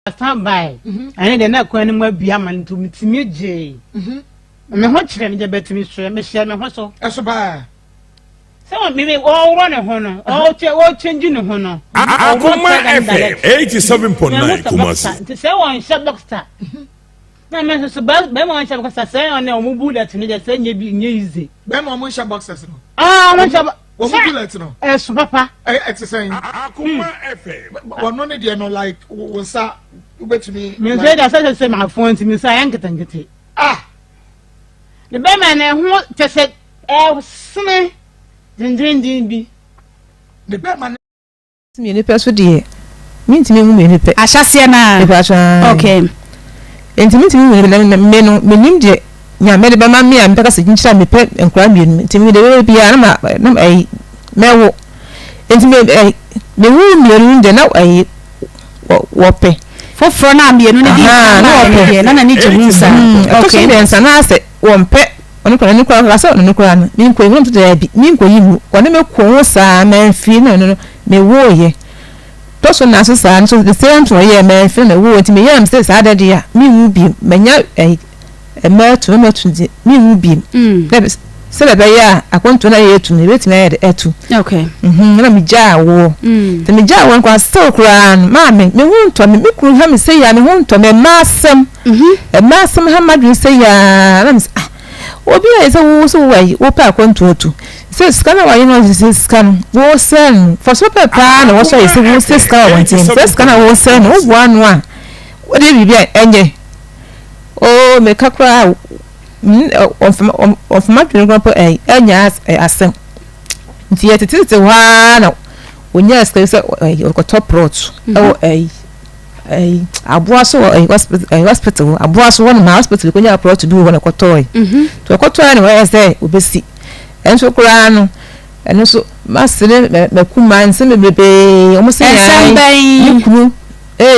stand by. I need not going more be a man to meet me, Jay. Me ho kire me bet me so me share me ho so eso ba so me all run ho no all change no ho no Akoma FM 87.9 Kumasi say one shop doctor na me so ba one shop doctor say on e omu bullet ni dey say nye easy be mo shop boxes no one shop omu bullet no so papa it's saying Akoma FM one no dey no like we sa ubetumi me say that say my phone to me say yanketangete the Beman who just said, Snake, Dindin be. The Beman. Me ni person die. Me ntimi mu me ni pe. Ahyase na. Okay. Ntimi me no me nim de nya me de be ma me am peka se nchira me pe enkura me ntimi de be bia na ai mewo. Ntimi me wu me de na ai wo pe. Foforo na me no ni di na wo pe na ni jimu sa. Okay. Me nsa na ase wompe onu kwa ni kwa so onu kwa no mi nko ehun to bi mi nko yi mu kwa ne me ko sa man fi no me wo ye to so na so sa so the same to ye man fi na wo nti me yam say sa da dia mi wu bi manya me to di mi wu bi se le ba ya akonto na ye tu me beti na ye etu okay na mi ja wo te mi ja wo kwa still kra ma me hu nto me kru ha me say ya me hu nto me masem masem ha madun say ya na me obi e say wo so wai wo pa akonto otu say scan wa you know this scan wo send for so pa na wo so say wo say scan one thing say scan wo send wo one one wo dey bibia enye o me kakra of my grandpa enya asem nti yetete wa na onya ska se o top rot abuaso hospital abuaso one ma hospital ko nya approach do one ko toy to ko toy na we say obesi enso kura no eno so masene me kuma nse me bebe o mo se ya nkunu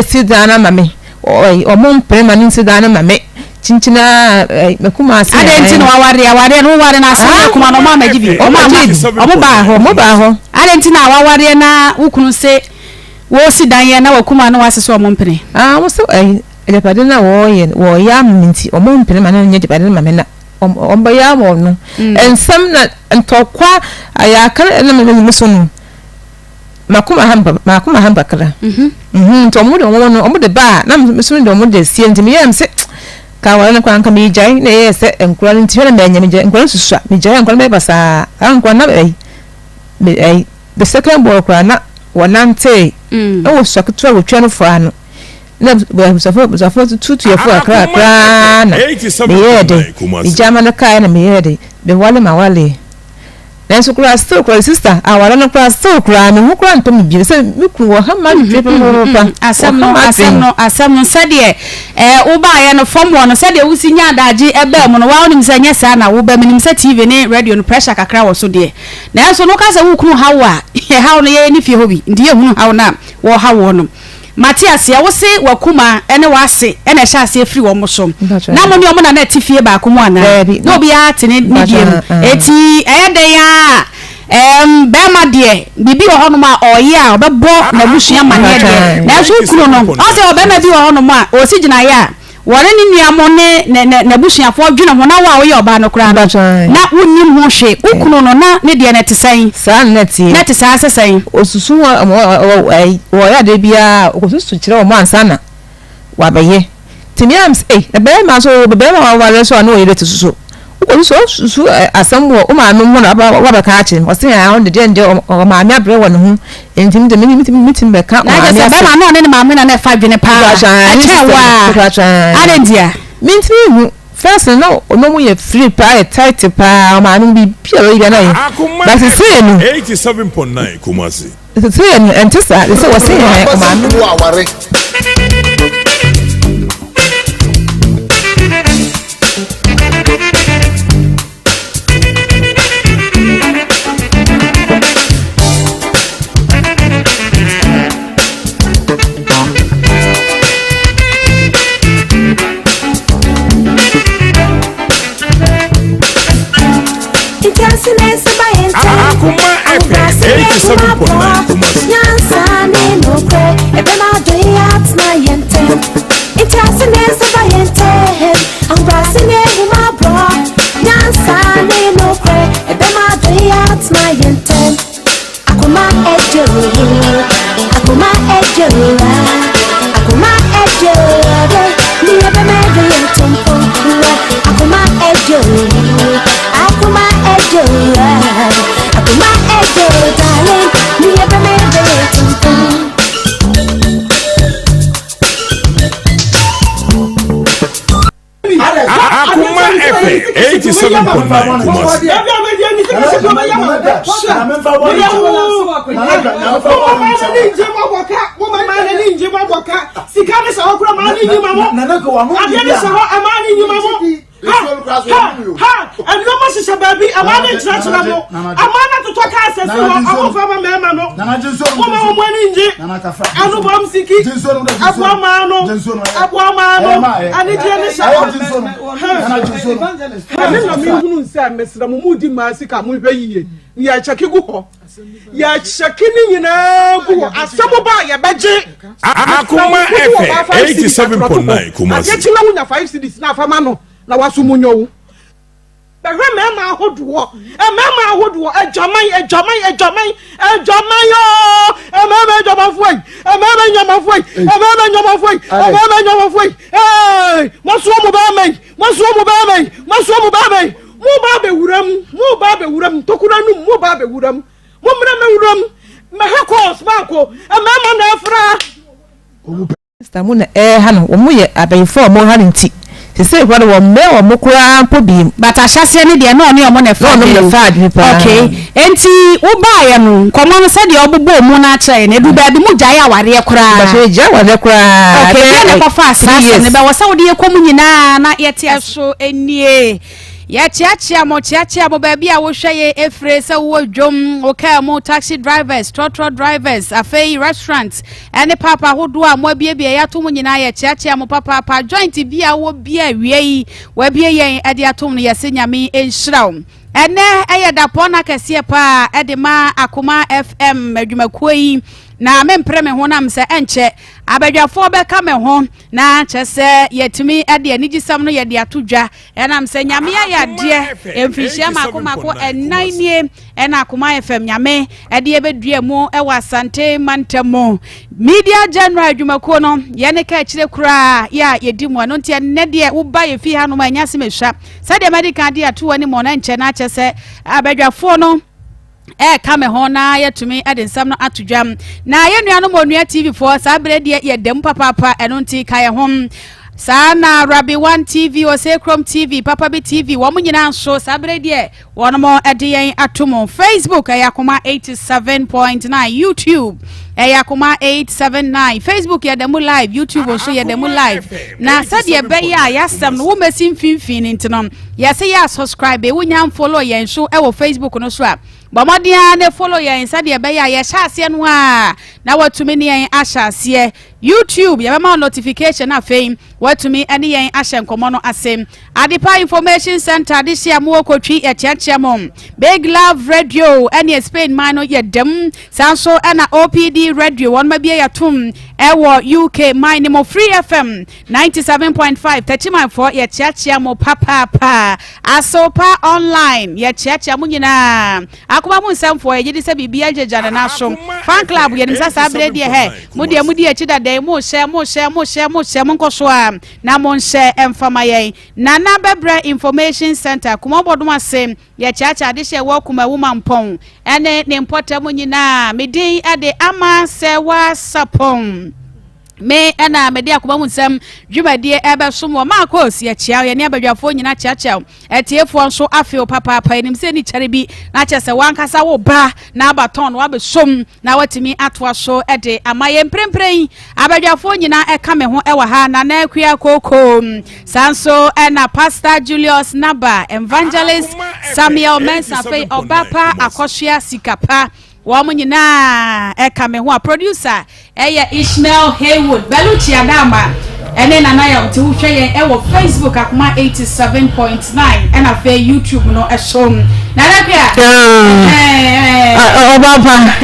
sidana mame o mo mpema ni sidana mame chinchina mekuma ase adenti no aware no ware na ase mekuma no ma magibi o mo ba ho adenti na aware na ukunu se wo si dan ye na wakuma no wase so o mo mpene mo so ejapade na wo ya minti o mo mpene ma na nye ejapade ma me na o mba ya mo no ensam na ntokwa aya kan na me so no makuma hamba kala to mo de ba na me so de mo de sie ntimi yam se ka wala kwa nka mi jai na yese enkura nti hwe na me nyame jai enkura susua mi jai enkura me basa ankura na the second boy kwa na wonante o swakutu a wotwa no fa no na buzafo tutu ye fo akra na me yede ijama na kai na me yede be wale mawale nenso kura still kura sister awara no kura still kura me hu kura nto me bi se me ku wo ha ma dwe pa asam no sade wo ba ya no form one sade wo si nya adaje ebe mo no wa onim se nya sa na wo ba minim se TV ne radio no pressure kakra wo so de nenso no ka se wo kunu hawa hawo no ye ni fie hobi ndi ye hunu hawo na wo hawo no Matias ya wose wakuma ene wase ene sha ase free wo moso na mo ni o mo na tifie ba ko mo ana no bi ate ne diem eti eyede ya be ma de bibi wo hono ma oye a obebo na busua mane de na so kunu no o se obe na bi wo hono ma o si gina ya wore ni nuamo ne na busua fo dwena ho na wa oye oba no kra na wonim ho hwe ukunu no na ne de na tesan sa neti sa sesan osusu wo ya de bia osusu kire o man sana wa beye timiams be ma so be ma wa so na oye tesusu osusu asamwo o ma no mo na wa ba ka achi o se ya on de o ma mi abre won ho entim de mitim be ka na ja be ma no ne ma me na 5 ne pa arendia mintim hu first no mo ye free pa tight pa ma no bi pia we na ye but say no 87.9 Kumasi say no entisa say we say o ma no aware Akoma FM 87.9 Kumasi Nyansa ne no kwe ebe ma do ya tna yente It's a nest of I'm browsing in my bra. Nansa, no pray. And then my day out my intent. Akoma ejo. Akoma ejo. Akoma ejo. Ni ebe me de tumpo. Akoma ejo. Akoma ejo. Akoma ejo, darling. Ni ebe me de tumpo. Akoma FM 87.9 Kumasi. And no much is a baby, a man in church, a man to talk as a former man. Na wasumunyo bẹ̀rẹ̀ mẹ́ẹ̀mà ahodoɔ mẹ́ẹ̀mà ahodoɔ ẹ̀jọ̀mán yo mẹ́ẹ̀mà ẹ̀jọ̀mánfọ́ yìí mẹ́ẹ̀mà ẹ̀nyọ̀mánfọ́ yìí mọ́sùn ọmọ bẹ́ẹ̀mẹ̀ yìí mo bá bẹ̀ wúrẹ́m tokura nù mo bá bẹ̀ wúrẹ́m mo mìíràn mẹ́ wúrẹ́m mẹ́hẹ́ kọ́ọ̀s báàkó mẹ́ẹ̀mà náà fura. Stamu na hano omu ye abayifo mo haninti sese kwado wo me wo mokura pobi bata hyase ne de na oni omo na fa okay enti wo ba ya no komo no se de obobo mu na kire na edu ba bi mu gyae aware kura ba se gya aware kura okay na ko fa asase ne ba wo sa wo de komu nyina na yete aso enie ya chiachia mo ba bia wo hweye efre se wo dwom okay mo taxi drivers trotro drivers afei restaurants ene papa hodo a mo bia ya to mo nyina ya chiachia mo papa joint bia wo bia wiei wa bia yen ade atom no yese nyame enhyiraw ene eyeda pona kese pa ede ma Akoma FM adwumakuyi na mempre me ho nam se enche abadwafo beka me ho na chese yetumi ade anigisam no yede atodwa enam se nyame ya de emfihia makomako enanie ena Akoma FM nyame ade ebedua mu ewa Asante Mantamo media general adwumakuo no yene ka kire kura ya yedi mu no ntia ne de wo ba ye fi ha no manya se mehwa sade medical de ato wani mo na nche na chese abadwafo no kame ho na yetumi ade nsam no atodwam na yenua no monua TV for sabre de yedem papa eno nti kaye hom sana Rabi 1 TV o Sekrom TV Papa B TV wo munyina nso sabre de wono mo ade yen atomo Facebook Akoma 87.9 YouTube Akoma 879 Facebook yedemu live YouTube also yedemu live na sade be ya yasam no wo mesim finfin ntino yase ya subscribe wo nyam follow yen so wo Facebook no so a Bamodia ne follow yen sade be ya ye hyase no a na watumi ne yen ahyase YouTube ya ma notification afei watumi ene yen ahye nkomo no asem Adipa Information Center this year mo okotwi echiachiamom Big Love Radio ene Spain man no yedem sanso ena OPD Radio won ma bia yatum ewo UK mine mo Free FM 97.5 34 echiachiamo papa asopa online echiachiamu nyina Akoma mu nsamfo yedi se bibia jejana na so fan club yedim sasa abrede he mudi echida dai mo share nkoso a na mo share emfama yen na Bebra Information Center kuma bodum asem ye chacha de she wo kuma woman pon ene ne importa mu nyina medin ade ama Serwaa Sarpong me ana mede Akoma mu nsam dwumadie ebe so mo ma kosi ya chia ye ne abadwafo nyina chiachia etiefo nso afeo papa enim se ni kyare bi na kyese wankasa wo ba na abaton wa besom na watimi atwa so ede amaye mprempren abadwafo nyina eka me ho ewa ha na na akua koko sanso ena Pastor Julius Naba Evangelist Samuel Mensafei Obapa Akoshia Sikapa Woman nyina eka me ho producer Ishmael Haywood Beluchi Adama ene nana ya mti hweye ewo Facebook Akoma 87.9 ena fe YouTube no esom na lapia Obapa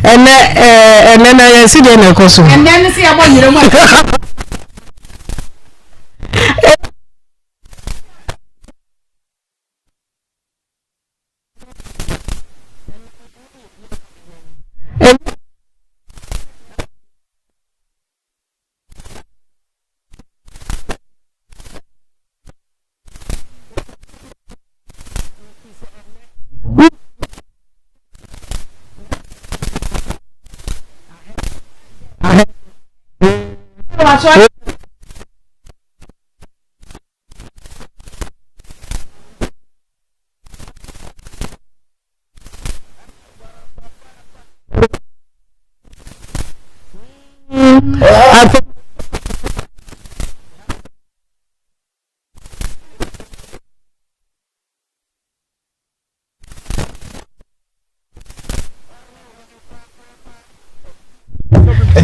ene na yesi de na koso ene si abonyire mu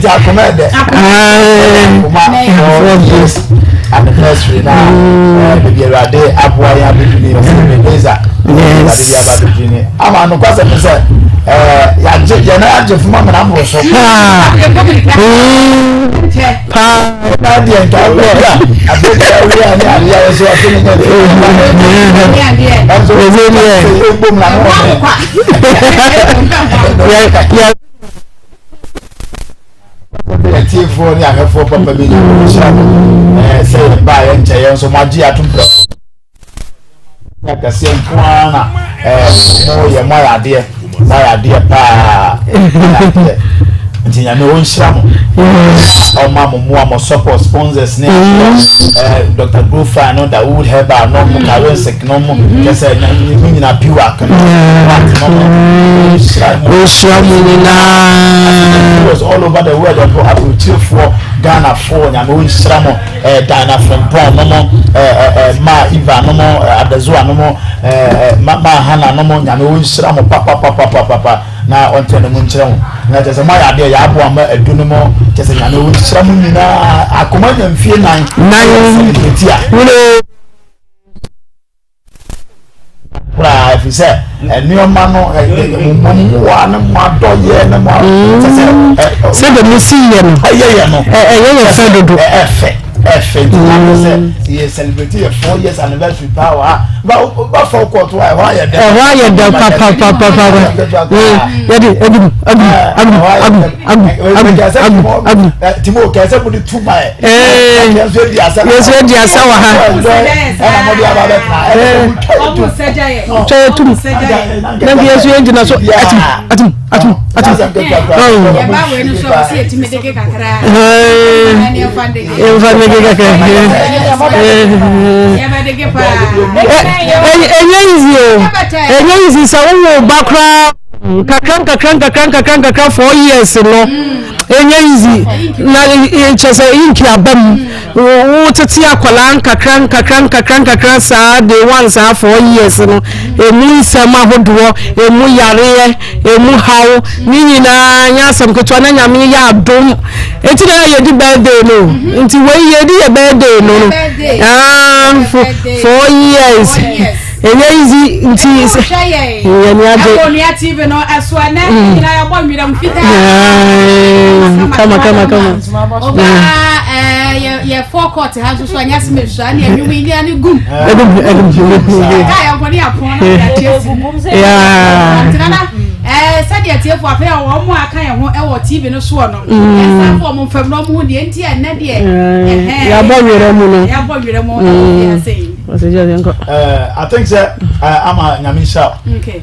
Akoma anniversary now. Baby, you are there. Abua ya bibini. Laser. Baby, ya bibini. Ama no kwasa pesa. Ya na aje fuma na ambo so. Pa. Na dia nta lo. Abeka wi ani ya so afini nya. Amzo wewe bom na no. Ya for the other for Papa Baby, say by and Jay, so my dear to like the same one, my idea, pa. Until I know Sham, or Mamma more support sponsors, Dr. Goofa, no, that would have our normal caressic, no more, just a pure. Was all over the world of have to chill for Ghana for Yamu Sramo, Dana from Paul, no more, Ma Iva, no more, Adazua, no more, Ma Hana, no more, Yamu Sramo, Papa, now on Tenemuncham. Now there's a my idea, Yabu, a Dunamo, just a Yamu Sramina, Akoma and Fear 9. If you say a new man, one more doye, no more. Say the Museum, he celebrated a 4 years anniversary power. But for quite a while, Timo Kasa put it to my kakran 4 years no easy na chese inki abam wo tete akolan kakran sa de once 4 years no emu Nsem ahodo emu yare emu hawo ni nyina nyasam keto na nyame ya adom enti na ye di birthday no enti we ye di birthday no 4 years easy nti yani TV no aswane ina ya bo nwira mfita kama ya forecourt ha so anya semesha na enwu ni ani gum ka ya ko ni apon na TV ya sadi atiefo afa ya wo mo aka ya ho e wo TV no so no esa fo mo mfam no mo de enti enne de ya bo nwira mu ya sei I think that I'm a Yamisha. Okay.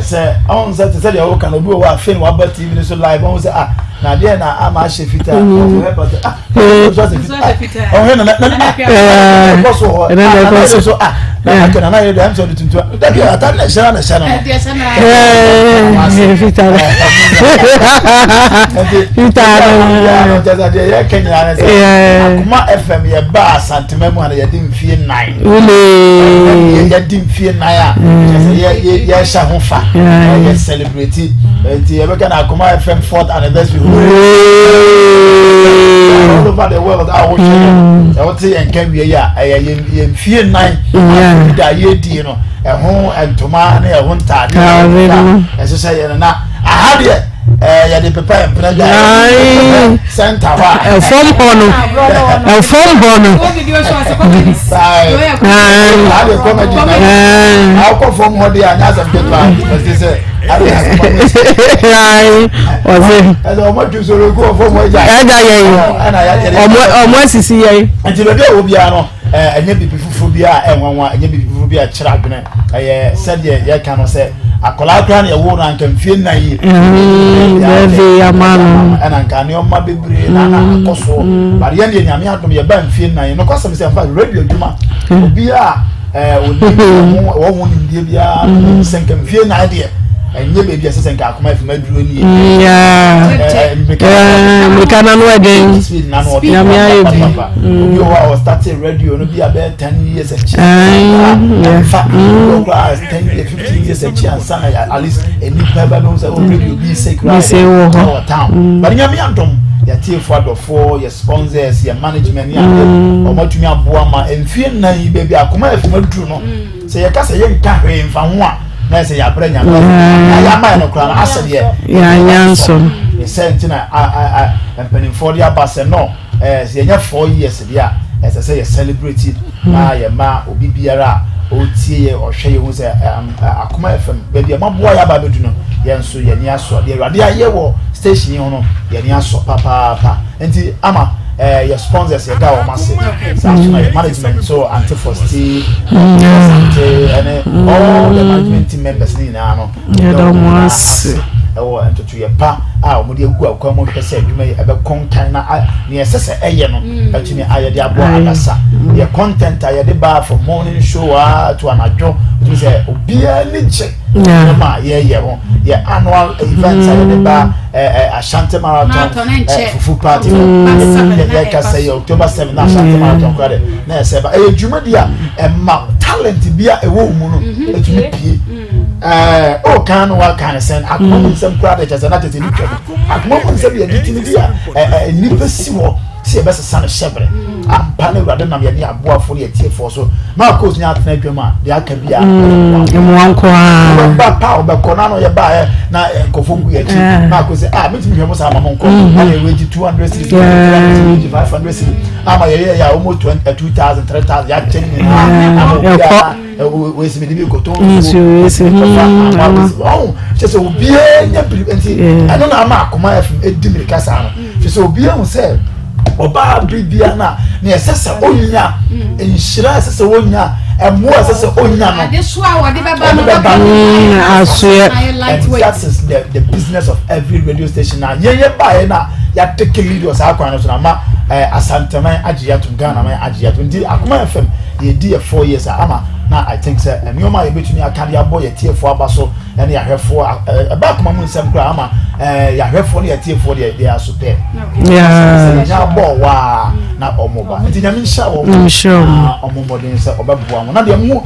Say, on that said, you can do a film about TV so live. On say, Nadia, I'm a shifter. Celebrate Akoma FM 4th anniversary all over the world. I would say and can be fear 9 you know a home and tomorrow a one time as I say and I had it ya de papa and brother center a phone bono video show as a comedy I'll come from what they are as a paper because they say akola kra na ewo na nka mfie na yi Bebe amano ana nka ne omma bebre na akoso bare ye nyame adom ye ba mfie na yi no kwasem se mfa radio dwuma obi a oni wo ho ni ndie bia senka mfie na de enye bebi ase senka Akoma FM aduro ni Americana no again nyame ayebi obi o started radio no bi about 10 years a chance 10 years 15 years a chance at least any peba no say radio bi secret town but nyame adom ya tie for adofo ya sponsors ya management ya omatumi aboa ma emfie nan yi bebi Akoma FM aduro no say ya kasa ye nka hwe mfa ho a na say ya branya ya ma no kra na asede ya nyanso ni sentina empany for the abase no say nya 4 years dia say celebrate na ya ma obi biara o tie ye o hwe ye hu say Akoma FM bebi ma boa ya ba bedu no ye nso ye ni aso de awade aye wo station yi ho no ye ni aso papa enti ama your sponsors your guy or massive management so anti-fosti and all the management team members ni na no and to your pa omudi egu akwa mo hwese adwuma e be content na ne esese eye no atumi aye de abo adasa your content aye de ba from morning show to anajo we say obia ni che ma ye ho your annual events aye de ba Ashanti Marathon fufu party the ka say October 7 Ashanti Marathon kwade na ese ba adwuma dia ma talent bia ewo mu no atumi pie o kan wa kan sen Akoma Nsem crowd just na tete ni twa Akoma Nsem ye ditini dia ni pesi wo se be sesa shebre ampa na wade nam ye ni aboafo ne tie fo so na course ni atena adwama de aka bia emu anko ba pa obe kona no ye ba na nkofo gu ye ti na ko se metimi hwemo sa amamo nko na ye weji 200 cedis 500 cedis ama ye ya almost 2000 3000 ya teni na we se me dibi ko to so obi nya enti ano na ama Akoma FM edimiri kasa no so obi hu se oba bibia na esese onya enhira esese onya emo esese onya no adesoa wode beba no asoe that is the business of every radio station na ye bae na ya take leaders akwa no so na ma asanteman agiatum Ghana man agiatum ndi Akoma FM ye di 4 years ama na I think say enioma ye betumi akade abo ye tiefo abaso ene ya hwefo aba Akoma Nsem kra ama ya hwefo ne ye tiefo de ya super ya bo wa na omoba nti nyame nsha wo omobo den say obeboa mo na de mu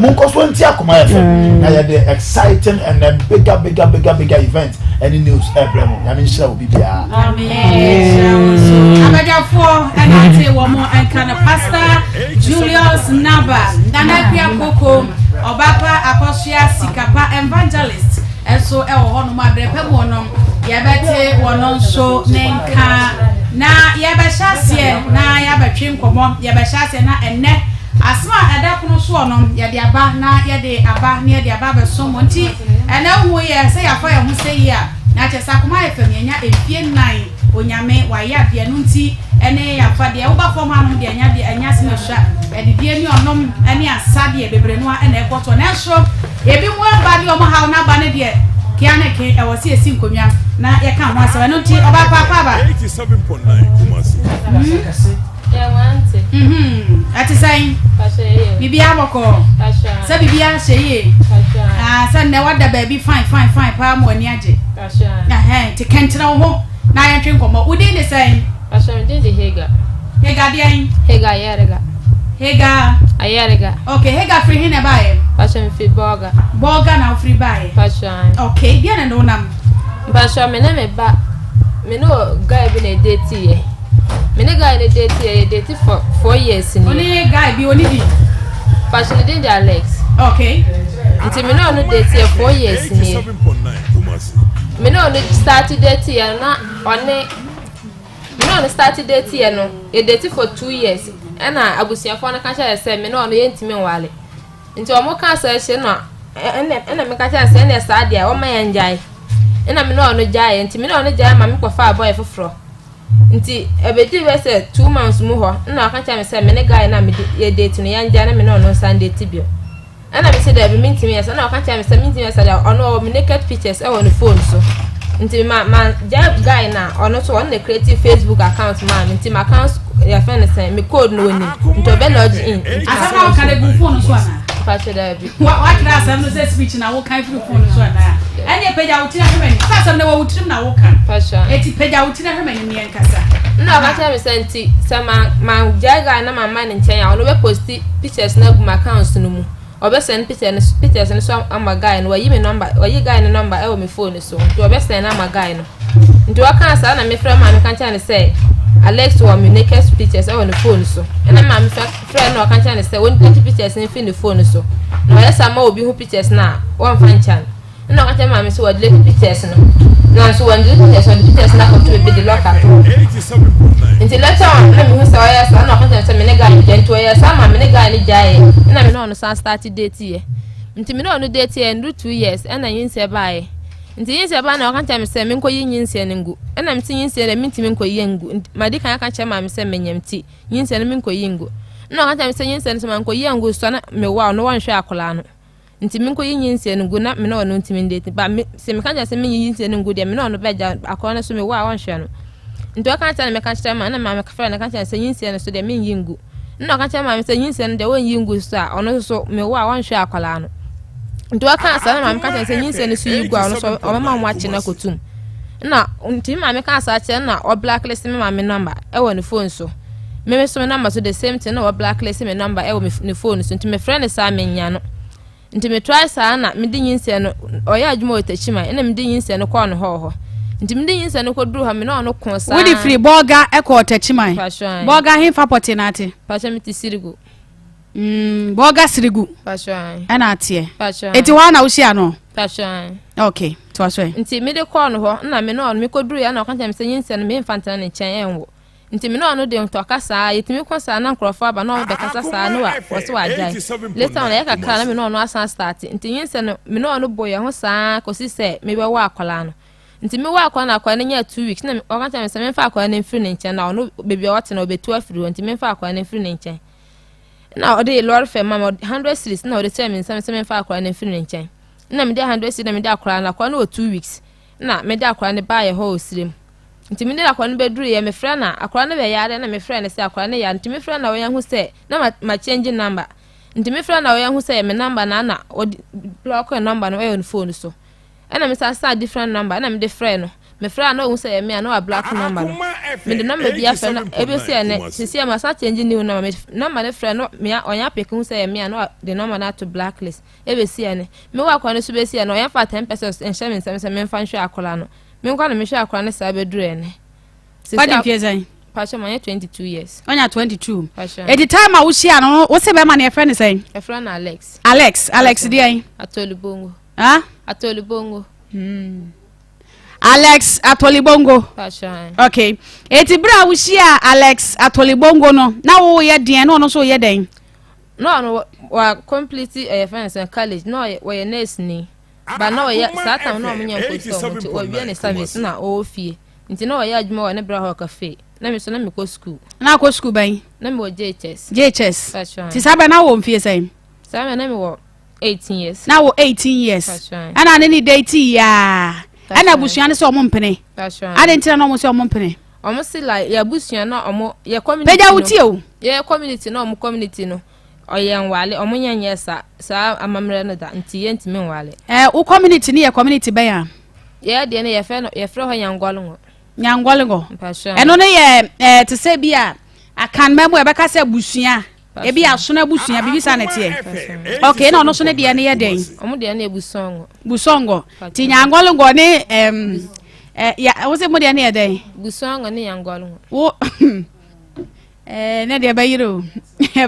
nkoso nti Akoma FM na ye the exciting and a bigger event any news everyone nyame nsha wo bibia amen abajafo anate wo mo ankana pastor Julius Naba Nana Koko Obapa Apostle Sikapa evangelist eso e wo hono ma brepe mo no ye bete wono so nenka na ye be hyasie na ye betwe nkomo ye be hyasie na enne asma adakuno so no ye de aba na ye de aba na ye de aba be so mo nti ene hu ye se ya fa ye hu se yi a na chesa Akoma FM nya efie 9 onyame wa ya bia no nti ene ya fa de uba form anu de nya de anya se no hwa ede bia ni onom ene asade e bebre no ene ekoto na so ebi mu aba de omo ha na ba ne de kia ne ke e wosi esi nkomia na ye ka ho ase no nti oba papa ba 87.9 Kumasi ya wante ati sai bibia boko sa bibia sheye sa ne wada baby fine pa mo ani age ti kentra ho na ya twen komo udi ne sai de Hega de Hega ayarega okay Hega free hine bae fi boga na free bae okay dia na no nam me na me ba me no guy bi na date ye me ne guy na date ye date for 4 years ni oni guy bi oni bi passion de Alex okay nti me no date ye 4 years ni 87.9 Kumasi me no start date ye na one me no start date ye no e date for 2 years ena abusiafo na kacha ya se me no ye ntimi nwale nti omo ka sa hye no ena me kacha se na sa dia o ma ya njai ena me no jai nti me no jai ma me kwafa boy foforo nti ebedi we se 2 months mu ho na kacha me se me ne guy na me ye date no ya njai na me no Sunday tibio and I said that mean to me as I can't tell me some meetings or no naked pictures on the phone so until my guy now or not on the creative Facebook account man until my account your friend is saying me code no into be lodge in as how can I go phone so na patch there be what class am no say speech na wo kan free phone so na any page out here me class am na wo trim na wo kan patch eti page out here me ni enkasa no I can't say nti say my guy na my man nchen ya no be post pictures na go my account no mu obe send pictures so am guy no wayi me number wayi guy no number e wo me phone so nti obe send na my guy no nti wa kan sa na me friend man kan chan say Alex wa me naked pictures on the phone so and my friend no kan chan say when pictures in the phone so no yes am obi hu pictures na one fan chan no kan chan ma me so wa delete pictures no na so when delete pictures on the pictures na come to be the lock at until later on na me hu say yes no kan chan say me nega ni gento yes am me nega ni jaye na me no no start date here until me no date here and 2 years and yin say bye nti yin se ba na okan tell me say me nko yin se ne ngu na me tin yin se na me ntimi nko yin ngu madi kan aka che ma me se menyam ti yin se na me nko yin ngu na okan tell me say yin se na nko yin ngu so na me wa no wan hwe akola no nti me nko yin se ne ngu na me no ntimi ndeti ba me se me kan tell say me yin se ne ngu de me no beja akola na so me wa wan hwe no nti okan tell me kan che ma na ma me ka fra na kan tell say yin se ne so de me yin ngu na okan tell ma me say yin se ne de won yin ngu so a ono so me wa wan hwe akola no nti wa kan sa na ma me kan say yin se ne so yigwa no so o mama nwa che na kotum na nti ma me kan sa che na o blacklist me ma me number e wo ne phone so me so me number so the same thing na o blacklist me number e wo ne phone so nti me friend sa me nya no nti me try sa na me din yin se no o ya adwuma o tachima na me din yin se no kwa no ho nti me din yin se no ko duru ha me no ko sa we di free boga e ko tachima boga hin fa potinati pasha me ti sirigo boga sirigu pasha ana atie pasha eti wa na usia no pasha okay to aso nti me de call no ho na me no me ko duru ya na kan tem se yin se no me infantana ne chen enwo nti me no de to kasa yetimi ko sa na nkrofo aba na be kasa sa no wa so wa jai later on ya kaka na me no asan start nti yin se no me no boye ho sa ko si se me be wa akola no nti me wa akola na akola na nya 2 weeks na me kan tem se me fa akola na free ne chen na no baby what na obetu afiri nti me fa akola na free ne chen na o de lord fe mama 100 cities na o de tell me se me fa akola na free ne chen na me de 100 cities na me de akola na akola na 2 weeks na me de akola ne ba ye ho osirem nti me de akola ne beduru ye me frɛ na akola ne be yare na me frɛ ne se akola ne ya nti me frɛ na wo yan hu se na ma change number nti me frɛ na wo yan hu se me number na o block number no e on phone so na me sa different number na me de frɛ no me frɛ na o hu se me na wa black number no me de number bia frɛ na e be se ne sisi ma sa change new number me number ne frɛ no me onya pick hu se me na the number na to blacklist e be se ne me wa akola ne so be se ne onya fa 10% enhye me nsem se me fa nhwe akola no me nkwa na me hwe akola ne sa be duru ene what if you say pasha manya 22 years onya 22 at the time I was here no what say be man your friend say a friend Alex dey Atolibongo Atolibongo Alex Atolibongo pasha okay eti bra wo hia Alex Atolibongo no na wo ye den no so ye den no wa complete friends in college no we nurse ni ba no we sata no mo nyam ko so o bi ne service na o fie nti no we adwuma wa ne bra ho cafe na me so na me ko school ban na me wo JHS pasha ti saba na wo mfie sai saba na me wo 18 years na wo 18 years ana ne ni date ya ana busua ne so omo mpene ade ntina no mo so omo mpene omo si like ya busua na omo ye community peja wuti o ye community no omo community no oyen wale omo nyanye sa amamre no da nti ye ntime wale wo community ni ye community ben ya ye de ne ye frɛ ho nyangwalngo eno ne ye to say bia akan memo e beka se busua e bia so na busua bibi sa na tie okay na no so ne de ne ye den omo de ne busongo ti nyangwalngo ne ya wo se mo de ne ye den busongo ne nyangwalngo wo ne de bayiro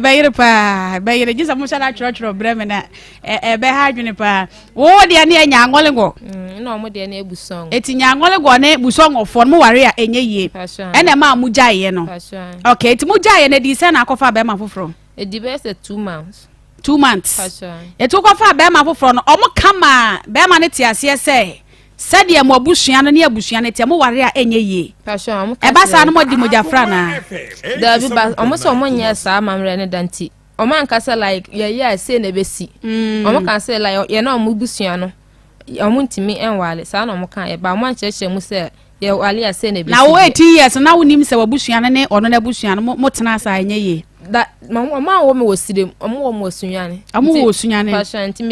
bayiro pa bayiro gisa mo shala chro breme na be ha adwene pa wo de ne nyangwalngo na omo de ne busongo eti nyangwalngo ne busongo fo mo ware a enye yie ene ma mu jaye no okay eti mu jaye ne di se na akofa be ma foforo e di be se 2 months eti akofa be ma foforo no omo kama be ma ne ti ase se sade mo abusua no ne abusua ne ti mo ware a enye yie e ba sa no mo di mo jafra na da bi ba omo so omo nya sa amamre ne danti man can say like yeah say na be si omo can say like ye na omo busua no omo ntimi enwale sa na omo kan ye ba man cheche mu say ye wale ase na be si na wo 8 years na wonim se wabusua ne ono na busua no mo tena sa anya ye da mama wo me wosirem omo wo mo osunyane amo wo osunyane passion nti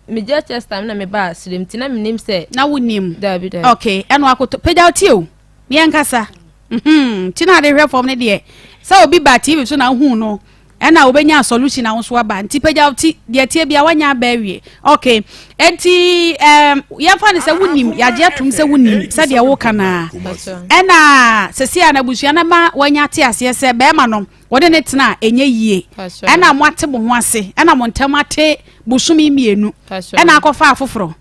me just time na me ba sirem ti na me nim say na wonim da bi da okay eno akoto pagya otio me enkasa ti na de hwe form ne de sa obi ba TV so na hu no ena obenya solution na so aba nti pagya oti de tie bia wanya ba wie okay enti ya fa ne se wonim ya je atum se wonim se de wo kana ena sesi ana busua na ma wanya te ase se be ma no wode ne tena enye yie ena mo ate mo ho ase ena mo ntam ate busumi mienu ena akọfa afoforo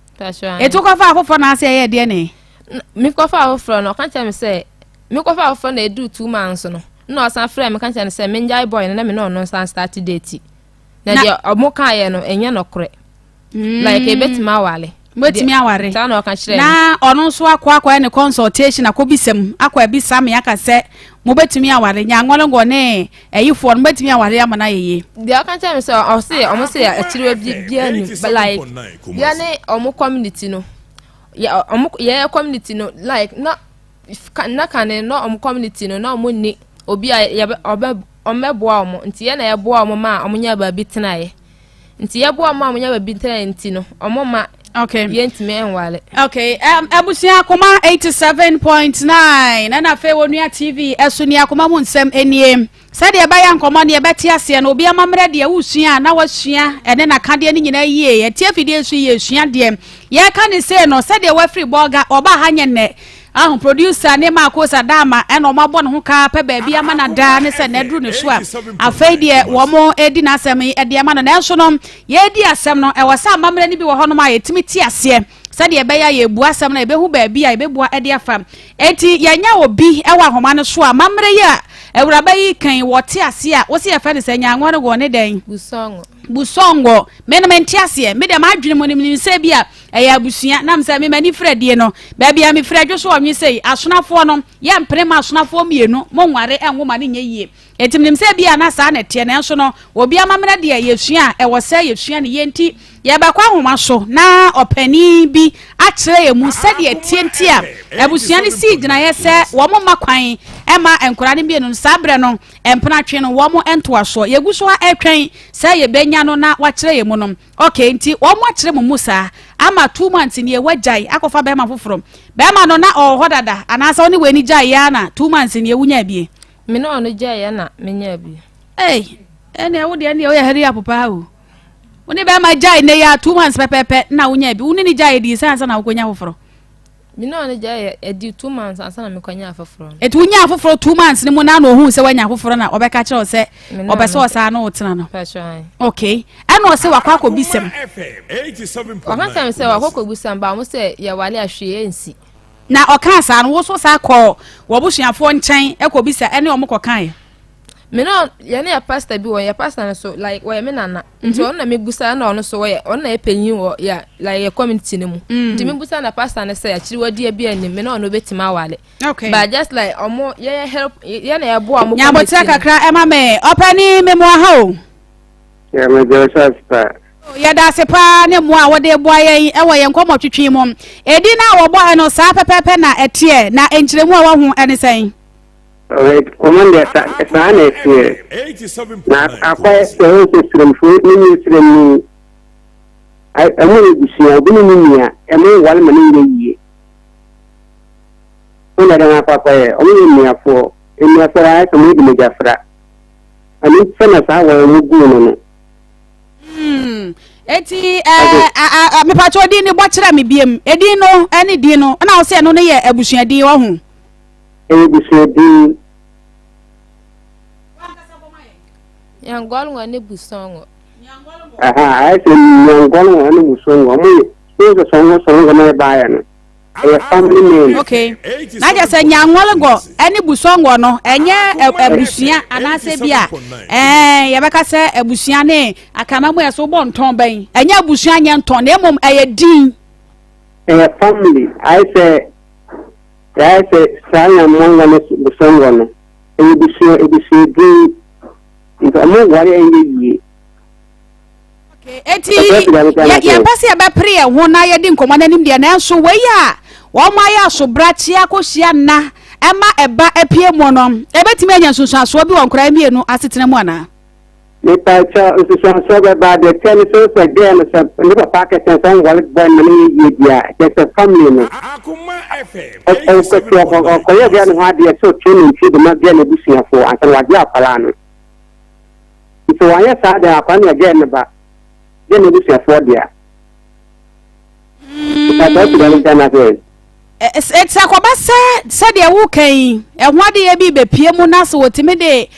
etu kọfa afoforo na ase ye de ne mi kọfa afoforo no kan tell me say mi kọfa afoforo na edu 2 months no san frɛ me kan tell me say me njai boy na me no san start date na de omo kan ye no enye no kore like ebetima wale betimi aware ta na kan kyerɛ na ono so akwa ne consultation akobisam akwa bisam ya ka sɛ mo betimi aware nya ngolongo ne eyifo no betimi aware ya mana yeye de kan tell me say o say omo say akyiriwa bia ni like ya ne omo community no ya omo ya community no like na kan no omo community no na omo ni obi ya omeboa omo nti ye na ye boa omo ma omo nya ba bi tenaye nti ye boa omo nya ba bi tenaye nti no omo ma okay yentime enwale okay abusia Akoma 87.9 na fe wonua TV esuni Akoma mu nsem eniem sade e ba ya nkoma ne e beti ase na obi amamre de wusua na wasua ene na kade ne nyina yie ye tie fidie su ye sua de ye ka ne se no sade wa free burger oba hanye ne ahun producer ne ma ko sadama ena o mabọ ne ho ka pe ba bia ma na da ne se na duru ne so a afei de wo mo edi na asem e de ma na so no ye di asem no e wasa amamre ne bi wo ho no ma ye timi ti ase sade e be ya ye bu asem na e be hu ba bia e be bua e de afam enti ye nya obi e wa homa ne so a amamre ya ewuraba yi kan wote ase a wo se ye fa ne se nya anwore go ne den busongo menmenti ase me de ma adwene mo ne se bia eya abusua na mse me mani fredie no ba bia me fredwo so onwe sei asonafo no ye mpre ma asonafo mienu mo nware enwoma ne nyeyie etimnim se bia na sa na tie na so no obi amamra de yesua e wo se yesua ne yenti ye ba kwa homa so na opani bi akire ye mu se de tienti a abusua ne si gina ye se wo mo makwan ema enkora ne bienu sabre no empena twe no wo mo entoa so ye guso ha etwen se ye benya no na wakire ye mu no okay nti wo mo akire mu musa ama 2 months ni e wajai akofa be ma foforo be ma no na o hodada anasa oni we ni jai ya na 2 months ni e wunya bie me no no jai ya na menya bie ene wo de ne o ya heri apapa o woni be ma jai ne ya 2 months pepepe na wunya bie woni ni jai di sansa na wonya foforo me no no jai e di 2 months ansa na me kwanya foforo etu wunya foforo 2 months ni mu na no hu se wanya foforo na obeka kire o se obese o sa na o tena no okay ana o se wakwa ko bisem wakanta me se wakwa ko bisem ba mo se ya wale ahwe ensi na oka sa no wo so sa ko wo busuafo nchen e ko bisa ene o mo ko kan me no ya na ya pastor bi wo ya pastor na so like wo ya me nana nti on na me busa na ono so wo ya on na epanyin wo ya like ya community ne mu nti me busa na pastor na say ya chiri wodi abi ani me no ono betima wale okay but just like omo ya help ya na ya bo amu nya botira kakra ema me opani me mo ha o ya me Joseph pa ya da se pa ne mo a wode bo ayen e wo ye nkomo twetwe mo edi na wo bo no sa pepepe na etie na enchiremu a wo hu ene sen Alright, commander, sana here. 87. Na akwa so system for ni system ni. Amu bisia bi ni nia, emu wal mani ye. Ona da papa ye, omu nia fo, enia fara so mu di jafra. Ani sana sa wa mu gu no. Eti me pa cho di ni bo kira me biem. Edi no, ani di no, na o se no ne ye abusua di wo hu. Bisia di Yangwalwa ne busongo. Aha, ai se yangwalwa ne busongo. Mu so songo na ba ya no. Family name. Okay. Na ja se nyangwalgo eni busongo no enye abusua anase bia. Ye beka se abusua ne akana mu eso bo nton ban. Enye abusua nye nton na emom eye din. Family, I say sana mwanga ne busongo no. Ebisi di nto amu wari enye eti ya pase ya be pre ho na ye di nkomo nanim de na enso we ya wo ma ya so brachi akohia na ema eba apie mu no ebetimi anya sunsuaso bi wonkra mienu asetena mu ana me pacha sunsuaso be ba de tennis again so ni papa ka ten son wal boy na ni dia just a family no Akoma FM ko ye ga no ha de so training fi de ma dia na busuafo ansan wa dia apala no so wa ya sa da akwa na again ba dia na busuafo dia ta to da na na it's akwabasa said ya wukan ehwade ye bi bepie mu na so wotime de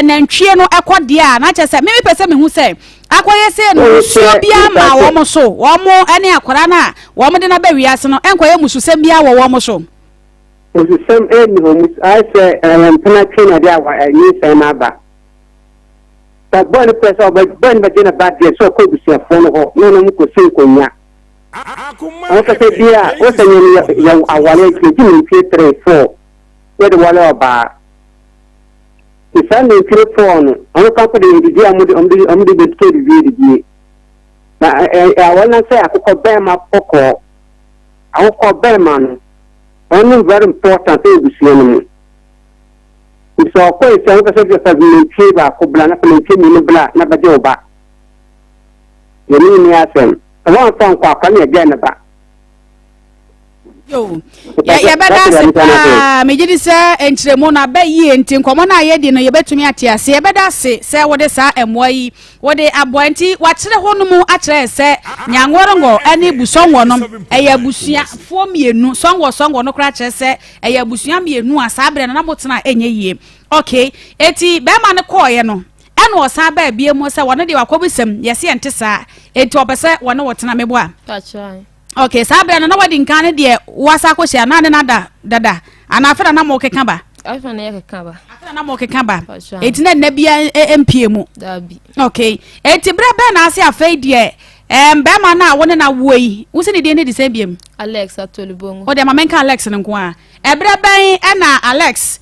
nantwie no ekode a na chese me pese me hu se akwaye se no suo bia ma wo mo so wo mo ene akwara na wo mo de na ba wiase no enkoye mususem bia wo mo so mususem eni ho mus I say pena trainer dia wa ni say na ba ta bon pesa ba bon ba de na ba de so ko busia fo no ho no mu ko sin ko nya Aka se dia o se ni ya awale ki ni 3 4 we wale oba isa ni 3 4 no onu ka ko de dia amudi be to de di na awala se akoko be ma poko akoko be ma no onu very important e busie no so ko isa o ka se dia ni ba ko bla na ko ni bla na ba de oba ni asem one phone kwa kwani again ba yo ya beda se me gidi se entremo na ba yi enti nkomo na ye di no ye betumi atiase ye beda se wode sa emwa yi wode aboanti wa kire honumu a kire se nyangorongo ani busonwo no eya busua fo mienu songo no kra kire se eya busua mienu asabre na motena enye yie okay eti be ma ne koye no eno osa ba bie mu se wone de wakobisem yese ente sa enti obese wone wotena mebo a okay sabre na wadi nkan de wasa akohia na ne nada dada ana afera na mo keka ba afera na keka ba afera na mo keka ba enti na bia empie mu dabi okay enti bra be na ase afei de be ma na wone na woi wusi ne de ne de se biem Alex Atolubongo o de ma menka Alex ne nko a bra ben na Alex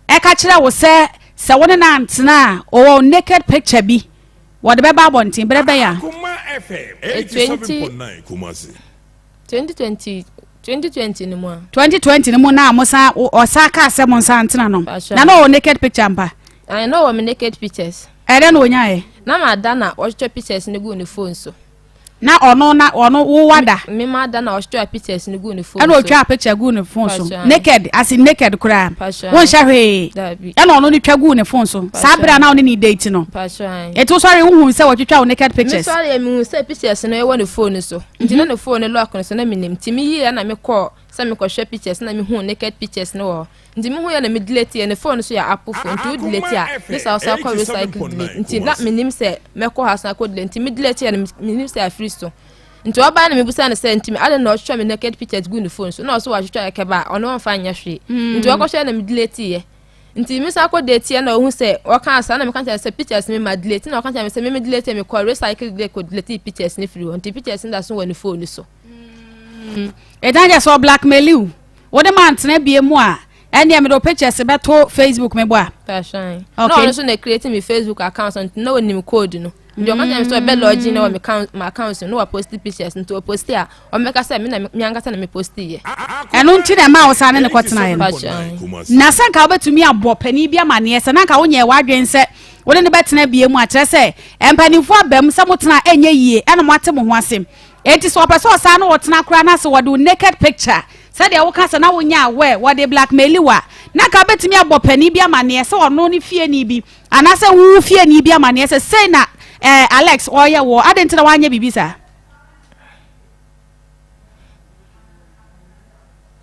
ka kire wo se wone na antena o naked picture bi wode be ba bontin bra ben ya Akoma FM 87.9 Kumasi 2020 ni mo 2020 ni mo na amosa osaka asem nsa antena no na no naked picture mpa I know what naked pictures ere no nyae na ma da na watch pictures ni go ni phone so na ono wo wada me ma da na watch pictures ni go ni phone so eno twa picture go ni phone so naked as in naked kura won hwe eno ono ni twa go ni phone so sabra na oni ni date no eto sorry hu se watwa naked pictures me sorry me hu se pictures no e wo ni phone so nti na phone lock no so na minim timi yi na me call se me ko hwe pictures na me hu naked pictures no nti me hu ya na me delete ya ne phone so ya apple phone to delete ya this also call recycle delete nti na minim se me ko ha sa ko delete nti me delete ya minim se afri so nti oba na me busa na se nti me ale na hwe me naked pictures go ni phone so na so wa hwe ya keba ono mfa nya hwe nti wa ko hwe na me delete ye nti me sa ko delete ya na hu se o kan sa na me kan se pictures me ma delete na o kan se me delete me ko recycle delete ko delete pictures ni free nti pictures nda so wa ni phone so edanja so blackmail you wode man tena bie mu a ene me do pictures beto Facebook me bo a fashion okay no so na create me Facebook account and no nim code no ndio kan so be login na my account no wa post pictures nto post a o me ka say me na me angata na me post ye eno nti na ma wo sa ne kwotena ye na sanka obetumi abo pani bia mane se na ka wonye wadwen se wode ne betena bie mu a kire se empanifo abam se motena enye yie ene mo ate mo ho asem enti so person sa na wotena kura na se wode naked picture said ya woka se na wonya we wode blackmail wa na ka betumi abo pani bia mane se ono ni fie ni bi anase wu fie ni bia mane se say na Alex oye wo adenti na wanye bibisa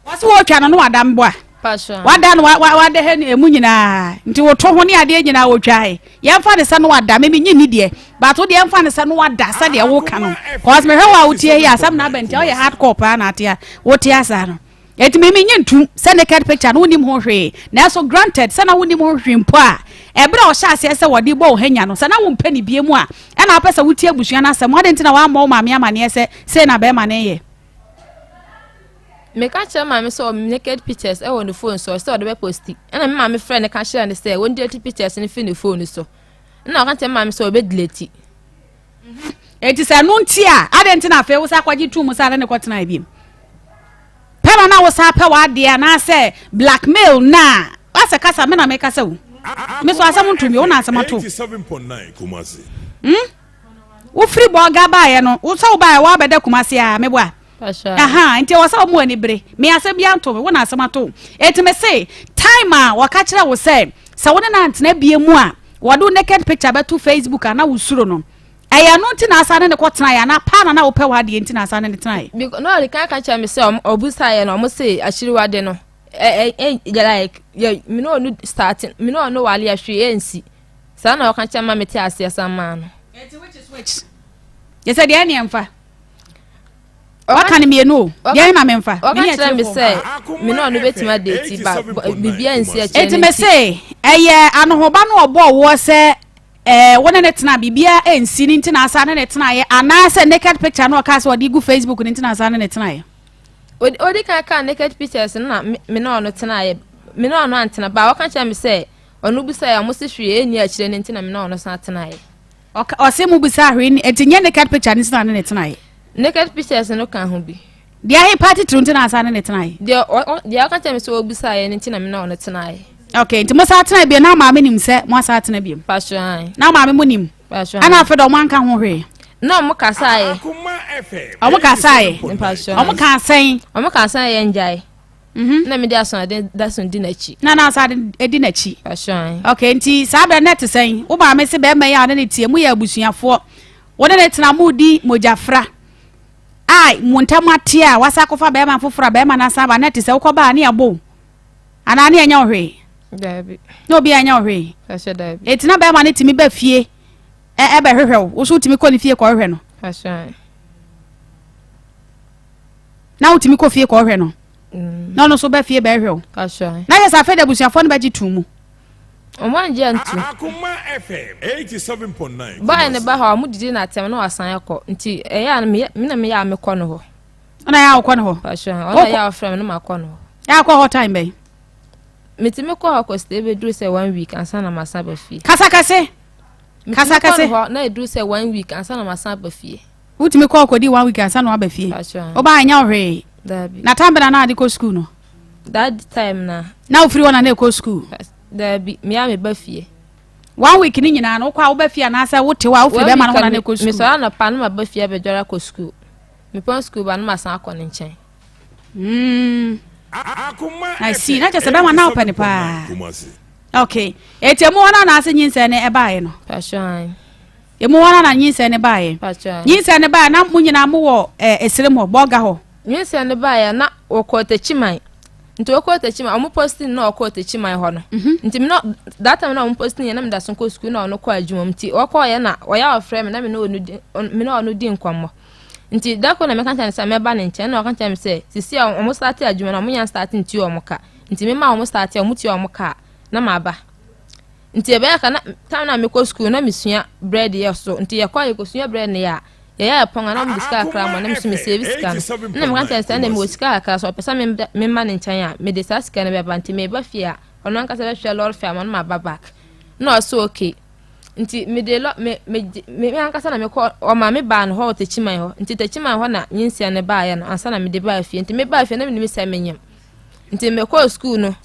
wasu wo twa no wadam bo a passion wadan wade he emu nyina nti wo to ho ne ade nyina wo twae yemfa ne se no wada me nyini de but wo de yemfa ne se no wada se de wo ka no cause me hwe wa wotie ya sam na benti o ye hardcore pa na atia wo tie asa no eti me nyintu se naked picture no nim ho hwe na so granted se na wo nim ho hwe mpo a ebra o sha ase se wode bo hanya no se na wo mpani bie mu a e na apesa wotie busua na asem wade ntina wa ma o maame amane se na be ma ne ye me ka che maame so naked pictures e won the phone so the be posti na me maame friend ka share ne say won dirty pictures ni fi the phone so na ka che maame so be delete eti se no ntia adenti na afa wo sa kwaji tu mu sa ne kwotena bi pema na wo sa pa wa de na se blackmail na asa kasa me na me kasa wo me so asam ntumi wo na asam ato 87.9 Kumasi wo free boga ba ye no wo sa wo ba ye wa beda Kumasi a me bo a aha nti wo sa wo mu ani bre me asa bia nto wo na asam ato eti me say time a waka kira wo say sa wo na antena bie mu a wado naked picture be to Facebook ana wo suro no aya no nti na asa ne kwotena ya na pa na wo pe wa de nti na asa ne tena no ri kan kira me say obusa ye no mo say ashiri wade no like me no no starting me no no wale ahwe ensi sa na waka kira ma meti ase asa ma no which yes de ani emfa waka ne me no ye na me emfa me kira me say me no no betima date ba bibia ensi a kira eti me say eye anohoba no obo wo se wona ne tena bibia ensi ni ntina asa ne tena ye ana se naked picture no ka se odi gu Facebook ni ntina asa ne tena ye odi kan naked pictures na me no no tena ye me no no antena ba waka kira me say onu bu say amosi hwe eni a kire ne ntina me no no san tena ye o se mu bu sa hwe ni eti nye naked picture ni tena ne tena ye naked pictures no kan ho bi dia he party tru ntina asa ne tena ye dia waka kira me say obu say ne ntina me no no tena ye okay nti mo sa tena bi na ma me nim se mo sa tena bi passion na ma me mo nim passion ana fa do man kan ho hwe no mo kasa ye Akoma FM omo kasa ye passion omo kan sen omo kasa ye njai na me dia so da so di na chi na sa edi na chi passion okay nti sa bra net sen wo ba me se be me ya na tie mu ya abusuafo wo ne tena mu di mojafra ai muntamate a wasa kofa be ma fofora be ma na sa ba net se wo ko ba na abo ana na enya hwe dabi no bi anya hwe passion dabi etina be ma ne timi ba fie be hwehwe wo so timi ko ne fie ko hwehwe no passion na wo timi ko fie ko hwehwe no no so ba fie be hwehwe passion na yes afa da busuafo no ba ji tumu omo anje antu Akoma FM 87.9 ba ne ba ha mu didi na tem na wasan yakọ nti eya me na me ya me kọ no ho na ya kọ no ho passion ona ya ofrem no ma kọ no ho ya kọ ho time be metime kọ ha ko stay be do say 1 week ansa na masa ba fie kasa na do say 1 week ansa na masa ba fie utimi kọ ko di 1 week ansa na ba fie o ba anya hwe dabi na tambe na adi ko school no that time na o free one na ko school dabi me ya me ba fie 1 week ni nyina no kwa wo ba fie na asa wo te wa wo free be ma na ko school me so na pa na ba fie be jora ko school me pon school ba na masan akọ ne nchen Akoma I see na just be ma na open pa okay etemu wana na ase nyinse ne e baaye no passion emu wana na nyinse ne baaye passion nyinse ne baaye na mu nyina mo wo esire mo boga ho nyinse ne baaye na okota chiman nti okota chiman omo posting na okota chiman ho no nti me no that time na omo posting na me da sonko school na ono kwa adwuma nti okọ na oya ofre me na me no onu di nkwammo nti dako na me kan tane sa me ba ne nche na o kan tane me say sisi omo start adwuma na omo nya start nti omo ka nti me ma omo start omo ti omo ka na ma ba nti ebe ya kana time na me ko school na mesua bread ye so nti ye kwa ye ko sua bread ne ya ya ponga na mo diska akra mo na me so me service kan na me kan tane sa na me diska akra so pesa me ma ne nchen ya me de sa sika na be ba nti me ba fia ono anka sa be hwe lord fia mo na ma ba back no so okay nti me de lo me anka sa na me ko o ma me ba no ho te chiman ho nti te chiman ho na nyinsia ne ba ya no ansa na me de ba fia nti me ba fia na me sa menyam nti me ko school no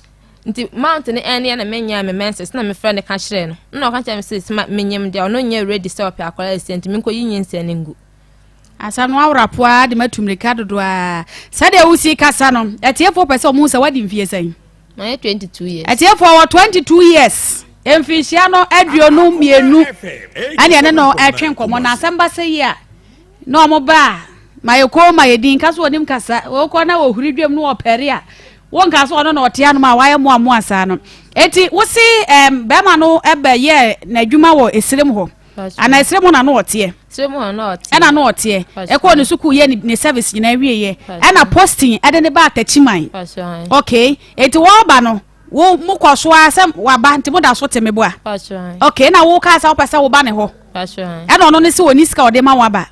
nti mountain ene na menya me menses na me friend ka kire no na o ka tell me say menyam dia no nya ready say opia akwala sent me ko yinyinsia ne ngu asa no awrapoa de matumrika dodo a sade wusi kasa no etiefo pese o mu se wadi mfie san na 22 years etiefo wa 22 years emfisia no aduonu mienu ani ene no atwen komo na asamba sei a no mo ba mayeko mayedin kaso onim kasa wo ko na wo huri dwem no opere a won kaso ono na otia no ma waye mo amu asa no eti wusi be ma no ebe ye na adwuma wo esirem ho ana esirem na no otie esirem ho na otie ana no otie e ko ne suku ye ne service nyina wie ye ana posting ade ne ba atachiman okay eti wo ba no wo mu kwaso asem wa ba nti mu da so teme bo a okay na wo ka sa wo pesa wo ba ne ho ana ono ne se woni sika ode ma wa ba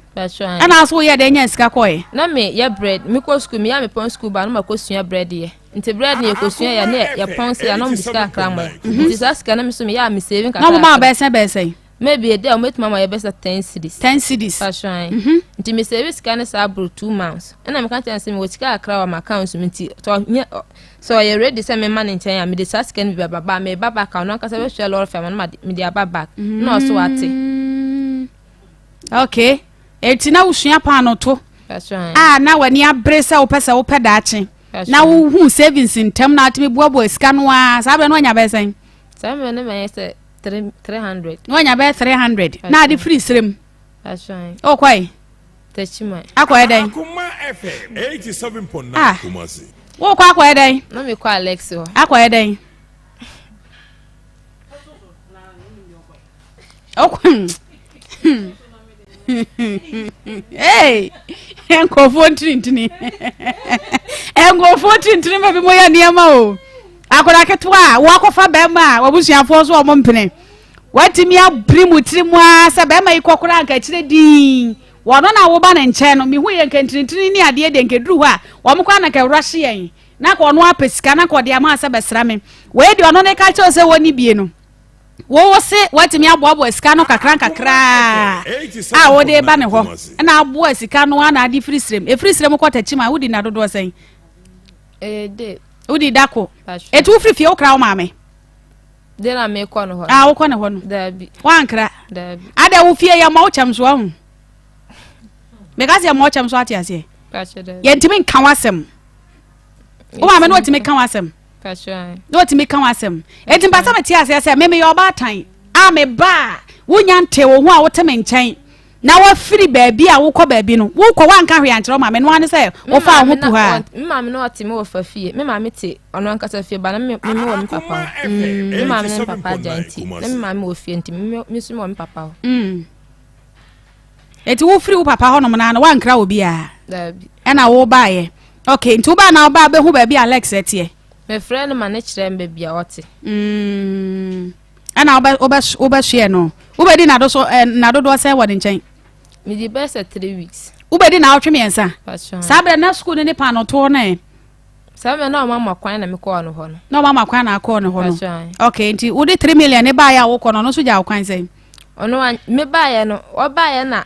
ana so ye de nya sika koe na me ye bread me ko school me ya me pon school ba no ma ko sua bread ye nti bread ne ko sua ya ne ya pon se ya no mu sika kra mo nti sa sika na me so me ya me saving ka na mo ma ba sen maybe a day met mama best at 10 cities. 10 cities. Fashion. Into me service can sabro 2 months. And I'm can't answer me what crowd my accounts so I already send me money in China. Me the sass can be baba me baba can not cause I wish a lot of family media back. No so what. Okay. It's now usua pa no to. Fashion. Na when ya brace o pesa o pedachi. Na who savings in term na atimi bobo sika no a sabe no nya be sen. Sabe no me say 300. No nya be 300. Na the free srem. Fashion. O kwai. Techima. Akwa eden. Akoma FM 87.9 Kumasi. Wo kwa akwa eden. No me kwa Alex o. Akwa eden. Hey, enko 14 ma bi moya niama o. Akoda ketwa wo akofa bema wabusuafo so o mompene. Watimi abrimu tirimu asa bema ikokora anka kire din. Wono na wo ba na nche no mi hu ye nkantintini ni ade de nkeduru ho a wo mkwa na ka rush yen. Na ko no apesika na ko de ama asa besra me. We de ono ne ka che se woni bie no. Wo se watimi aboabo sika no kakra wo de ba ne ho na abo sika no na adi free stream e free stream ko tachima wudi na dodo sen de wudi dako e tu free fie o kra o maame de na me ko no ho wo ko ne ho no da bi wankra da bi ada wo fie ya ma o cham so ahu me ga se ma o cham so ati ase ye ntimi nka wasem o maame no otimi ka wasem Fashion. No to me kan wasem. Enti mpasa me tia se me yo ba tan. A me ba. Wonya nte wo ho a woteme nchen. Na wa firi baabi a wo kɔ baabi no. Wo kɔ wanka hwe ankyerɛ ma me no ane se wo fa ho pu ha. Me no otime wo fa fie. Me ma me te ono ankasa fie ba na me wo me papa. Me ma me ne papa janti. Na me ma me wo fie nti me so me wo me papa. Eti wo firi wo papa ho no na na wankra obi a. Da bi. E na wo ba ye. Okay, nti wo ba na wo ba be hu baabi Alex etie. My friend man kire mbebia wote ana oba share no ubedi na do so na do say wodi nchen me di best 3 weeks ubedi na otwe miensa fashion sabe na school ni pa no to na sabe na mama kwan na me ko no ho no na mama kwan na ko no ho no okay nti udi 3 million ne ba ya wo ko no so ja kwan say ono me ba ya no oba ya na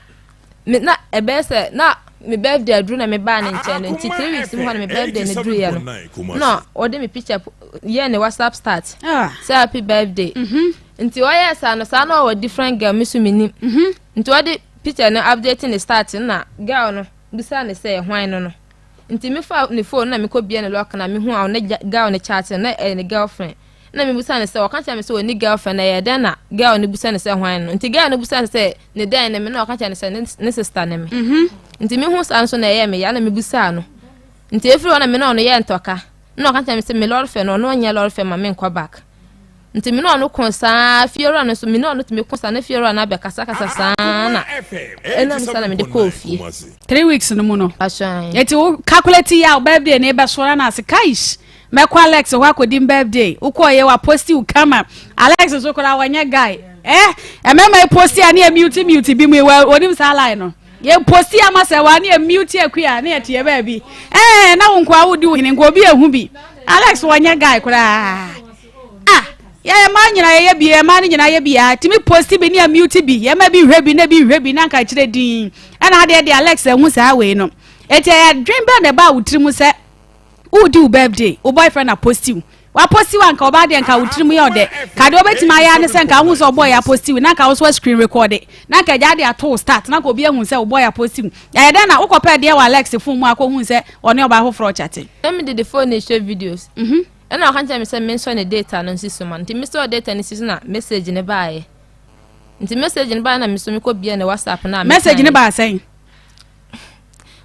me na ebese na me birthday adru na me ba na nchen nti 3 weeks mo na me birthday na dru ya no ode me picture ye ne WhatsApp start say happy birthday nti o yes ano sa na o different girl me so minim nti ode picture na updating the start na girl no bisa ne say hwan no nti me fa ne phone na me ko bia ne lock na me hu a ne girl ne chat na ne girlfriend na me busa ne say o kan cha me say o ni girlfriend na ye den na girl ne busa ne say hwan no nti girl ne busa ne say ne den na me na o kan cha ne say ne sister ne me nti me hu san so na ye me ya na me busa no nti efiri na me na ono ye ntoka na o kan cha me say me lord fe no nya lord fe ma me nkwa back nti me na ono konsa fiora no so me na ono timi konsa na fiora na be kasa kasa sana ena me sana me de kofi 3 weeks no mu no ashan yeti wo calculate ya birthday na e be so na asikaish me kwa Alex wa kodim birthday ukoye wa posti ukama Alex so kola wanya guy emema e posti ani e mute bi mu onim sa line no ye posti ama se wa ni e mute akua na ye ba bi na wonko awudi wo hine ngo bi ehu bi Alex wanya guy kola ya ma nyina ye bi ma ni nyina ye bi ya timi posti bi ni e mute bi ye ma bi hwe bi na nka kire din na de Alex ehu sa we no eti ya dream ba na ba wutiri se who do birthday o boyfriend na post you wa post you anka oba de anka wutiri mu ye ode ka de obetima ya ne se nka hu so boy ya post you na ka wo screen record na ka ja de ato start na ka obi ehun se o boy ya post you ya de na ukopɛ de wa Alex phone mu akɔ hu se one oba ho fro chatting let me did the phone show videos and I can't tell me say mention the data no siso man nti mister data ni siso na message ne baaye nti message ne baaye na miso mi ko bia ne WhatsApp na message ne baa sen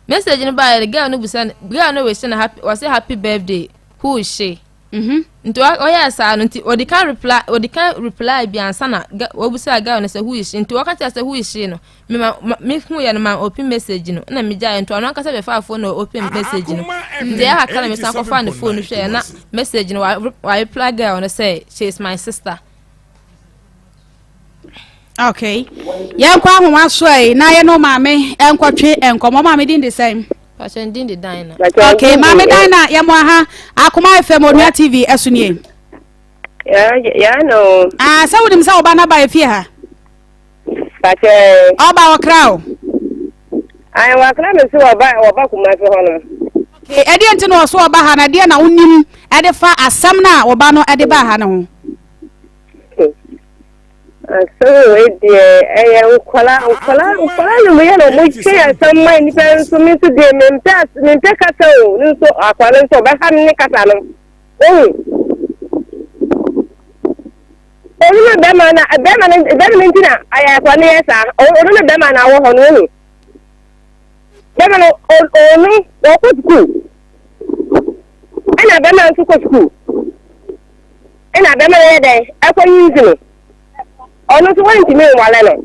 message ne baaye girl no busa girl no we say happy was happy birthday who is she nti o yes ano nti o can reply bi ansa na o busa girl no say who is she nti o can tell say who is she no me hu ya no man open message no na me ja nti ono kasa be fa phone no open message no nti ya hakana me san ko fa ne phone hwe na message no wa reply girl no say she is my sister. Okay ya kwa ho waso ai na ye no maame enkotwe enkomo maame din the same passion din the diner. Okay maame diner ya mo ha Akoma FM Onua TV esunie ya no sa wonim sa oba na ba efie ha Pache. Oba Okrao. I wa kra me so oba kuma fi hono. Okay, edi enti no so oba ha na de na unim ede fa asam na oba no ede ba ha na ho. So we dey nkola no me no mo che asam mai ni pe so mi so de me kasa o ni so akwale so ba ha ni kasa no. Onu be ma ntina aya kwa ni esa onu be ma na wo ho no. Bema no onu wo ko school. Ena bema nso ko school. Ena bema ye dey akwa use no. Onu so wanti me wale no.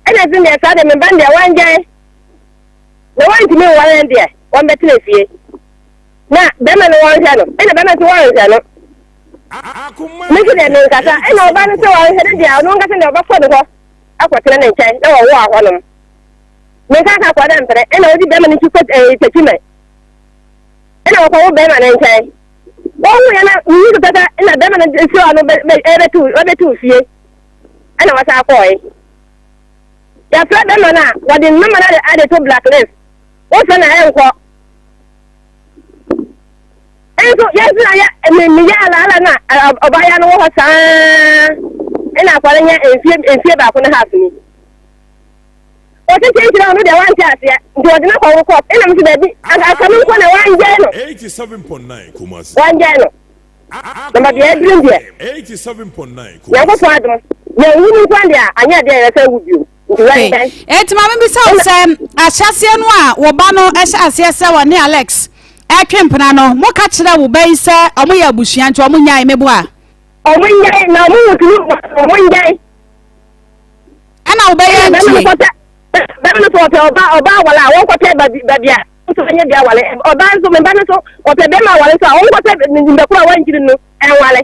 Ena zin dey sa de me bande wanje. No wanti me wale dey. Won betile fie. Na bema no wanje no. Ena bema so wanje no. Miki de no kasa ena oba no so wanje dey no ngasa de oba fo de ho. Akwa tele ne nkai na wo ahwo no. Meka ka kwa dan tere ena odi bema ni chukwu tekime ena wo bema na nkai wo ya na ni tata ena bema na so anu be tu fie ena wasa akoi ya fra bema na wodi mama na ade to blacklist wo so na enko enko yes na ya me ya ala na oba ya no wo sa ena kwa nya enfie ba ko na half ni Ote change na no de wan chance ya. Ndi na kwa ko. Ina mti baby. Aka mi ko na wan je no. 87.9 Kumasi. Wan je no. Namba de dream dia. 87.9 Kumasi. Ya ko fado. Ya wuni kwa ndia anya de ya sa wubiu. Ndi wan je. Etima me bi sa usem ahyase no a wo ba no ahyase se wo ne Alex. Etwempena no mo ka kire wo bai se omo ya busuan nti omo nyae mebo a. Omo nyae na omo wutu omo nyae. Ana wo bai ya Bẹ́ẹ̀ni sọ ọ̀tẹ̀ ọba wàlẹ̀ àwọn kọ́tẹ́ bàbí à ń sọ ẹ̀yẹ́ bí i wàlẹ̀ ọba ń sọ mi bẹ́ẹ̀ni sọ ọ̀tẹ̀ bẹ́ẹ̀ máa wàlẹ̀ sọ àwọn kọ́tẹ́ nìgbẹ́kúrò àwọn ìjìnlẹ̀ nù ẹ̀ wàlẹ̀.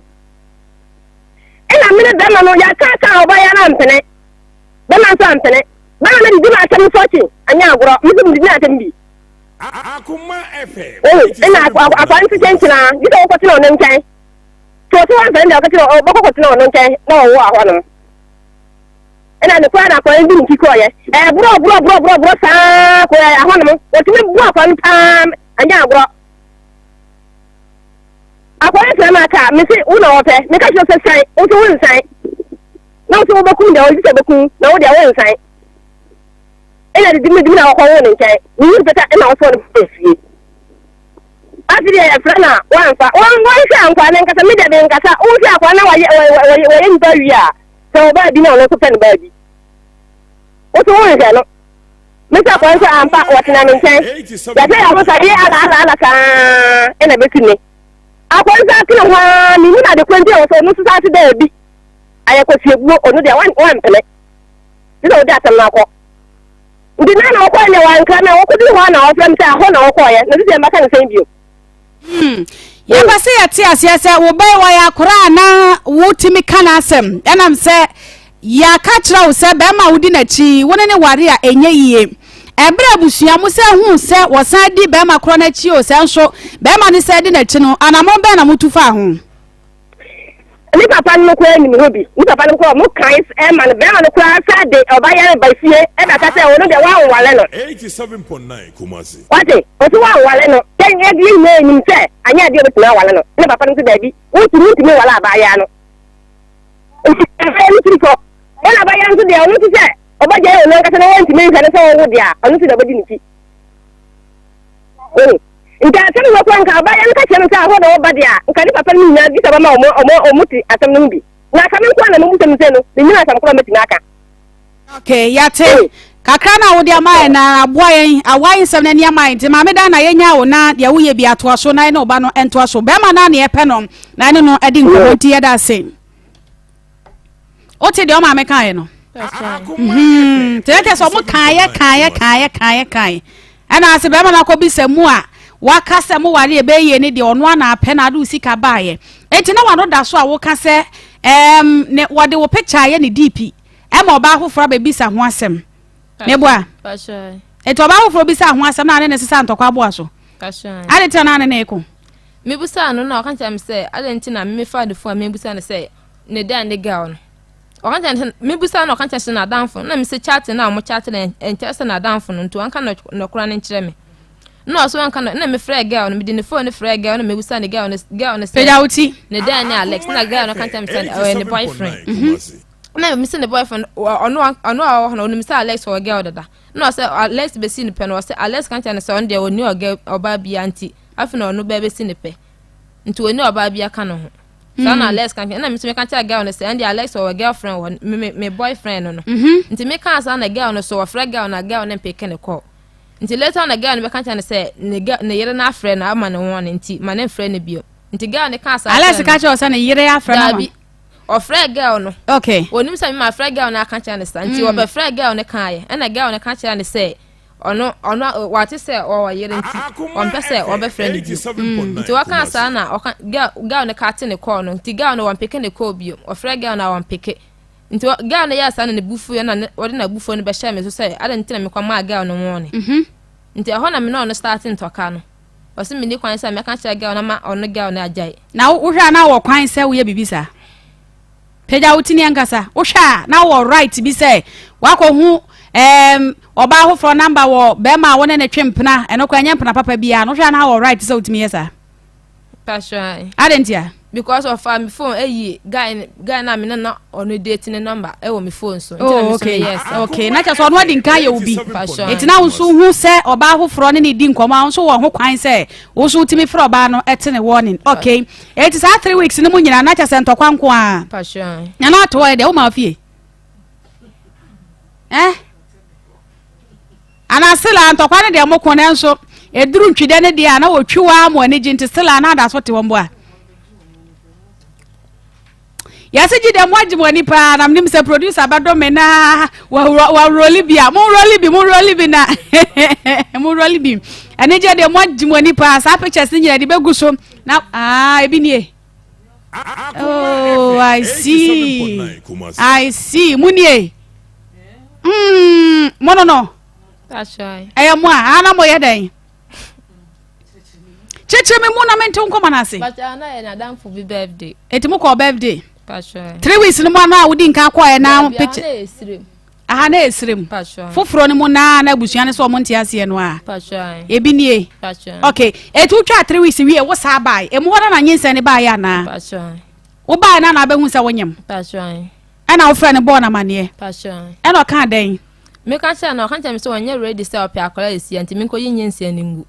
Ẹ̀nà mi ni bẹ́ẹ̀ni nù yà káàkà ọba yà náà mpẹ̀nẹ̀ bẹ́ẹ̀ni sọ mpẹ̀nẹ̀ bẹ́ẹ̀ni ni didi máa tẹ́ mi fọ́ọ̀kì ànyà àgùrọ̀ mi sì didi náà tẹ́ mi bì. Ẹ̀nà àkwárí ti kyẹ́n kyinà jíde wọ́n kọ́tẹ́ náà ọ̀nà nkyɛn tòótọ́ wọn fẹ́ẹ́ ndẹ̀ ọ̀kọ́tẹ́ náà ọ̀bọ̀kọ́tẹ́ náà ọ̀nà nkyɛn náà ọ̀wọ́ àhọ́ nù. Ena ne kwa na kwa ndi nkiko ye bro sa ko ya ho no otime bu akwa ntam anya agro akwa se ma ka me se una ope me ka se sai o so won sai na o so boku nda o ji se boku na o dia won sai ena de dimi na akwa won nkai ni peta ena o so no fie afiri ya frana wanfa won se ankwa ne nkasa me de be nkasa o se akwa na waye nba wi a so ba bi na no so pen ba bi o so won se no mesa kwa nso ampa watina ne nchen ya se ya ho sa ye ala ka ena betune akwa nso akina hwa ni na de kwenti o so no so sa ti da bi aye ko fiegbu onu de wan pele ti do da tam na ko ndi na na ko ne wan ka na o ko di hwa na o fem ta ho na o ko ye na ti se mbaka ne sen bio ya ba se ya ti asiase wo bai wa ya kora na wutimi kana asem enam se ya ka kira wo se be ma wudi na chi woni ne ware a enye yie ebra abusua mo se hu se wo san di be ma kora na chi o se nso be ma ne se di na chi no anamo be na mutu fa ho ni papa no ko eni mi hobi ni papa no ko mo kan e ma be ma no ko sa de oba ya ba fie e ba ka se wo no de wa wale no 87.9 Kumasi wate o so wa wale no ten e di ne ni se anya de o na wale no ni papa no so da bi o ti mi wala ba ya no o ti e ni ti ko ena ba ya nso de o ti se oba je o no ka se no wanti mi ka ne se wo dia o no ti da ba di ni ti nka asem no kwa nka ba ya nka chem sa ho da oba dia nka ni papa ni nya bi sa ba ma o muti asem no bi na ka me kwa na mo mutem se no ni nya asem kwa meti naka okay ya te kakra na wo dia mai na aboa yen awan sem na nia mai te ma me da na yenya wo na dia wo ye bi ato aso na na oba no ento aso be ma na na ye pe no na ne no edi nko ti ye da se o te de o ma me kan ye no te ke so mo kan ye ana ase be ma na ko bi se mu a wakase mo ware ebe ye ne de ono na ape na adu sika baaye enti na wano da so a wo kase ne wode wo picture ye ne DP e ma oba hofra be bisa ho asem ne boa pasha enti oba hofra bisa ho asem na ne sesa ntokwa boa so pasha ade tana ne eko me busa no na o kan cham say ade enti na me fa de fo me busa ne say ne da ne ga on o kan tell me busa na o kan tell na danfo na me se chat na mo chat na enche na danfo no nto anka no kura ne nkire me no so anka na me frɛ girl no me di ne phone frɛ girl no me busa ne girl no say peja uti ne dan ne Alex na girl no kan tell me say ne boyfriend na me say ne boyfriend ono me say Alex or girl dada no say Alex be see ne pe no say Alex kan tell ne say on dey oni oba bia anti afina ono be see ne pe nti oni oba bia ka no ho sana Alex kan na me kan tell girl no say and Alex or girlfriend me boyfriend no nti me kan say na girl no so frɛ girl na girl na pick ne call nti later na girl no be kan tell ne say ne yere na frɛ na ama ne ho nti ma ne frɛ ne bio nti girl ne kan say Alex ka tell say ne yere ya frɛ na o frɛ girl no okay onim say me ma frɛ girl na kan tell ne say nti o be frɛ girl ne kan ye na girl ne kan tell ne say ono what is say o yere nti on pe say o be frɛ ne bio nti wa kan say na o kan girl ne ka te ne call no nti girl no wan pick ne call bio o frɛ girl na wan pick nti girl ne ya say na bufu na o de na bufu no be share me so say ada nti na me kwa ma girl no won nti ho na me no starting to ka no o se me ni kwan say me kan tell girl na ma ono girl na ajai na wo hwa na wo kwan say wo ye bibisa peja utini ankasa wo hwa na wo right bi say wako hu oba ho for number wo be ma wo ne twempena eno kwa nyempena papa bia no hwa na wo right say utimi yesa passion adentia because of my phone guy na me na ono date ne number wo me phone so oh, okay yes okay na chaso no adi nka ye obi passion etina wo so hu say oba ho for ne di nkoma wo so wo ho kwan say wo so utimi for oba no etene warning okay it is 3 weeks ne mu nyina na chaso ntokwanko a passion nya na to de wo ma fie ana sila ntokwa ne de mo kone nso eduru ntwide ne de na wo twiwa mo ani ginti sila na da so te wombo a yasi ji de mo agimo ni pa na mnim se producer ba do me na wa roli bia mo roli bi na mo roli bi ani je de mo agimo ni pa sa pictures ni de begu so na ebi nie oh I see munie no that's right mo ana mo ye den cheche me mo na mente nko na se but ana na dan for birthday etimo ko birthday that's right 3 weeks ni mo na wudi nka kwa ye na picture na esrem foforo ni mo na busua ne so mo ntia se no a that's right ebi nie that's right okay etu twa 3 weeks wie wo sa bai e mo na nyinse ne bai ya na that's right wo bai na ba hu se wonyem that's right ana wo fra ne bo na mane that's right ana ka den me kan say na kan tell me so onye ready say opi akola esi anti me ko yinse ningu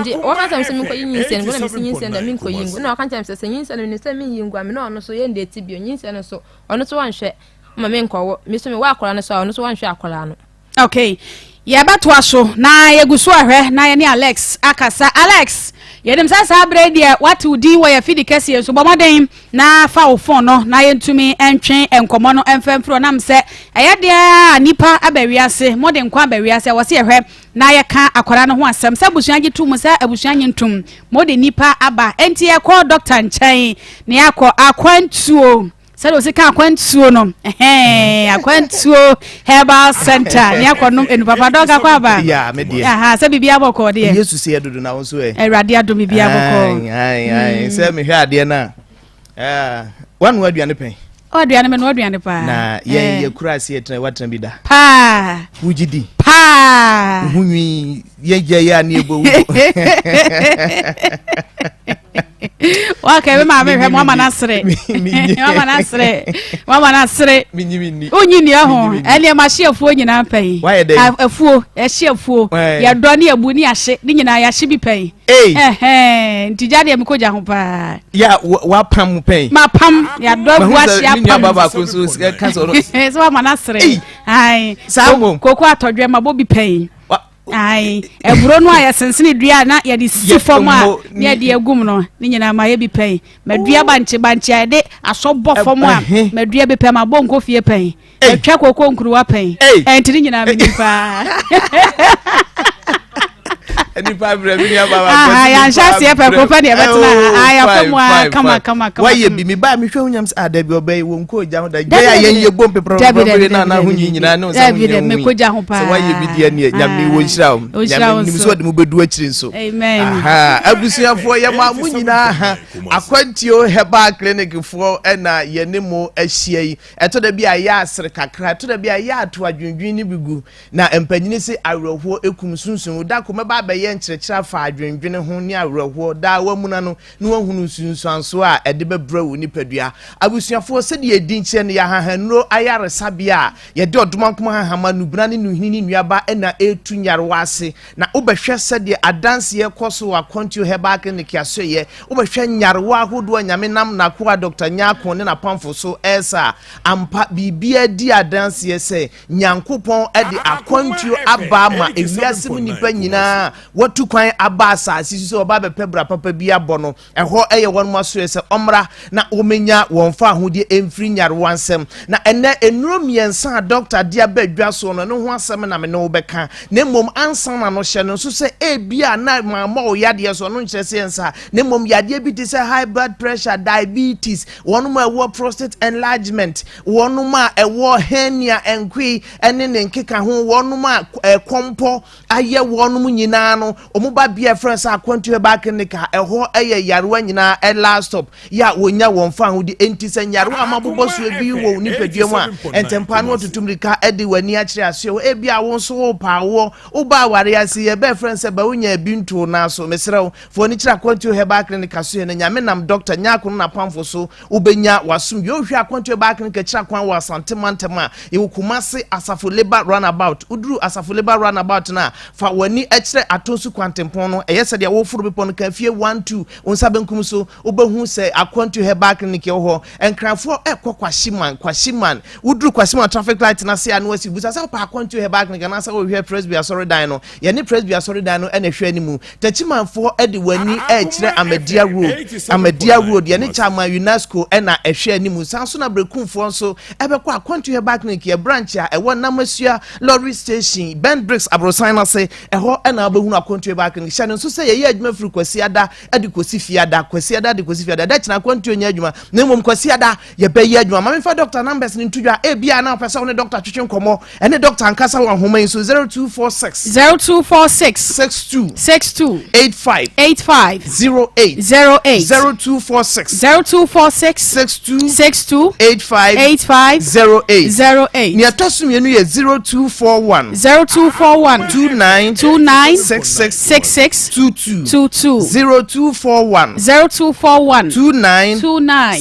ndi o kan tell me so me ko yinse ningu na me yinse na me ko yingu na kan tell me so yinse na me say me yingu am na ono so ye ndeti bi yinse no so ono so wanhwe ma me nkowo me so me wa akola no so ono so wanhwe akola no okay ye bato aso na ye guso ahwe na ye ni Alex akasa Alex ye dem sa bredi what would you we feed kese so bomoden na fa wo phone no na ye ntumi entwen enkomo no emfemfro na mse eye de nipa abawiase modern kwa abawiase wo se ehwe na ye ka akwara no ho asem sa busuan gitum sa abusuan ntum modern nipa aba enti ye call doctor nchen ne akwantuo sɛ se ka akwantuo no akwantuo herbal center ne akonom enu papa doga kwa ba ya me de sɛ bibia bɔkɔ de yesu se edodo na won so awurade adom bibia bɔkɔ ai sɛ me hwɛ ade na wanu aduane pɛn aduane me no aduane pa na ye kura se etra watran bi da pa wujidi pa hunwi ye je ya ne ebo okay we ma me hwe mama nasre mama nasre minyi onyini ho ene ma hyefuo nyina pai afuo ehyefuo ya do ne abu ni ahye ni nyina ya hye bi pai ntija de me koja ho pa ya wa pam pai ma pam ya do abu ahye pam baba ko so ka so so mama nasre ai koko atodwe ma bobi pai ai eburo no aya sensene dua na ye de sifom a ne de agum no ni nyina ma ye bi pai madua banche ya de asobɔ fom a madua bi pai ma bɔ nkofie pai atwa koko nkuruwa pai entini nyina me nipa Any fibre me ya baba. Ah, ya shasi e pe kopa de betna. Ah, ya kama. Why be me ba me hwe hunyam sa da bi obey won ko ja ho da. Ya ye bom pepro na hunyi nyina no sa hunyi. Me ko ja ho pa. So why be dia ne nyame wo nhyira wo. Nyame nim so de mu bedu akiri nso. Amen. Aha, abusuafo ye ma mu nyina akwantio heba clinic fo na ye ne mo ahia yi. Eto da bi aya asere kakra, eto da bi aya ato adwendwen ni bigu na empanyini se awerho ekum sunsun da ko meba ba ye nkyerkyera fa adwendwen ho ni awerho da wamuna no na wahunu sunsun so a ede bebra wo nipadua abusuafo se de edi nkyere ne ya hahanro ayare sabia ye de odomankoma hahama nubra ne nuhini nuaba na etu nyarwa ase na obehwe se de adanse ye koso akontio heba clinic aso ye obehwe nyarwa ahodo nyame nam na ko Dr. Nyako ne na pamfo so esa ampa bibia di adanse ye se nyankopon ede akontio aba ma ewiase mu nipa nyina watu kwan aba asase so oba bepebra papa bi abono eho eye won mo so se omra na omenya won fa ahodi emfiri nyarwa nsem na ene enuro miensa Dr. dia badwa so no ne ho asem na me ne obeka na mom ansan na no hye no so se ebia na mama o yade so no nkyere se ensa na mom yade bi ti se high blood pressure, diabetes, wonu ma ewo prostate enlargement, wonu ma ewo hernia enkwi ene ne nkeka ho, wonu ma kompo aye wonu mu nyina no omuba bia friends akwantu heba clinic eho eye yarwa nyina last stop ya wonya won fa ho di enti se yarwa amabobo so ebi wo nipaduam a entempa no tutumrika edi wani akire aso ebia won so wo pa wo uba ware ase ye be friends ba wonya bintu na so mesrew fo ni kira akwantu heba clinic aso ne nyame nam Dr. Nyako na pamfo so ubenya wasum yo hwe akwantu heba clinic kira kwan wa santemantema ye Kumasi Asafo Labor Runabout uduru Asafo Labor Runabout na fa wani akire atonsu kwantempon no eyese de wo furu bepon kan fie 12 onsa benkum so obehu se akwantu heba clinic ho enkrafo kwashiman uduru kwashiman traffic light na se anu asi busa se pa akwantu heba clinic na se wo hwe presby asori dan no ye ne presby asori dan no ene hwe animu tachimanfo ede wani akire Amadia road ye ne chama UNESCO ena ehwe animu sanso na brekumfo so ebekọ akwantu heba clinic ye branch a ewo namasua lorry station Ben Bricks Abrosina say eho ena abehunu akwantu heba clinic hye so say ye adwuma firi kwasiada ade kosifiada kwasiada de kosifiada da china akwantu nya adwuma na mom kwasiada ye be ye adwuma mame fa doctor numbers ni ntudwa e bia na pesa woni doctor twetwe nkomo ene doctor ankasa wa homan so 0246 62 85 08 0246 62 85 08 ni atosu mienu ye 0241 29 66 22 0241 29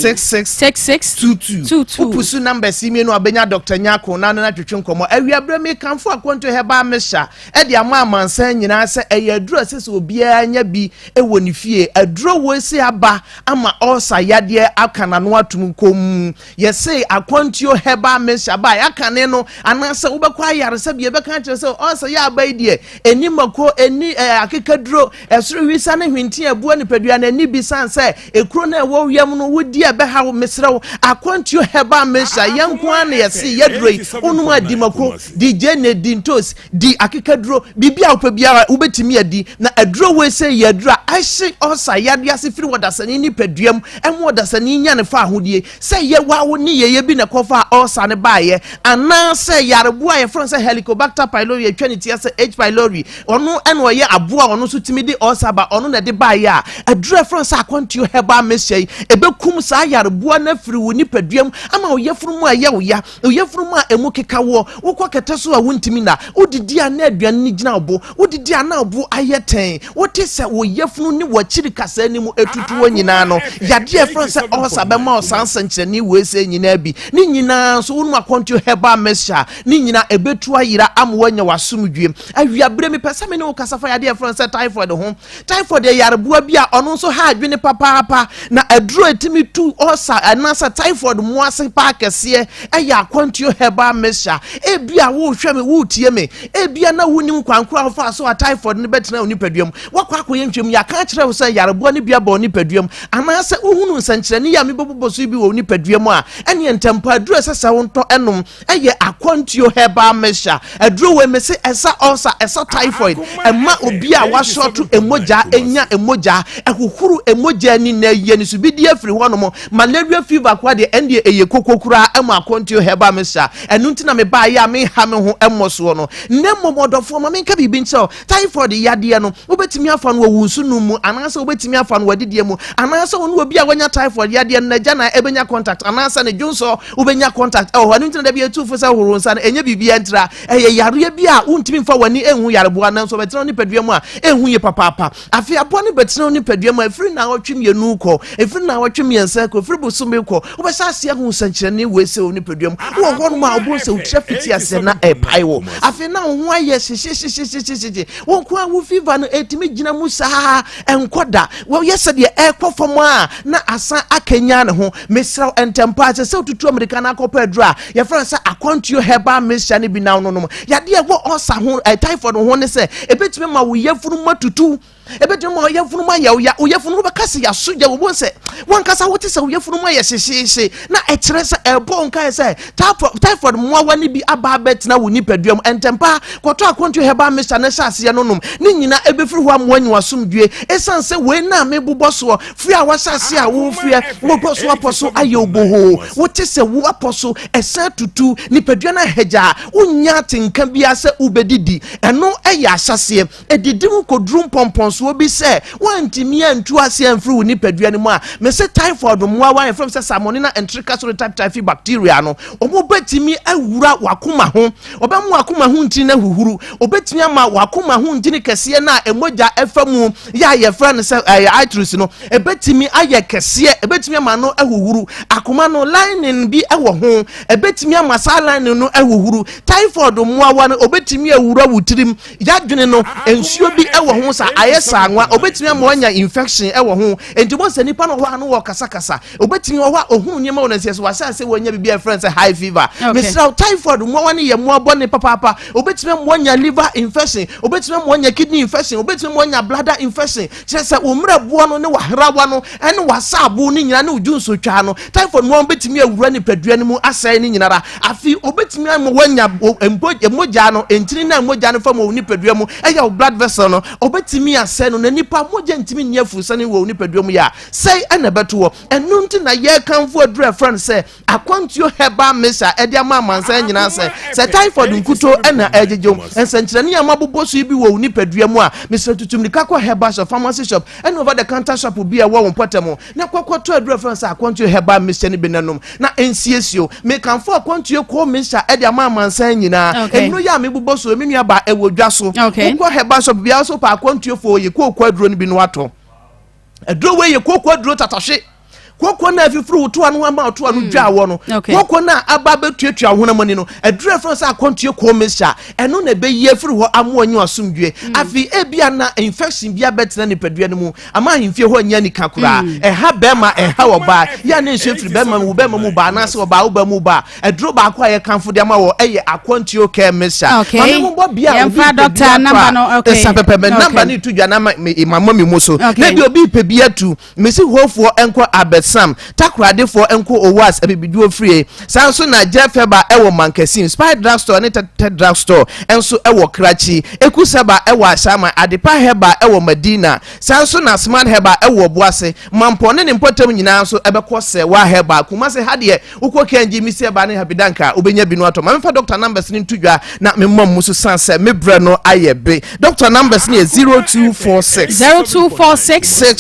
66 22 upusu numbers mienu abenya Dr. Nyako na na twetwe nkomo awiabra me kanfo akwanto heba mesha e de amansan nyina se eyaduru asese obia anya bi ewo ni fie aduro wo se aba ama osa yade akana no atum kom yese akwantio heba mesha ba yakane no anase wobekwa yaresa bi ebeka kire se osa ya aba die enimako eni akekaduro esuru wisa na hwinti abuo ni padua na ni bisan se ekro na ewo wiam no wodi ebe ha mesrew akwantio heba mesha yanko an yese yadroi onum adimako DJ ne dintos di akekaduro bibia opabia ubetimi adi na aduro we se yadura ahye osa yade ase firi wadasani ni paduam emo wadasani nya ne fa ahodie se ye wawo ni ye bi na kofa osa ne baaye ana se yarebua ye from se Helicobacter pylori atwaniti ase H pylori ono eno ye aboa ono so timidi osa ba ono na de baaye a adura from se akwantio heba mesiai ebekum sa yarebua na firi woni paduam ama oyefuru mu aye oyefuru mu emu kekawo wokọ keteso a wontimi na odidi ana aduan ni gina obo odidi ana obo ayeten wotese oyefuru ni wachiri kasa ni mu etutu wonyina no yade efron se osa be ma osansa nkyereni wese nyina bi ni nyina so wonu akontio heba mesha ni nyina ebetu ayira amwanya wasumdwem awiabre mi pesa me ne wokasafa yade efron se typhoid yarebua bia ono so ha adwene papa na aduro etimi tu osa anasa typhoid mu ase pa kese eya akontio heba mesha ebia wo hwe me wo tie me ebia na wonim kwankro afa so typhoid ne betena oni paduam wakwa akoye ntwem ya ka kire wo se yarebua ne bia ba oni paduam anasa ohunu nsankyereni ya me boboboso bi wo oni paduam a ene ntempa aduro sesa wonto enom eye akontio heba mesha aduro we mese esa ulcer esa typhoid ama obi a wa short emoja enya emoja ehukuru emoja ni na ye ni so bi die free ho no mo malaria fever kwa de ende eye kokokura ema akontio heba mesha enu ntina me ba ya me ha me ho emoso no nemo modofo ma me nka bibi nche typhoid yade no obetimi afa no wunsu no mu ananse obetimi afa no wadidie mu ananse wonu obi a wanya typhoid yade no na na ebenya contact ananse ne junso obenya contact enu ntina da bi etufo sa horo nsa enye bibi entra eye yare bi a untimi mfa wani enhu yarebo ananse obetino ni padua mu a enhu ye papa afi abo ni betino ni padua mu afiri na otwem ye nu ko efiri na otwem ye nsa ko efiri bosome ko obesa ase hu sankyerene wese oni padua mu wo ho no ma obo se utrafiti ase na epaiwo afi na ho aye hye wo ko a wo fever no etimi gina mu saa enkoda wo yese de ekofom a na asa akenya ne ho mesra entempa se otutu america na akọpa adura ye friend say akontio heba mesha ne bi na no yade e wo osa ho typhoid ho ne se ebetime ma wo yefunu matutu ebetime ma yefunu ma ya yefunu be kase ya soja wo bon se won kasa wote se yefunu ma ya hyehyehye na ekire se ebo nka se typhoid mo wani bi aba betina wo nipaduam entempa kwoto akontio heba mesha ne hyase no nom ne nyina ebefiri ho amwanyi asomdue esanse we na mebuboso firi a wasase a wo firi wo boso aposo aye oboho wote se wo aposo esa tutu nipadua na heja unya tinka bia se ubedidi eno eya ahyase edidim kodrum pomponso obi se wantimi antu ase amfiri wo nipadua ne mu a me se typhoid mo awan from se salmonella enteric type bacteria no omo betimi awura wakoma ho obemu wakoma ho ntini na huhuru obetimi ama wakoma ho ntini kese na emoja efamu ya ye friend se itrus no ebetimi aye kese ebetimi ama no ahuhuru akoma no lining bi ewo ho ebetimi ama sa lining no ahuhuru typhoid mo awan obetimi awura wutirim yadwene no ensuo bi ewo ho sa ayesa anwa obetimi ama wanya infection ewo ho entibo se nipa no ho no wo kasa obetimi wo ho ohun nyema wona se wasa wanya bibia friend se high fever misra typhoid mo awan ye mo abone papa obetimi mo wanya liver infection obetimi mo wanya kidney infection obetimi mo wanya bladder infection se umra buo no ne wahrawa no ene wasabu ni nyina ne ujunso twa no typhoid mo obetimi awura ni padua ne mu asai ni nyinara afi obetimi mo wanya emoja no entini na emoja no fam wo ni padua mu eya blood vessel no obetimi asai no na nipa moja ntimi nyafu sane wo ni padua mu ya sei ene beto wo enu nti na ye kanfo adura friend say akwantio heba mesha ede ama mansa nyina se typhoid nkuto ena ejejom ensankyerene ya maboboso bi wo ni padua mu a Mr. Tutumnika kwa heba shop pharmacy shop and over the counter shop bi a wo potemo na kwakwato adura friend say akwantio heba mesha ni benanom na ensiesio me kanfo akwantio ko mesha ede ama mansa nyina enu ya mebuboso me nua ba ewodwaso kwa heba shop bi a so pa akwantio fo ye ko kwaduro ni bi no ato aduro we ye ko kwaduro tatashe koko na afifuru to anu ama to anu dwa wo no koko na aba betuatua hona mani no adura fro sa akontie ko mesha eno na be yi afiri ho amoanyu asomdwe afi ebia na infection bia betena ni padua ne mu ama himfie ho anya ni kakura ha bema ha oba ya na nso afiri bema mu ba na se oba oba mu ba aduro ba kwa ye kanfo de ama wo eye akontie ke mesha mama mu bo bia obi doctor number no pepe number ni tudwa na mama mi muso na bi obi pe bia tu mesi hofo enko Sam takrade for enko owas abibiduo free sanso na jefeba ewo mankasim spy drugstore ne ted drugstore enso ewo krachi ekuseba ewo ashama adepa heba ewo Medina sanso na smart heba ewo boase mampone ne mpotam nyina so ebekọ Serwaa heba kumase hade ukwo kenji misi eba ne habidanka obenya binu ato mamfa doctor numbers ni ntudwa na memmom musu sanse mebre no ayebe doctor numbers ni 0246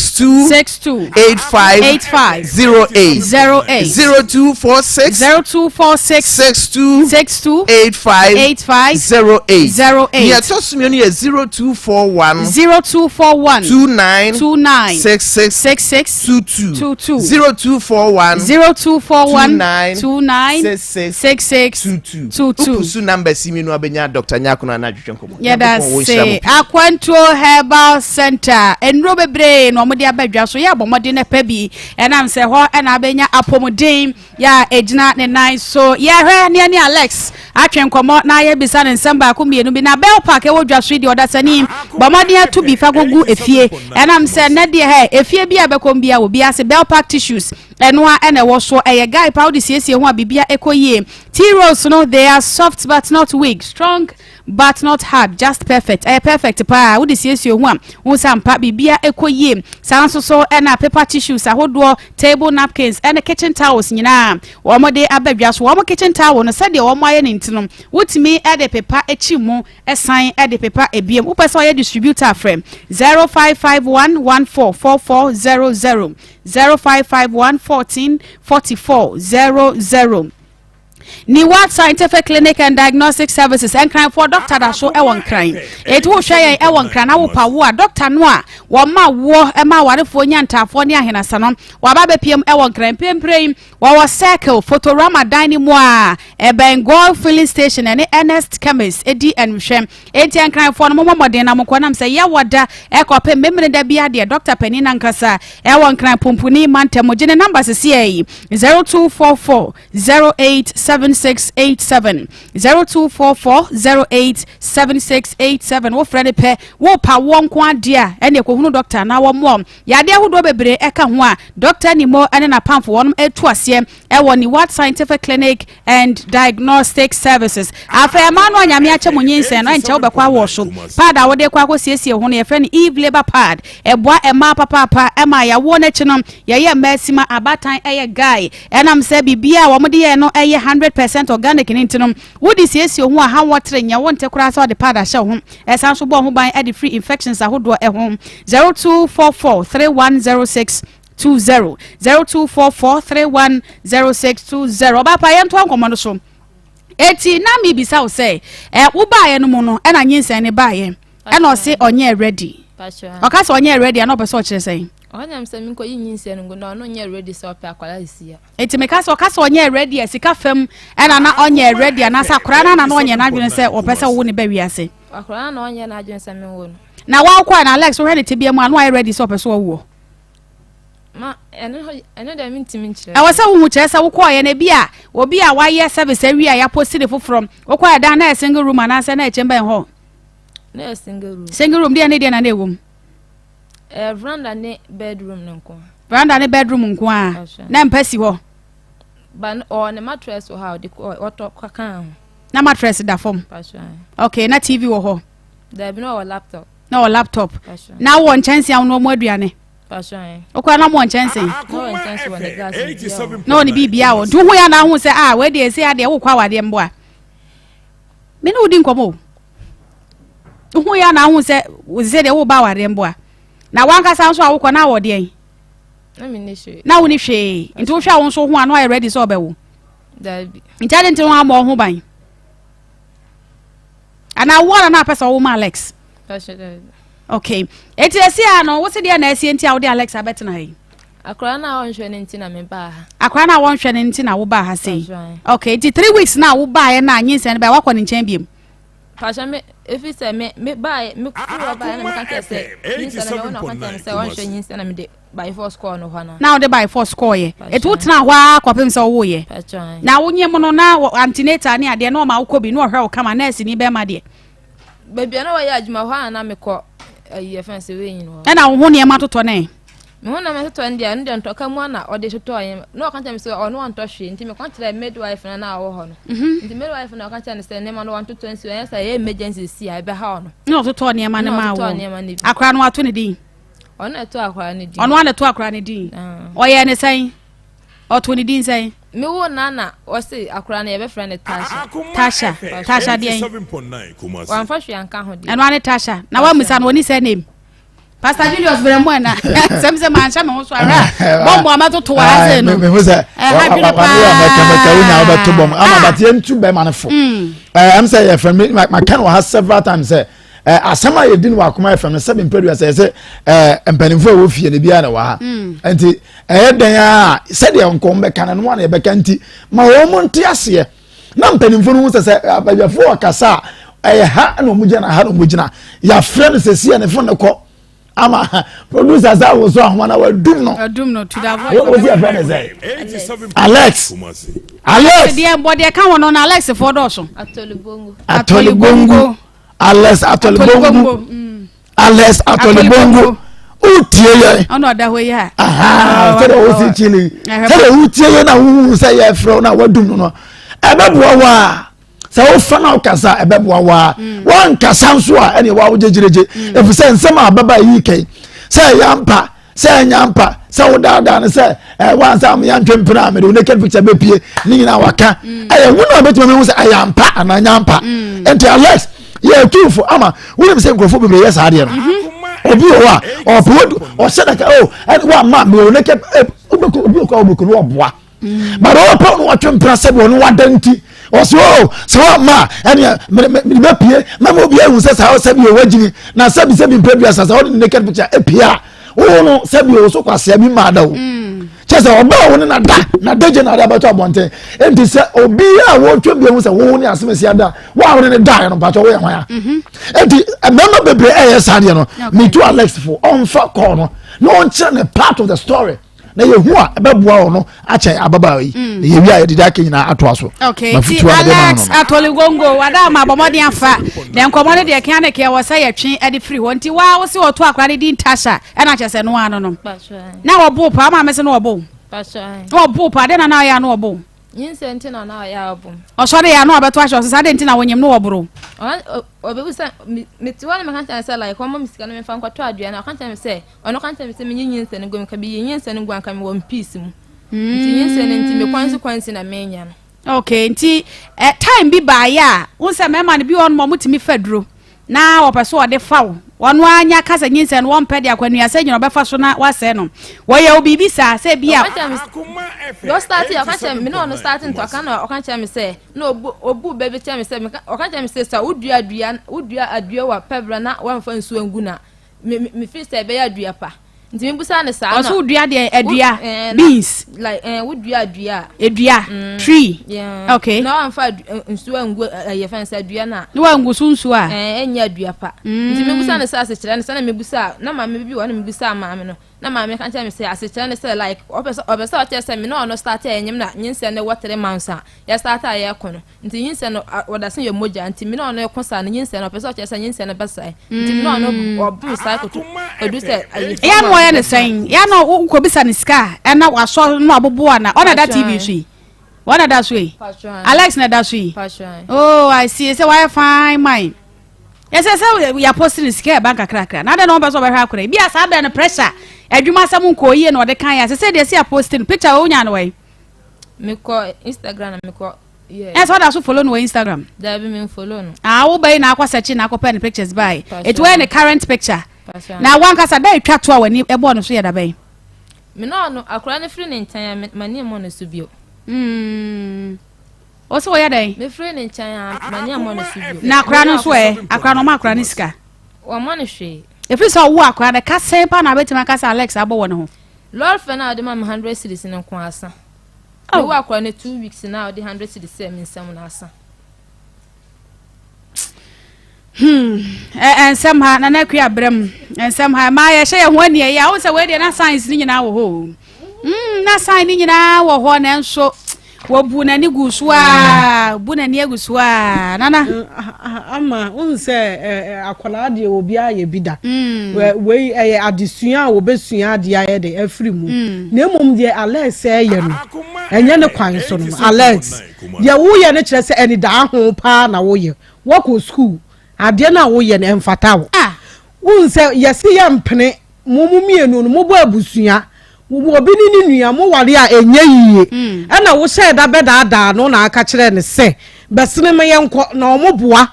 62 85 08 0246 62 85 08 yeah tosumi ni 0241 29 66 22 0241 29 66 22 upusu number simi no abenya Dr. Nyakuna na adwetwe nkomo yeah that's say Akwanto Herbal Center enro bebre no mo de abadwa so ya bomode na pa bi enam se ho na abenya apomodin ya ejina ne nine so ya hwe ne Alex atwen komo na ya bisa ne Nsem ba ko mienu bi na Bell Park e wodwa so di odasani bomode atu bi fa gogu efie enam se ne de he efie bi abekom bia obi ase Bell Park tissues enwa ene wo so eye guy pa odi siesie ho abibia ekoyie T-Rose no they are soft but not weak, strong but not hard, just perfect. Perfect pa odi siesie ho am wo sampa bibia ekoyie sanso so ena paper tissues ahodo table napkins and kitchen towels nyina wo mode abadwa so wo kitchen towel no sade wo mo aye nintino wotimi ede paper echimu esan ede paper ebiem wo pese oye distributor frame 0551144400 0551144400 Niwat Scientific Clinic and Diagnostic Services and crime for doctor that show ewon crime. It will share ewon crime na wo pa wo doctor no a wo ma wo e ma ware fo nyanta fo ne ahena sanom wa ba be piem ewon crime pemprem wa circle Photorama dining mo a e Bengal filling station and Ernest Chemist edi enhwem enti an crime for no momodin na mokonam say ya woda e ko pem memre da bia de doctor penina nkasa ewon crime pumpuni mantem gene number se 0244 087687 0244087687 wo frede pe wo pa won kwa dia ene ko hunu doctor na wo mom ya de hodo bebre eka ho a doctor ni mo ene na pamfo wonum etu ase e woni what scientific clinic and diagnostic services afa ma no anyame ache munyensen no enche wo be kwa wo so pad wo de kwa ko siesie ho no ye friend Eve labor pad e boa e ma papa e ma ya wo na chinom ye ye masima abatan eye guy enam se bibia wo mo de ye no eye 100% organic nintinum wodi siesie ho a ha wotre nya wonte kura so de pada hye ho esan so bo ho ban e de free infections ahodo e ho 0244310620 0244310620 oba pa ye nto ankomo so eti na mi bisa wo say wo ba ye no mu no e na nyinsen ne ba ye e na o se onye ready o ka se onye ready na o be so kire say Onyam se mi ko yinse no no no nye ready so pe akwala isia. Eti me ka so onye ready asika fam e na onye ready na sa kora na onye na adwene se o pese wo ne ba wiase. Akora na onye na adwene se me wo no. Na wa kwa na Alex wo hwe ne tebia mu anu ready so pese wo. Ma eno da mi ntimi nkyere. E wo se wo hu kire se wo kwa ye na bia obi a wa ye service awi a ya posti fo from wo kwa da na single room na se na echemba ho. Na single room. Single room dia na na ewom. Veranda ne bedroom nko. Veranda ne bedroom nko a. Na mpasi ho. Ban o ne mattress o how de auto kwakan. Na mattress da form. Okay, na TV wo ho. Da bi no laptop. Na o laptop. Na wo nchanse a no mo aduane. O kwa na mo nchanse. No nchanse wo ne gas. No ni bibia wo. Du hu ya na hu se we de ese ade wo kwa wade mbo a. Me na odi nkomo. Du hu ya na hu se wo se de wo ba wade mbo a. Na wanka sanso awukọ na wode yen na mi ne hwe na woni hwe nti wo hwa won so ho ano ready so obewo da bi nti ade nti ho amo ho ban ana wona na pesa wo ma Alex okay eti esi ano wo se de na esi nti a wo de Alex abetena yi akora na won hwe ne nti na me ba ha akora na won hwe ne nti na wo ba ha sei okay eti 3 weeks na wo ba ye na anyinse ne ba wakọ ne nchen biem Pasha me if it's me buy me kuro buy na me kan say instead na won kan say won hwe instead na me de by force score no hana now de by force score ye etu tena hwa kwapem se wo ye na wonye mo no na antenatal ne ade na o ma wo kobi no hwe wo kama nurse ni be ma de baby na wa ya adwuma hwa na me ko ayi fence we yin no na wo ho ne ma toto ne me ho na me toto ndia ndia ntoka mu na ode toto yin no kan tell me say ono wan to hwe nti me kan tell midwife na wo ho no nti midwife na kan tell say ne ma no wan toto nsi yen say emergency si a be ha no no toto ne ma ne ma wo akra no ato ne din ono eto akra ne din ono an eto akra ne din oye ne sai oto ne din sai me wo na o se akra ne ye be friend Tasha de 7.9 Kumasi wan fa hwe anka ho de eno an Tasha na wa misa no oni say name Pastor Julius Beremo na semse mancha me ho so ara bombo amatoto wa ase no me ho se wa pa na obeto bom ama batie ntu be manefo am say your friend my can wa have several times say asama ye din wa Akoma FM 7 pedu say empanimfo wo fie ne bia na wa ha enti den a se de nkom be kan no na be kan ti ma wo mo nte ase na empanimfo no se abajafo akasa ha na omugina ha na omugina ya friend se sie ne fo ne ko ama producers that was so one our doom no to that voice what was your friend say Alex the body can one on Alex for doso Atolibongo Alex Atolibongo utie ono da ho ya aha tell o si chini tell utie na wu say ye fro na wadum no ebeboa wa say o fa na okasa ebeboa wa wan kasa nso a ene wa wo jejereje efu say nsem ababa yi kai say yampa say nyampa say wo dada ne say wan sam yan twempena me do naked picture be pie ni nyina waka wu na betuma me hu say ayampa ana nyampa enti Alex ye tufu ama wo say nkrofo be yes ade no obi wa o said that and wa ma me naked obi ko no oboa but o pa no twempena say bo no wadanti so ma and me pie ma mo bia hu say say o bi o wagini na sabi mpedua say o naked picture epia no sabi o so kwase bi ma da o chese oba wo na daje na da bato abonten enti se obi a wo twem bi hu say wo ni asemesi ada wa wo ne da no bato wo ye hwan enti mama bebre sade no me to Alex for on fa call no on channel part of the story na ye hu a ebeboa wo no ache ababa yi ye wi a ye dida kenyina ato aso okay ti Alex atoligongo wada ma bomodi afa den komone de kan ke wo say yetwe e de free ho nti wa wo se oto akra de din tasha e na chese no ano no na wo bo pa ma me se no wo bo wo bo pa de na ya no wo bo Nsem ntina na ya obo o so de ya no obeto asho se de ntina wonyem no wo bro obebusa metiwane makanta say like omo misika no me fa nkwato adua na kanta me say ono kanta me say me nyinsem ngo me ka bi nyinsem ngo anka me wo peace mu nti nyinsem nti me consequence na menya no okay nti time bi ba ya unse mema ne bi on mo mutimi faduro na wo peso ode fawo wono anya kasa nyinsem won pede akwanu ase nyino befa so na wase no wo ye obibi sa say bia go start ya kanta me no starting to kana o kanta me say no obu bebe tia me say o kanta me say sa udua adua wa pebra na wan fa nsu angu na me feel say be ya adua pa nti me busa ne sa na oso udua de adua beans like udua adua edua tree okay na wan fa nsu angu ye fa nsa adua na no angu sunsu a enya adua pa nti me busa ne sa se kire ne sa na me busa na ma me bi wo na me busa ma me no na ma me kan tell me say as a say like obesa o tell say me no start enyim na nyinse ne water months a ya start aye kono nti nyinse no wadasen ye moja nti me no ekosa na nyinse no obesa o tell say nyinse ne besa nti me no obu cycle to edu say ya no ya ne saying ya no ko bisa ne ska e na waso no abobo na ona that TV sui ona that sui Alex na that sui oh I see say why fine mine yes say we are posting scare bank akrakra na de no be so be hwa akra bia sa da no pressure adwuma sam ko yie no de kan ya say dey see posting picture onya no way me ko Instagram me ko yes what also follow no Instagram da be me follow no wo be na akwa search na akwa pen pictures by it when the current picture na wan kasa da twa to wani e bo no so ye da bay me no akra ne free ne ntan mani mo no so bio oso wo ya dai me free ne ntan mani mo no so bio na akra no so akra no ma akra ne sika wo mo no hwe if you saw work na ka sempa na betima kasa Alex abo wo no ho Lord fe na de ma 100 cedis ne ko asa we work na 2 weeks na de 100 cedis Nsem na asa Nsem ha na na kwa brem Nsem ha ma ye hye ye ho anie ya wo se we de na science ni nyina wo ho na science ni nyina wo ho na nso wobu na ni gusua bu na ni agusua nana ama unse akwala de obi aye bida we adesua obesua de aye de afri mu na emom de Alex ye no enye ne kwan so no Alex de wo ye ne kire se eni da ho pa na wo ye wo ko school ade na wo ye ne emfata wo unse yesi ye mpene mumumienu no mo bo abusua obi ni nua mo ware a enye yiye na wo hye da beda no na aka kire ne se besene me yenko na omoboa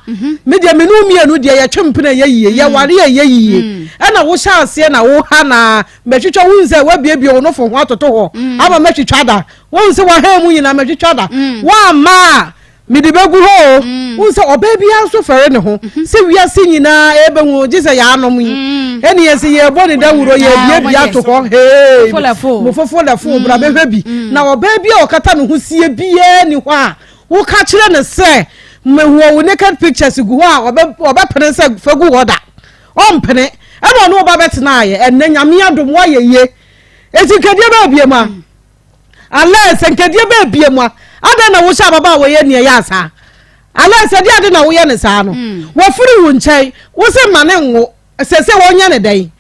me de me no mienu de ye twempena ye yiye ye ware ye yiye na wo hye ase na wo ha na metwetwa wunse wa biebie wo no fo ho atoto ho ama metwetwa da wunse wa ha mu nyina metwetwa da wa ma me de begu ho wunse obabi anso fere ne ho se wiase nyina ebe hu gise ya anom yi eni yesi ye boni da wuro ye bie bia to ho hey mo fofo la fo bra be hwebi na obabi o kata no ho sie bie ni ho a wo ka kire ne se me wo naked pictures gu ho a oba pene se fagu ho da o mpene e no no oba betena ye enne nyame adom wo ye ye etikadie ba bie ma Alex enkadie ba bie ma ada na wo sha baba wo ye ne ya asa Alex ade ade na wo ye ne sa no wo furu wo nchai wo se mane ngo sese wo nya ne dai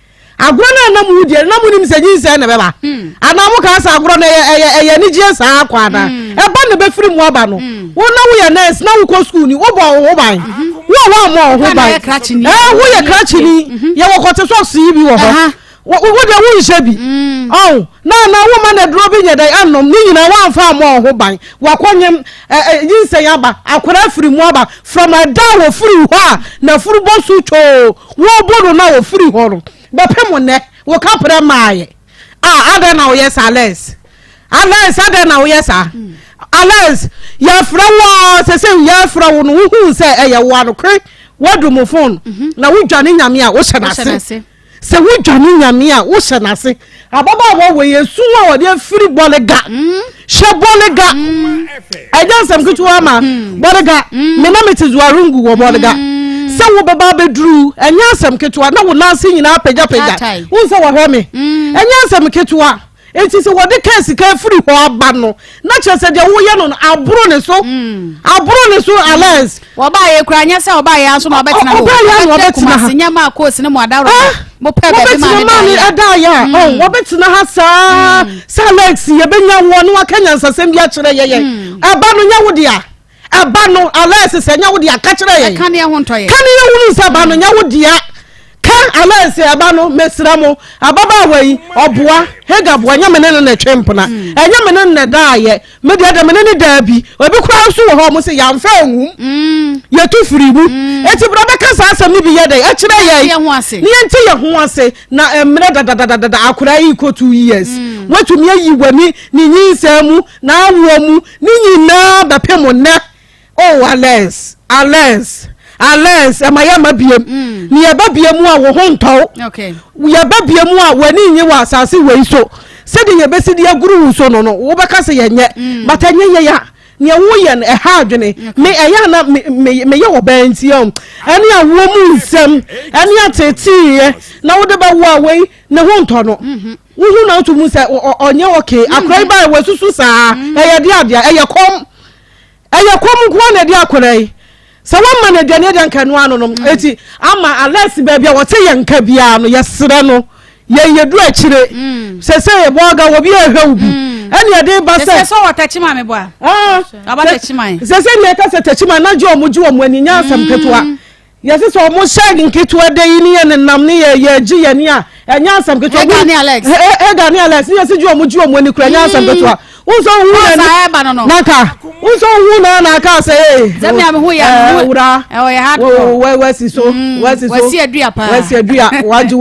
agro na mu die na mu nim se jinse na beba ana mu ka sa agro na ye ni je sa akwa na e ba na be firi mu aba no wo na wo ye nurse na wo ko school ni wo bo wo ban wo mo ho ban wo ye krachini ye wo ko te so si bi wo ho wo de wo nse bi na wo ma na dro bi nye dai anom ni nyina wa amfa mo ho ban wa konyem jinse ya ba akwara firi mu aba from a da wo firi ho na furu bo su cho wo bodo na wo firi ho no be pe mo ne wo ka pre maaye ada na wo yes Alex ada na wo yes Alex ya fra wo se ya fra wo no hu se e ye wo anokre wadu mo phone na wo dwane nyame a wo hye se wo dwane nyame a wo hye nase ababa wo yesu a wo de firi bolega she bolega Nsem kutuwa ma bolega me na metizuarungu wo bolega se wo baba bedru Nsem kutuwa na wo nansi nyina pagya wo se wo hwe me Nsem kutuwa enti se wo de case ka firi ho aba no na chese de wo ye no aburo ne so Alex wo ba ye kura nya se wo ba ye aso na obetina ho wo betina ha nya ma ko sine mo adaro mo pe be ma ni adaya wo betina ha sa Alex ye benya wo no akanya nsasem bia kire ye aba no nya wo dia aba no Alex se nya wo dia ka kire ye kan ye ho ntoye kan ye wo nsa aba no nya wo dia Alex aba no mesra mo ababa wai oboa hega boa nya mene na twempna enya mene na daaye me dia da mene ne daabi obi kura so wo ho mo se ya mfa ehum ye tu firibu eti bro be kasa asem ni bi ye dai a kire ye ni enti ye ho ase na mene da akura yi ko 2 years watumi ayi wani ni nyinsam na awo mu ni nyina ba pemo ne Alex amaya mabiem ni ye babiem a wo ho ntaw ye babiem a wani nyi wa asase wei so se de ye besi de aguru so no wo beka se ye nye but enye ye ya ne wo ye e ha adwene me eya na me ye wo ba ntiam ene a wo mu nsem ene ateti ye na wo de ba wo awei ne ho nto no wo na otu mu se onye okay akrai ba we susu saa eye de adia eye kom kwa na de akrai so one man de ne nka no ano no eti ama Alex ba bia wote ye nka bia no yesere no ye du akire se ye boga wo bia hwe ubi ene ye de ba se so watachima me boa abatachima se ne ka se tachima na je omuji wo ani nya asam ketua yesi so mo shag ketua de yi ne nam ne ye ji ye ni a nya asam ketua Gani Alex Gani Alex yesi je omuji wo ani kura nya asam ketua unso hu na naka unso hu na ka say zemi am hu ya ura e ya hard wesi so wasi adua pa wasi adua waji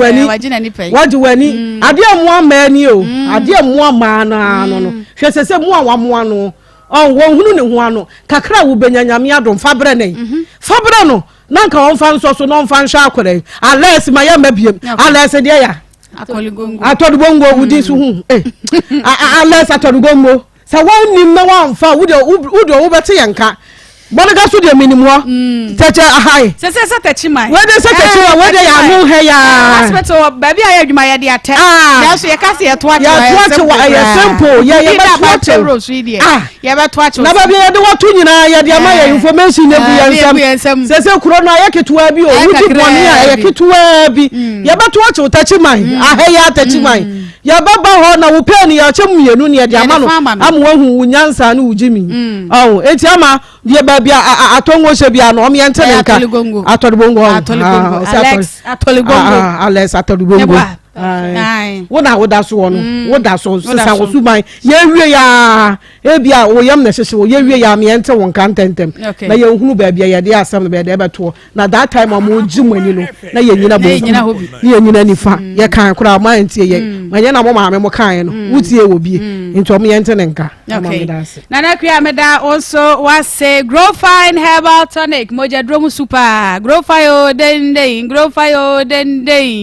wani ade mu ama ni o ade mu ama na no hwe sese mu a wamoa no wo hunu ne ho ano kakra wo benyanyame adom fabre no nanka won fa nso so no fa nhwa akore Alex maya mabiem Alex de ya atodubongo wudi su hu Alex atodubongo sa wonni na wanfa wo bete yanka bonaga so de minimwo teche ahai se techima we de se techima we de ya no he ya hospital baby ayi adwuma ye de ate ya so ye kase ye to ache ye simple ye beto ache na baby ye de wotu nyina ye de ama ye information ne bu yansam se kuro no ye ketua bi o wudi boni a ye ketua bi ye beto ache techima ahai ya techima ya baba ho na wo pen ya chemienu ne de ama no amwa hu nyansa ne wujimi enti ama die bia atongo se bia no me ente nka atolibongo Alex atolibongo wona woda so wono woda so sesa wo suban ye wie ya e bia wo yam na hyehe wo ye wie ya me ente won kan tentem na ye hunu ba bia ye de asam be de beto na that time am jimani no na ye nyina bo ye nyina nifa ye kan kura ma ente ye manye na mo ma me mo kan no wutie wo bi nto me ente nka na kwa meda also was say grow fine herbal tonic moja drum super grow fire den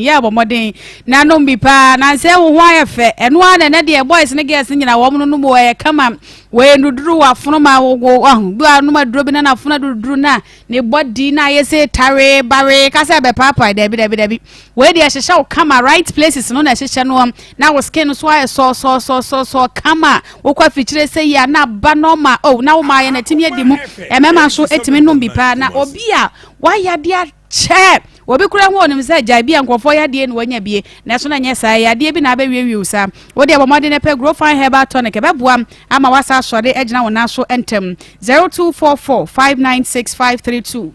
ya bo modern na no mbipa na se wo hwan efe eno ana na de boys ne girls nyina wo no mo ye kama we nduduru afono ma wo bu anu ma duro bi na afona duduru na ne body na ye say tare bare ka se be papa debi we de hyehyɛ wo kama right places no na hyehyɛ no na wo skin so aye so kama wo kwa fichire say ya na ba no ma na wo ma ye na timi edi mu emema so etimi no mbipa na obi a wa ya de che obi kura ho onim say jai bia nkofo ya de no wanya bie na so na nya sai ya de bi na ba wiewie usa wo de abomode ne pe grow fine herbal tonic be boam ama wasa sode agina wona so entem 0244596532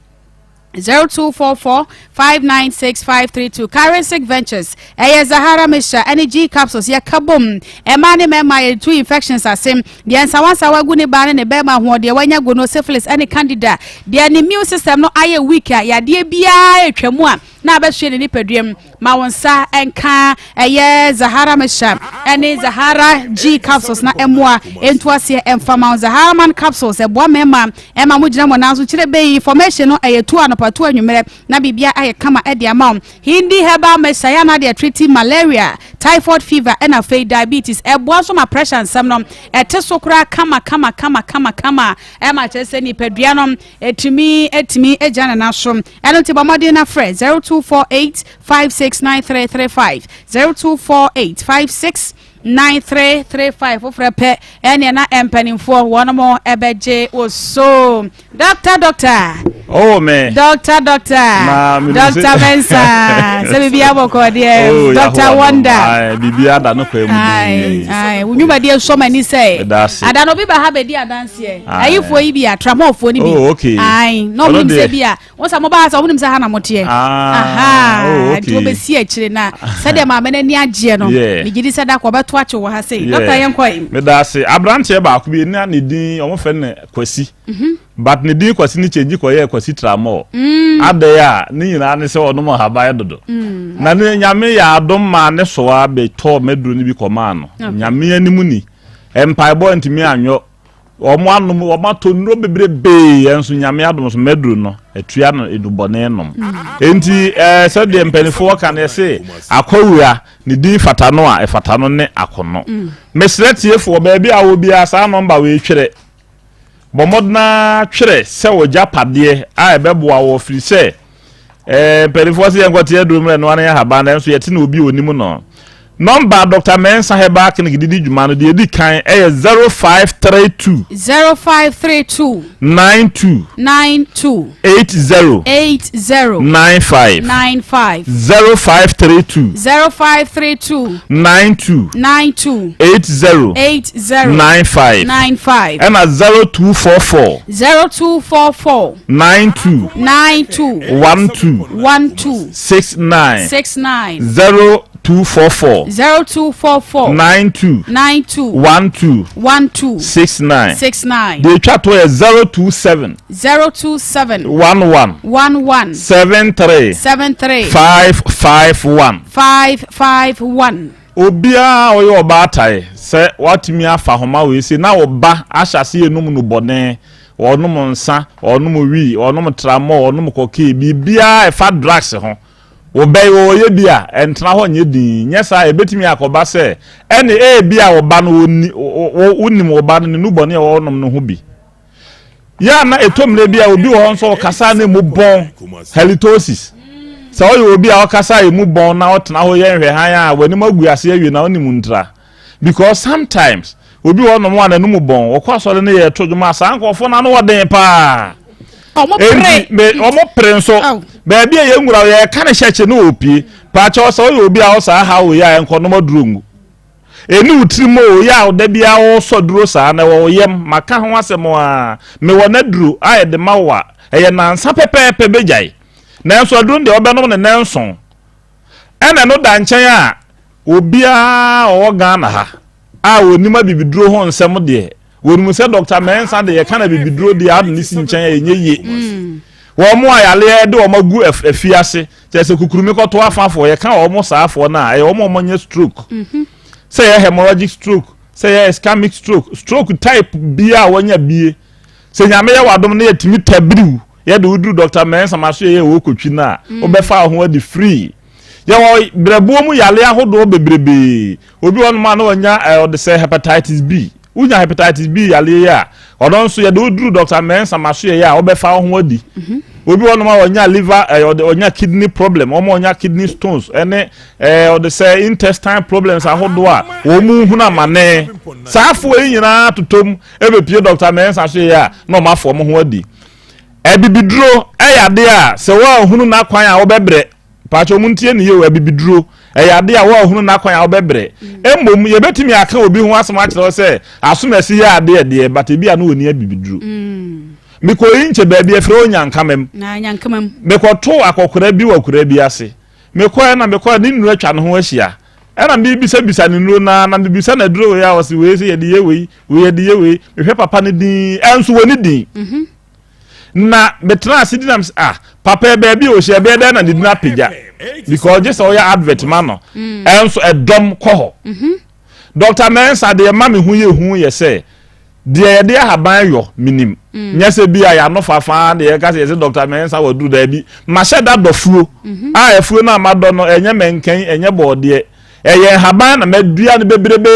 0244596532 Currency Ventures Zahara Misha Energy Capsules ya kabum emane mema two infections asem de nsawansa wagu ne ba ne be ma ho de wanya go no syphilis any candida de immune system no aye weak ya de bia etwamu a na abehwe ne nipadua ma wonsa enka Zahara Misha ene Zahara G Capsules na emwa entuase emfama Zahara Man Capsules eboa mema ema mugina mo nanso kire be information no ayetu anopatu anwumere na bibia aye kama edi amount hindi herbal mesaya na de treat malaria typhoid fever and a diabetes eboa so ma pressure nsam no eteso kura kama ema chese ni pedua no etimi ejana na so eno ti bomode na fre 0248569335 0248569335 ofrepe ene na empanimfo wonomo ebeje oso doctor oh me doctor Mensa se bibia boko de Dr. Wonder bibia da no kwa mu ai unyuma de so mani say ada no biba ha be di adanse ayifo yi bia tramofo ni bi ai no mu se bia wonsa mo ba sa mo nim se ha na mote aha ti obesi akire na se de ma mena ni agye no bigidi se da ko beto ache wo ha sei doctor yenkoi me da se abrante ba ko bi na ne din omo fe ne kwasi but ne din kwasi ni change ko ye kwasi tramo adaya ni nyina ne se ono mo haba dodo na ne nyame ya adom ma ne so wa be to meduru ni bi koma no nyame animu ni empire boy ntimi anyo omo anom omo to nro bebrebe enso nyame adom so meduru no etua no edubone nom enti se de mpanifo ka na se akwawura ne din fata no a efata no ne akono mesretiefo ba bia wo bia sa number we twere bomodna twere se wo japade a ebeboa wo firi se perifo se yenkwate adurumre no ane haba na enso yete na obi onim no number Dr. Mensa Heba clinic didi djuma no de kan 0532 92 80 95 0532 92 80 95 and 0244 92 12 69 244 92 12 69 the chat was 027 11 73 551 obia oyo obatai se watimi afa homa we se na oba ahyase enum no bone onum nsa onum wi onum tramo onum koke bibia efa drugs ho obey oye bia entra ho nye din nyesa ebetimi akoba se ene bia oba no onim oba no nubone onum no ho bi ya na etomre bia obi ho nso kasa na mu bon halitosis so oyo obi a okasa emu bon na otena ho yenhwe han a wani maguase awie na onim ntra because sometimes obi ho no mo ananum bon okwaso ne ye todwuma asa ankofo na no woden pa omo pre nso ba bia ye nwura ye ka ne hyeche no opi pa cha so oyo obi a osa ha wo ya enko no modurungu eni utrimo ya oda bia wo so duro sa na wo yem maka ho asemo a me wona duro aye de mawa eye na nsa pepepe bejai na enso aduru de obenom ne nenson ene no da nchen a obi a o Ghana ha a onima bibiduro ho nsem de wonu se Dr. Mensa de ye kana bibiduro de ad nisi nchen enye ye wo mo ayale de wo magu afiase chese kukurumi koto afafo ye kan wo mo saafo na e wo mo nye stroke say a hemorrhagic stroke say a ischemic stroke type bia wanya bie say nyame ye wadom na yetimi tabriu ye de udru Dr. Mensa maso ye wo kotwi na obefa ho adi free ye wo brebuo mu yale ahodo bebrebe obi won ma na wanya de say hepatitis B unya hepatitis B yale ya odon so ye de udru Dr. Mensa maso ye ya obefa ho adi obi won ma wanya liver onya kidney problem o ma onya kidney stones ene the say intestine problems ahodo a wo mu hu na mane saafo yi nyina totom ebepie Dr. Mensa so ya na o ma fo mo ho adi ebibiduro eyade a se wa hunu na kwan a obebre pacho muntie ne ye ebibiduro eyade a wa hunu na kwan a obebre emmom ye betimi aka obi hu asem a kire se asomasi ya ade de but ebi a no oni ebibiduro miko yinche ba bi efre onyankamem na nyankamem miko to akokora bi wakura bi ase miko na miko ni nuru atwa no ho ahia era mbi bisa ni nuru na bisa na duro ya wose we se ye de ye we hwe papa ne din enso woni din na betra asidinam papa be bi o hye be de na didina pija because just o ya advert man no enso edom ko Dr. Mensa de ma me hu ye se de haban yo minim nyase bi ya no fafa de ka se Dr. Mensa wo du da bi ma she da dofuo efuo na amado no enye menken enye bode eye haban na madua ne bebrebe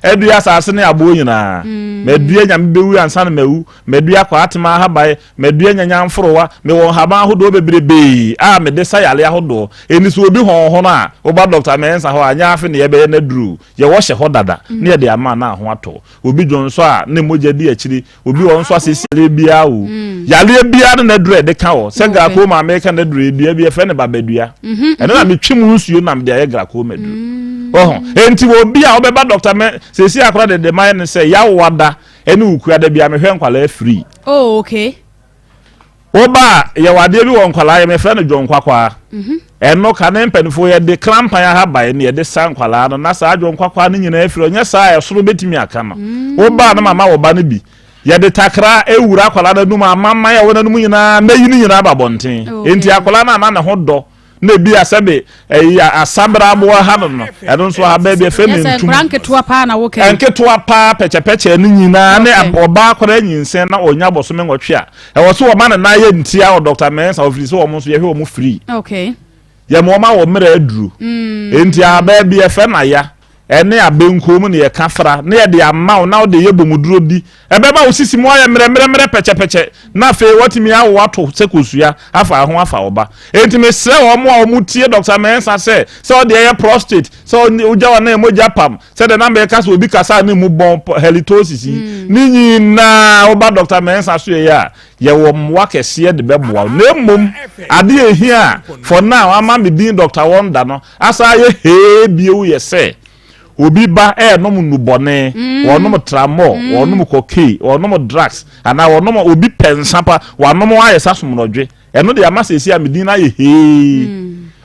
edua asase ne abo nyina madua nyam bewu ansa na mawu madua kwa atema haban madua nyanya mforowa me won haban hodo bebrebe me de sayale ahodo eni so obi honho na oba Dr. Mensa ho anya afi ne ye be na duru ye wo hye ho dada ne ye de ama na ho ato obi jonso a ne moja di akiri obi won so asesiale bia wo yale bia na duru de ka wo se ga ko ma me ka na duru bia bia fe ne babadua ene na metwim nsuo na me de ye gra ko maduru enti wo bia obeba Dr. Men sesi akora de man ne say ya wada ene ukua da bia me hwe nkwala free okay oba ye wade bi won nkwala ye me fre no John Kwakwa eno ka ne mpanifo ye de krampa ya ha bae ne ye de san nkwala no na sa John Kwakwa ne nyina afiri onye sa ya soro betimi aka no oba na mama wo ba ne bi ye de takra ewura akwala da numa mama ya wona num nyina na yini nyina ba bonten enti akwala na na ho do na bi asabe asabra abo ha no eno so ha ba bi femintum enketua pa na wo ke enketua pa peche ni nyina ne oba akora nyinsen na onya boso me nwotwe a wo so wo ma na ye ntia o Dr. Mensa ofiri so wo mo so ye hwe wo mo free okay ye mo ma wo mere aduru enti aba bi efe na ya ene abenkom ne ye kafra ne ye de amaw na wo de ye bomuduro di ebeba wo sisi mo ya mere peche na fe watimi awo ato sekosua afa ho afa oba enti me sre wo mo a wo mutie Dr. Mensa se o de ye prostate so uja wa na emoja pam se de na me ka so obi kasa ne mu bon halitosis ni nyina oba Dr. Mensa so ye wo mwa kese de beboa na mum ade ehia for now ama me din Dr. Wonder no asa ye he biu ye se obi ba nom nubone wonom tramo wonom koke wonom drugs ana wonom obi pensapa wonom ayesa somrodwe eno de amasesi amedin na ye he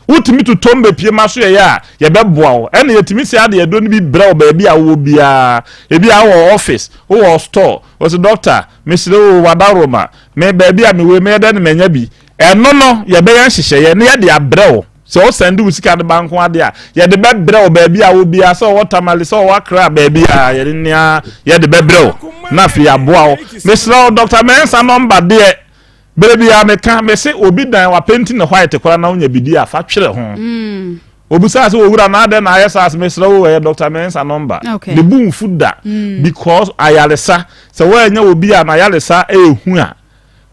utimi to tombe pie maso ye beboa wo ene yetimi se ade yedo ni bi brɛ ba bia wo bia ebi awo office wo store wo se doctor mesire wo wadaroma me ba bia me we me de ne manya bi eno no ye be yan hyehyɛ ye ne ye de abrɛ wo so o send we sika de banko ade a ye de bebre o ba bia wo bia so watermali so wakra ba bia ye nia ye de bebre o na fi aboa o mesra Dr. Mensa number de bebi a meka me se obi dan wa painting ne white kwara na onya bidi a fa twere ho obi sa se owura na ade na ayesa mesra wo Dr. Mensa number the boom fuda because ayalesa se wo anya obi a na ayalesa ehu a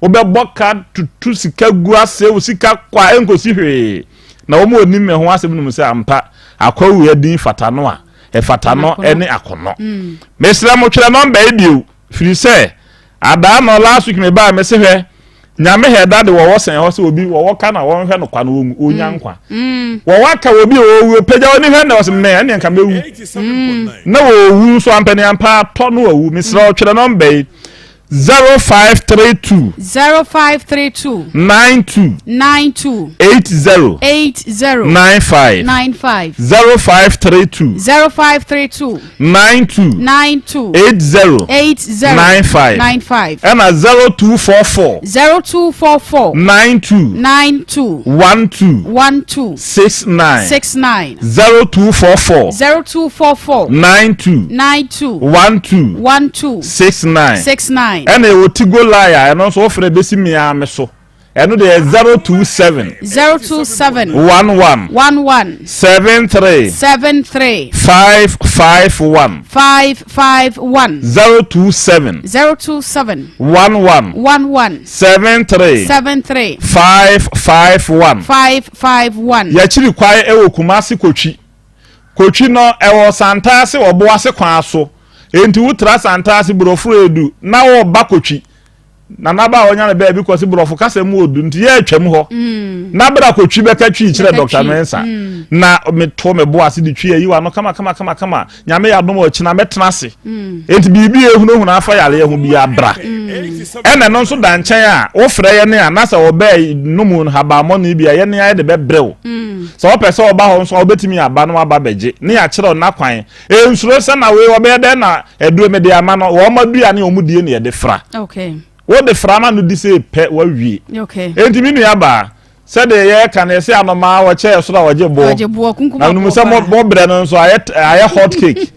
obeboka tutu sika gu ase wo sika kwa enkosi hwe na wo mo onim me ho asem num se ampa akwawu adin fatano a fatano ene akono mesra mo twere number edio firi se ada no last week me ba me se hwe nyame heda de wo sen ho se obi wo ka na wo hwe no kwa no onya nkwa wo waka obi wo pagya oni hwe na wo se me ene nka mewu na wo wu so ampani ampa to no wu mesra twere number 0532 0532 92 80 95 0532 92 80 95 and 0244 92 12 69 0244 92 12 69 and a wotigo liar and also offer a besi me so and no de 027 11 73 551 027 11 73 551 ya chiri kwae ewo kumasi kochi no ewo santase obo ase kwan so enti wutra santase brofuro edu na wo bakotwi na naba onya na be because brofo kasa mu odu nti ye atwam ho na bra kotwi beka twi kire Dr. Mensa na me to me bo ase di twi ayi wa no kama nyame ya dom o kina metena ase enti bibi ehunu afa yale ehu bi abra ene no so da nchen a wo frɛ ye ne anasa wo be numu haba mo ne bi ye ne ya de be brew so wo pese oba ho so obetimi aba no aba beje ne ya kire na kwan ensuro se na we wo be de na eduro me de ama no wo madua ne omudie ne ye de fra okay what the frama no di say pe wa wie okay enti mi nua ba said the ye kan e say anoma wa che so na waje bo kunkuma na se mo bre no so aye hot cake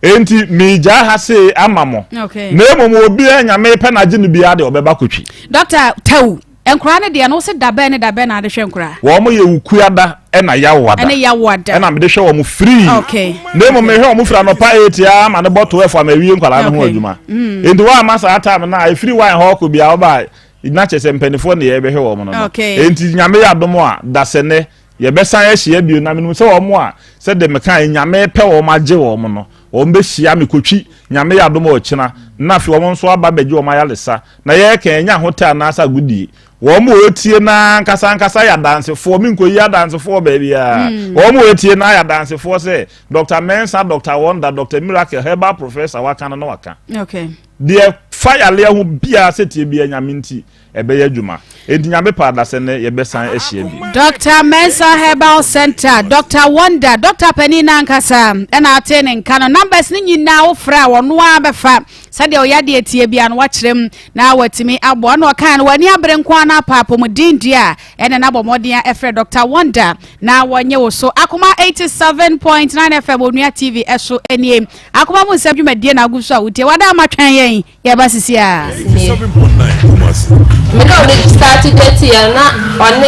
enti mi ja ha say amamo okay na emo obi anyame pe na je no bia de obeba kotwi Dr. Tau enkura ne de no se dabe na de hwe enkura wo mo ye wukuada na yawada na me de hwe wo mo free okay na emo me hwe wo mo fra no pa 8 ya ma ne bottle e fa ma wie nkwala no ho adwuma enti wa ma sa time na e free wine ho ko bia wo ba ina chese mpenifo ne ye be hwe wo mo no enti nyame ya dom a dasene ye be san ya hia bio na me se wo mo a se de me kan nyame pe wo ma je wo mo no wo mbe hia me kotwi nyame ya dom o kina na fi wo mo nso aba beje wo ma ya lesa na ye kan nya hotel na asa gudi wo mo etie na nkasa ya dance for me nko ya dance for baby ya wo mo etie na ya dance for say Dr. Mensa Dr. Wonder Dr. Miracle Herbal Professor waka na waka okay de fire le ho bia setie bia nyaminti ebe ya djuma enti nyame pa da se ne ye besan ehia bi Dr. Mensa Herbal Center Dr. Wonder Dr. Penina nkasa na atene nkano numbers ni nyina wo fra wo no abefa sade o yade etie bia no wakyerem na watimi abo na okan wani abre nkwa na papo mu dindia ene na bomodia efre Dr. Wonder na wonye wo so Akoma 87.9 FM Onua TV eso enie Akoma mu nsem dwumadie na aguso a wotie wada amatwan yen ye basisi a 87.9 Kumasi. Me no started that year na one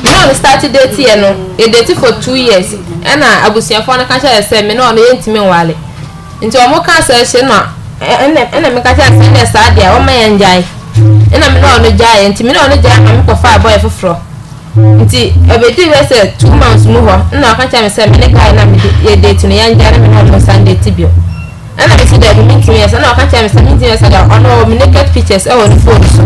no started that year no e date for 2 years na abusiafo na kacha say me no yentimi wale nti o mo ka say she no ena me kacha say na sa dia o ma yanjai ena me no jai nti me no jai ma me ko fa boy foforo nti ebedi we say 2 months mu ho na kacha me say me ne kai na me ye date no yanjai me no Sunday tibio and I see that meeting yes and I can't tell me something yes I don't me naked pictures on the phone so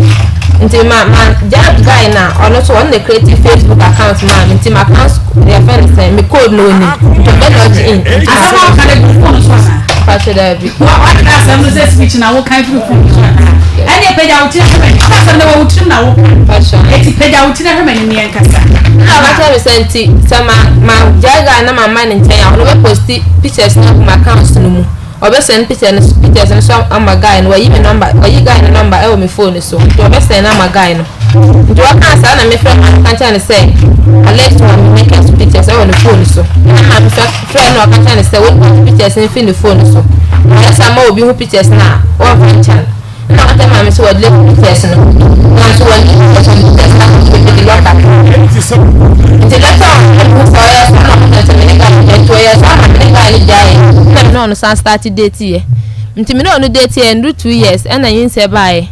until my job guy now or not on the creative Facebook account man until my account their friends say me code no ni to get log in I don't can do phone so patch that be what that some say speech na wo kan free phone so any page out here person na wo trim na wo patch it page out here me ni enkasa na ba tell me senti sama my job guy na my man nten ya no post pictures na my account no mu obe send pictures and so am my guy no we me number we guy no number e o me phone so to obe send am my guy no do I can say na me friend kan tell say Alex want me make pictures e o the phone so na friend no kan tell say we pictures in the phone so na say ma obi hu pictures na o fan chan na ka tell me so we delete pictures no na so we pictures na the locker the letter so ya so na tell me guy to ya so na guy ni jai no no san start date here nti me no date here ndu 2 years na yinse bae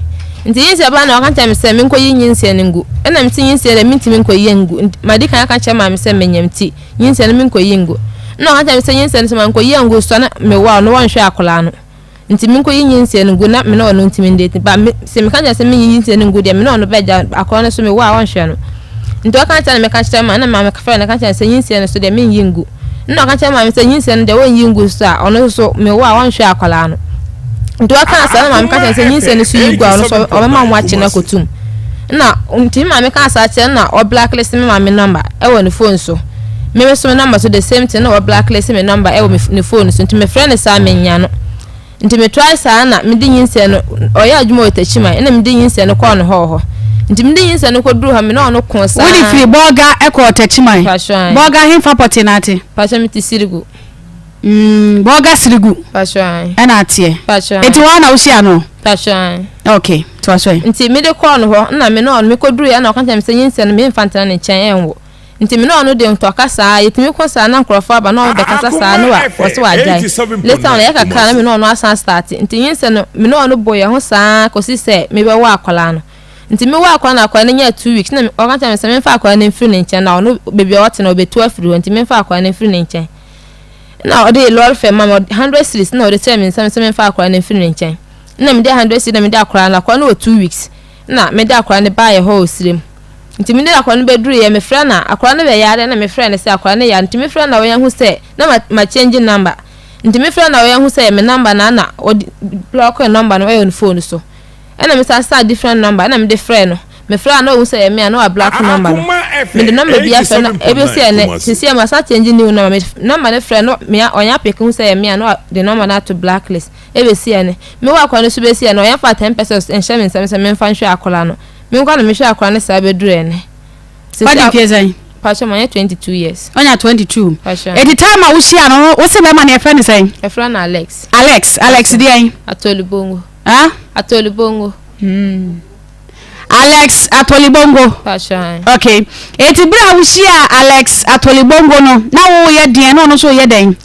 nti yinse ba na o kan tell me say me nkoyi yinse ne ngu na me tin yinse le me tin nkoyi ngu madi kan aka che ma me say menyam ti yinse ne me nkoyi ngu na o kan tell me say yinse ne so man nkoyi ngu so na me wa no wonhwe akola no nti me nkoyi yinse ne ngu na me no nti me date ba me se me kan tell say me yinse ne ngu de me no beja akola no so me wa wonhwe no nti o kan tell me kan che ma na ma me ka fa na kan tell say yinse ne so de me yingu no kan tell me say yinse ne de won yingu so a ono so me wa wonhwe akola no nti waka asa na mamka say yinse ne so yigu a no so o mama mo ache na kotum na nti mama ka asa ache na o blacklist me mama number e wo ne phone so me so number so the same thing na o blacklist me number e wo ne phone so nti me friend sa me nya no nti me try sa na me din yinse no o ya adwuma o tachima na me din yinse no ko no ho nti me din yinse no ko duru ha me na no ko sa woni free boga e ko tachima boga hin fa potinati pasha miti sirigu boga sirigu pasha na atie pasha eti wa na usia no pasha okay to aso nti me de ko no ho na me no me ko duru ya na o kan tell me say yinse no me infantana ne chen enwo nti me no de ntoka saa yetimi ko saa na nkrofo aba na o de kasa saa no wa so ajai later on ya kaka na me no asan start nti yinse no me no boye ho saa ko si se me be wa akwala no nti me wa akwala na akwala ne nya 2 weeks na o kan tell me say me fa akwala ne free ne nchen na no baby o wote na obetu afiri nti me fa akwala ne free ne nchen na o de lol fe mama 100 cities na o de tell me say me fa akwala ne free ne nchen na me de 100 cedi na me de akora na kwa na 2 weeks na me de akora ne ba ye ho osirem nti me de akora ne beduru ye me frɛ na akora ne be yare na me frɛ ne se akora ne ya nti me frɛ na wo yan hu se na ma change number nti me frɛ na wo yan hu se me number na block number no on phone so na me sa different number na me de frɛ no me frɛ na wo se me na black number no me de number bia frɛ na e be se ne sisi ma sa change new number me number ne frɛ no me onya pick hu se me na the number na to blacklist e be se ne me wa akora ne so be se ne onya fa 10 pesos en share me nsem se me fa nhwe akora no me nkwa na me hwe akora ne sa be duru ene what if you say Pastor man 22 years. Onya 22. At the time I was here no, what's the man your friend say? A friend Alex dey. Atolibongo. Huh? Atolibongo. Alex Atolibongo. Pastor. Okay. Eti bra wo here Alex Atolibongo no. Na wo ye den no so ye den.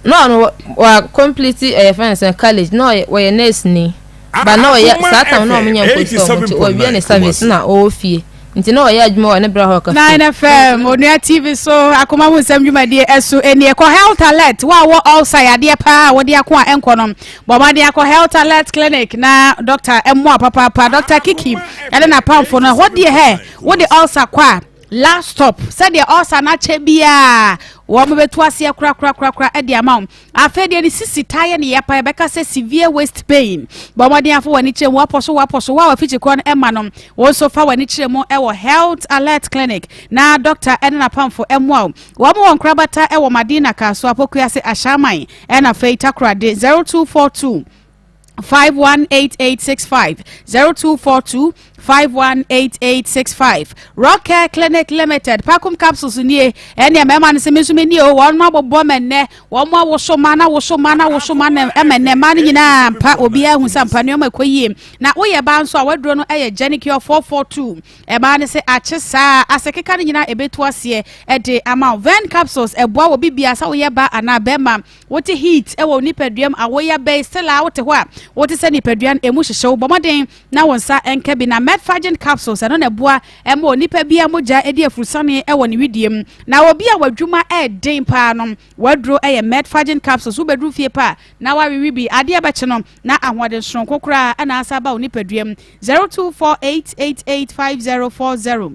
No wa complete friends in college. No we nurse ni. But no ye Satan no munya post so we be service na o fie. Nti no ya adwuma wa ne bra ho ka 9 FM Onua TV so Akoma mu nsɛm dwumadie ɛso enie kɔ health alert wa wo also yade pa wo de akɔ enko no bɔma de akɔ health alert clinic na doctor emu papa Dr. Kiki ɛde na pamfo no wo de he wo de also kwa last stop said the also na che bia wo me betu ase kra e de amount afa de ni sisi tire ne yapa beka se severe waist pain bomodin afo wani che wo aposo wa fichi kro ema no wo so fa wani che mo e wo health alert clinic na doctor enna pamfo emu wo mo won krabata e wo madina ka so apokuya se ashaman e na feita krade 0242 518865 0242 518865 Rocker Clinic Limited Pakum capsules nie ene mema ne semesumi ni o won ma bobo menne won ma wo so mana emenne ma ni nyina pa obi ahu sampa ne ma koyie na wo ye ba nso a waduro no eye Genicure 442 e ba ne se achesa asekeka ne nyina ebetu ase e de ama ven capsules e boa wo bibia sa wo ye ba ana bema wote heat e wo nipaduam a wo ye ba still a wote ho a wote se nipaduan emu hyehye wo bomoden na wonsa enka bi na Medfagen capsules ano na boa emo nipa bia moja edi afurusane e woni widiem na obi a wadwuma e den pa no wadro e Medfagen capsules wo bedru fie pa na wa wiwi bi ade abeche no na ahwade nson kokora ana asaba wo nipa duam 0248885040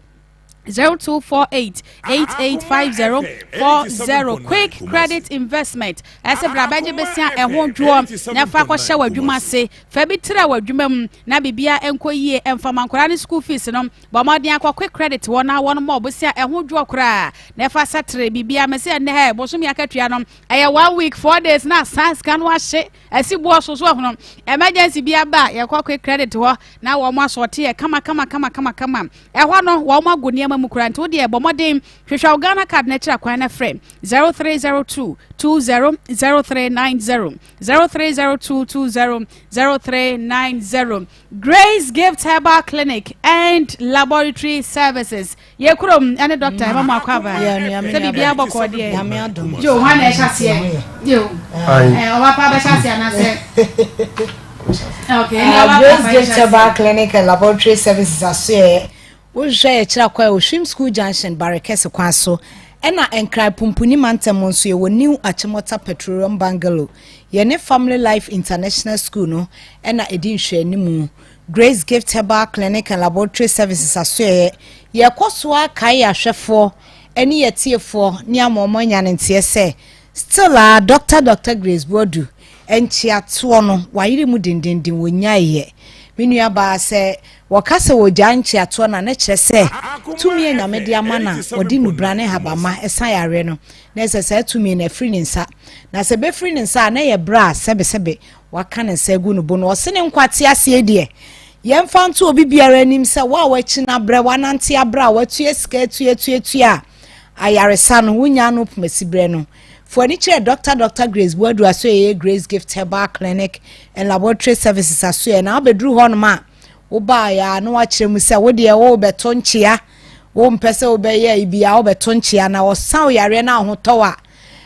0248885040 quick credit investment ase brabaje besia ehwo dwo na fa ko hye wadwuma se fa bi tira wadwuma na bibia enkoyie emfama nkora ne school fees no bomodin akwa quick credit wona won mo besia ehwo dwo kora na fa satre bibia mese ne he bosom yakatua no eye 1 week 4 days na sans kan wa hye asi bo so so hono emergency bia ba ye kwa quick credit ho na wo mo asorte ye kama ehwo no wo mo agoni mukurante wo de bomodin hwehwa Ghana card na kira kwan na frame 0302 200390 0302 200390 Grace Gift Herbal Clinic and Laboratory Services ye kurom ane doctor e mama akwaba se bibia boko de jo wana e chase jo o papa ba chase na se okay Grace Gift Herbal Clinic and Laboratory Services aso wo hwe kira kwa Oshim School Junction Barekese kwaso ena enkrai pumpuni mantem nso ye woni Achimota Petroleum Bungalow ye ne Family Life International School no ena edi nhwe animu Grace Gift Herbal Clinic and Laboratory Services aso ye kosoa kai ahwefo eni yetiefo ni amomo nya ne ntie se still a Dr. Grace Bodu enchi ato no wayire mu dindindin wonyaye minua ba se wakase wo janchi ato na ne kire se tumi enyame de amana odi nubrane habama esan yare no na se tumi na free nsa na se be free nsa na ye bra sebe waka ne nsa gu no bo no osene nkwate ase de yemfa nto obi biara anim se wa wachi na bra wanante abra watu esika tu a ayaresa no wunya no pomasi bre no for any chair Dr. Grace Bodu aso ye Grace Gift Herbal Clinic and Laboratory Services aso na obedru ho no ma wo ba ya no wa kire mu se wo de wo betonchia wo mpese wo be ya ibia wo betonchia na wo san yare na ho towa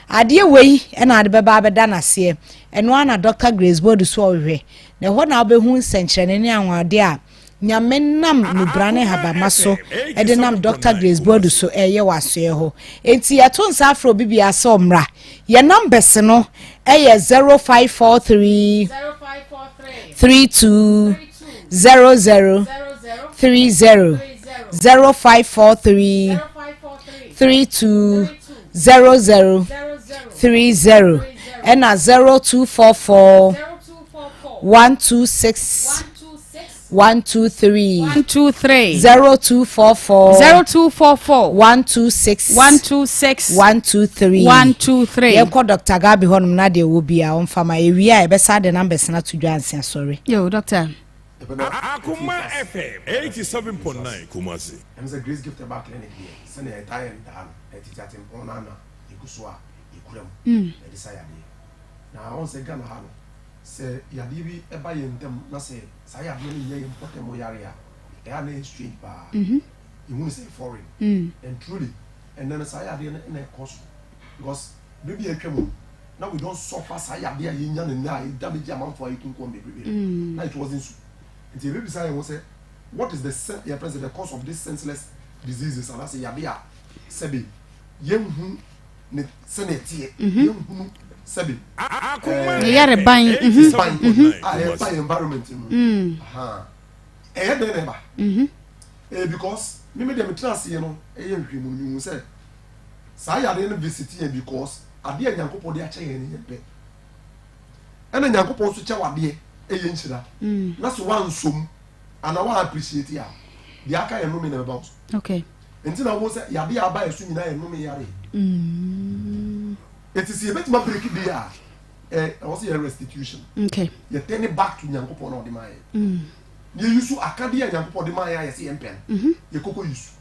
ade wei na ade beba abeda na se eno ana Dr. Grace Bodu so ohwe na ho na obehu nsenkyere ne anwade a nyame nam nubrane habama so edenam Dr. Grace Bodu so eye waso ho enti yato nsa afro bibia so mra ye numbers no eye 0543 32 00 30 0543 32 00 30 and 0244 126 123 0244 126 123 ye ko Dr. Gabi honum na de wo bia on fama ewia e be sa de numbers na to dwanse sorry yo doctor Akoma FM 87.9 Kumasi. I'm a grace gift about clinic here. Send a tire and down at Titan Ponana, Ikuswa, Ikuram, a desire. Now, once again, Hano say Yadibi, a buy in them, not say, Saya really important Moyaria, a name street bar. You won't say foreign, and truly, and then a Saya in a cost because maybe a camel. Now we don't suffer Saya dear Yin and I damage amount for you can come baby. It wasn't. The baby say, what is the cause of these senseless diseases? And I say, Yabia, Sebi, Yem ne Seneti, Yem Sebi. Yare buying environment. Because maybe them trans, you know, you say, Saya didn't visit because I dear Yanko de Ache and then Yanko to Chawabi. That's one sum, and I want to appreciate ya. The Aka and Roman about. Okay. Until I was Yabia by a swing and Roman Yari. It is a bit more breaking the air. I was a restitution. Okay. You turn it back to Yankopon or the Maya. You used to Acadia Yankopon the Maya, I see, and pen. You cocoa use.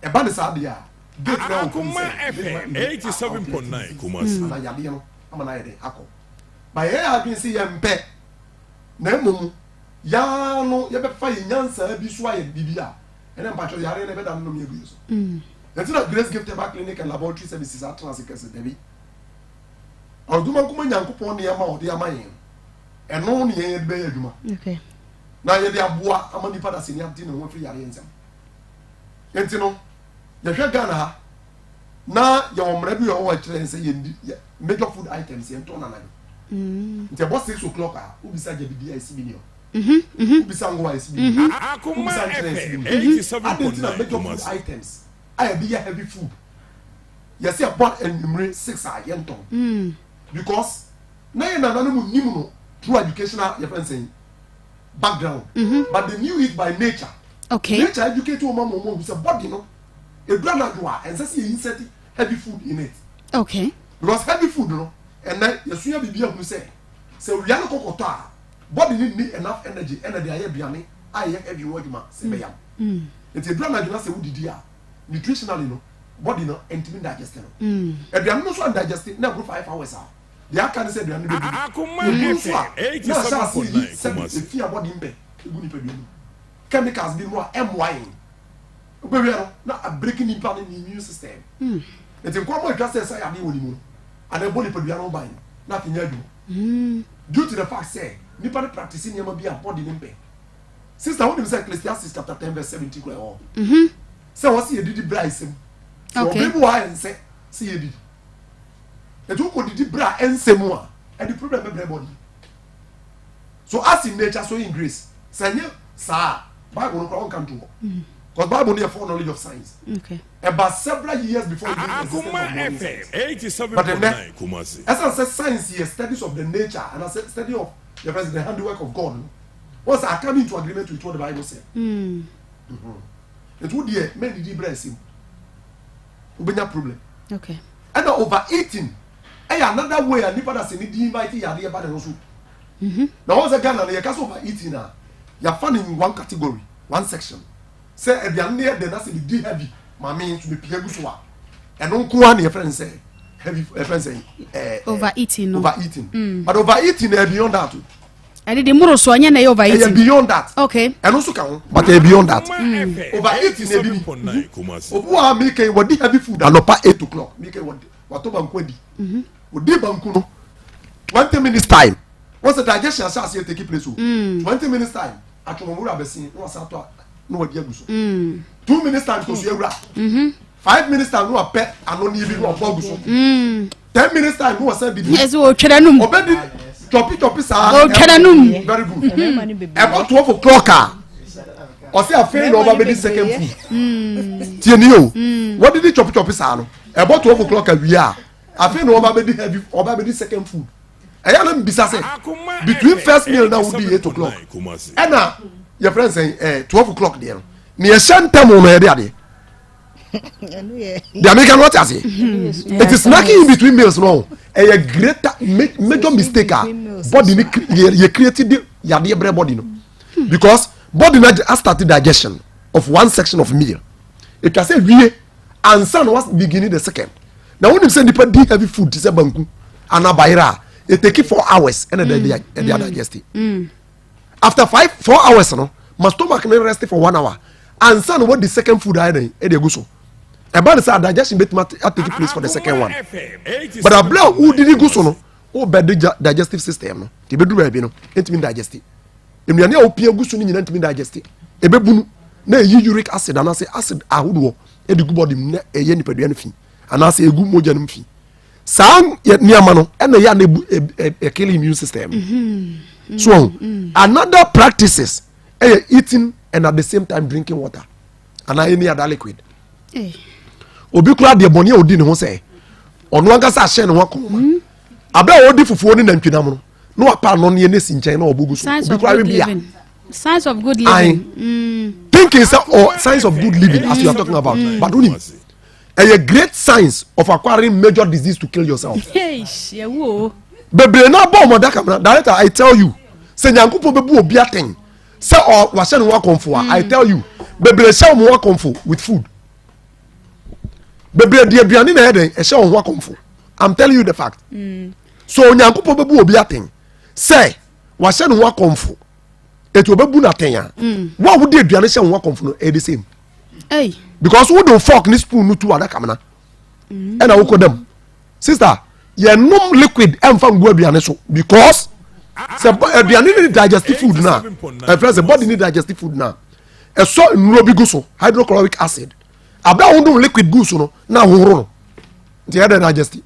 A bad sadia. Get now, Akoma FM 87.9 Kumasi. Yabiano, I'm an idea. Ako. By air, I can see and pet. Nemo ya no ye be fa nyansa bi so aye bibia ene mpacho yare ne be da no me egu so that's not grace gift back clinic and laboratory services at transikase debi oduma kuma nyankopon ne ma ode amayen eno ne ye be aduma okay na ye de aboa amani pada sini adi ne ho fi yare nsem enti no ye hwe Ghana ha na ye omra bi yo wa kire nse ye major food items ye nto na na it's about 6 o'clock. Ubisa JBD is million. Ubisa Ngwa is million. Akoma FM 87.9 items. I be heavy food. Yes, I bought and 6 yenton. Because now you know through educational background, but they knew it by nature. Okay. Nature educate your mom who's a body, no. A brother and says he insert heavy food in it. Okay. Because heavy food, no. And then you see a baby who say, so we are not body need enough energy, I have biami, I have every word, ma, say, it's a brand like say, who did ya? Nutritionally, no, body no, intimate digestion. And they are not so digested, now go 5 hours. They are kind of said, they are not fear body in bed, chemicals be more MY. But we are not breaking impact in the immune system. It's a common just as I am anymore. And the body produce no buying, nothing you do. Due to the fact, say, nipper practicing your be a body limp. Sister, what you say, Ecclesiastes chapter 10, verse 17. So, what's your did Bryson? Okay, people are and say, see you did. The two could did bra and say more, and the problem of everybody. So, as in nature, so in grace, say, sir, Bible will come to because Bible near foreknowledge of science. Okay. About several years before it Akoma FM 87.9 Kumasi. As I said, science here studies of the nature and I said study of the handiwork of God. Once I come into agreement with what the Bible said. It would be many deep him. Will be no problem. Okay. And overeating. Another way I never seen it invite you here by the also. Now once again, you can't overeating now. You're found in one category, one section. Say if you are near the nasi be heavy, my means to be pieguswa. And don't go on your friend say heavy friend say overeating. Overeating. But overeating beyond that too. I did the muro so anya na overeating. Beyond that. Okay. And also can but beyond that. Overeating e bi. Obu a make what heavy food alopa 8 o'clock. Make what over nkwedi. Odi banku no. 20 minutes time. Once the digestion starts to take place. 20 minutes time. Atomomura besin no asato no wadi aguso. 2 minutes time to so 5 minutes time no apɛ ano ni bi no ɔbɔ aguso. 10 minutes time no say bibi. Yes, o twere no. Obedi choppy sa o kananum very good about 12 o'clock or say a friend over the second food tieni what did the choppy sa no about 12 o'clock we are a friend over the heavy over the second food I am bisa say between first meal now would be 8 o'clock and your friend say 12 o'clock there near Santa Mona there the American what I say it is snacking in between meals no a greater major mistake body you created your dear body no because body has started digestion of one section of meal it can say we and son was beginning the second now when you say the deep heavy food is a banku and a bayra it take it 4 hours and then they are digested after 4 hours no my stomach can rest for 1 hour and son what the second food I dey go so about the digestion bet take place for the second one but a blow who did go so no o bad digestive system no the be do baby no it mean digest em ya na opia go so ni nyina ntimi digest e be bunu na uric acid and say acid ahodo e de go body na e ye nipadua no fi and say egu moja no fi san ni ama no e na ya na kill immune system so another practices eating and at the same time drinking water and any other liquid obi kura de boni odi ne ho say ono anga sa hye ne ho akoma abra odi fufuo ni nantwinam no no apa no ne nesi nchen na obugu so obi kura we bia signs of good living thinking or signs of good living as you are talking about but unim a great signs of acquiring major disease to kill yourself bebre na bo mo da kamera director I tell you say nyankopo bebu obi aten say or wa hye ne ho akomfo I tell you bebre hye mo akomfo with food bebre de aduane na heden e hye ho akomfo I'm telling you the fact so nyankopo bebu obi aten say wa hye ne ho akomfo eto bebu na ten ya wa wo de aduane hye ho akomfo no e the same because we don't fork ni spoon no to adaka na and I will call them sister ye num liquid em fa ngua aduane so because say aduane need digestive food na my friends the body need digestive food na e so nro bi go so hydrochloric acid abia wo do liquid go so no na hohoro no nti e digestive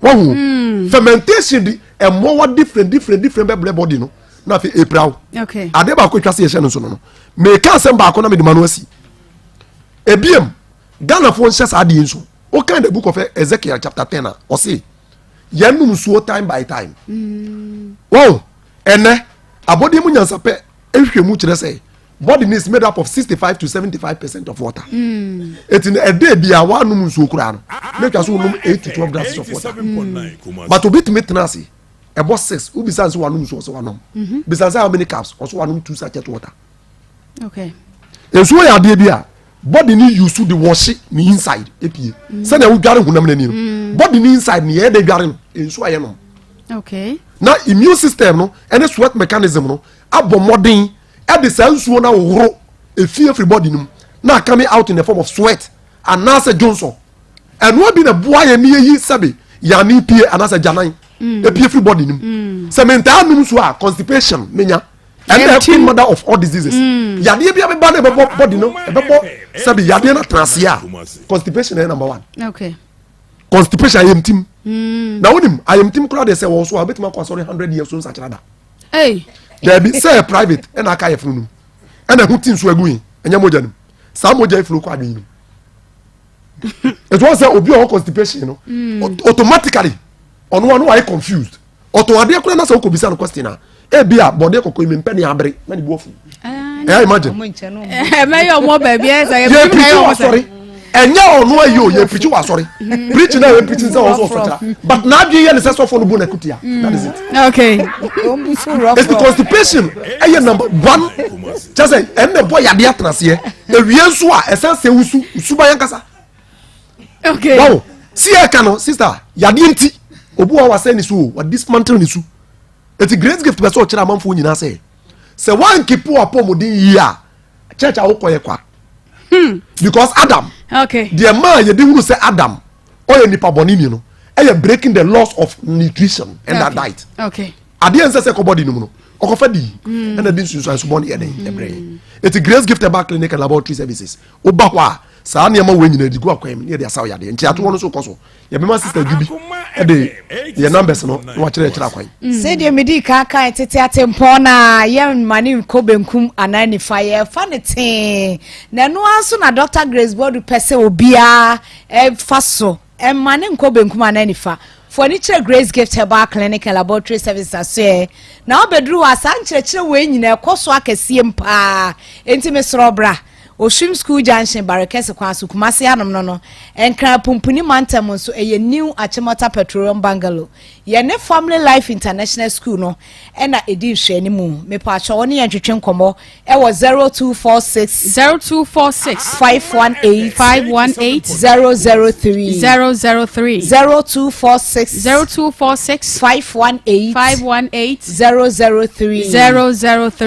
wow fermentation di e more different body no na fi epraw okay ade ba ko twase ye hye no so no me ka sem ba ko na me de manu asi ebiem Ghana for nhyes ade nso o kan the book of Ezekiel chapter 10 o say yenum so time by time wow ene abodi mu nyansa pe ehwemu kire say body is made up of 65 to 75% of water it in a day bia wanum nso kura no make us num 8 to 12 glasses of water but obit metenasi ebo 6 ubisa nso wanum nso so wanum bisa how many cups also wanum 2 sachet water okay enso ya de bia body ni use the wash ni inside epie say na wo dware hunam nani no body ni inside ni e de dware no enso aye no okay na immune system no any sweat mechanism no abomodin e de sansuo na woro efie everybody no na coming out in the form of sweat and nasa johnson and what be the boy ye ni yi sabe ya ni pie anasa janan epie everybody no se mental num so a constipation menya and the queen mother of all diseases yade bia be ba na body no e be bo sabe yade na transia constipation is number 1 okay constipation I am team na wonim I am team crowd dey say wo so abetima kwa sorry 100 years so nsa there be say private and aka yefunu num and hu tin so agu enya moja nim sa moja ifuru kwa adwin it was say obi o constipation no automatically on one why confused auto ade kura na say ko bisa no question ebia body kokko imi mpani abre na ni bofu imagine me yo mo baby say you sorry enya onu ayo ye preach wa sorry preach na we preach say also sorry but na dwe ye ne say so for no bu na kutia that is it okay it's the constipation aye number 1 just say and boy ya dia transe e wie so a essence usu ba yankasa okay wow see e kan no sister ya dia nti obu wa say ni so wa dismantle ni su. It's a great gift to church amanfo nyina say one kipu apomodin yi a church a wokoye kwa because Adam okay the man ye dey who say Adam oye nipa boni ni no e breaking the laws of nutrition and that diet okay ade en say ko body no no okofa di and the sunsun so boni e den brain it's a great gift about clinic and laboratory services oba kwa saa ne ma we nyina di go akwam ne dey asaw yade nti ato no so koso ye be ma sister Jubi ede ye numbers no wa kire kwan say de medi kaka tete atempo na ye mani ko benkum anani fire fanity na no aso na Dr. Grace Bodu pese obia faso mani ko benkum anani fa furniture Grace Gift Herbal Clinic and Laboratory Services ase na obedru asan kire we nyina ekoso akese mpa enti mesrobra Oshim School Junction Barakese Kwasu Kumasi Hanom no enkra pumpuni mantam so eye new Achimota Petroleum Bungalow ye ne Family Life International School no na edi hwe ni mu me pa cho woni yentwetwe nkomo e wo 0246 518 003 0246 518 003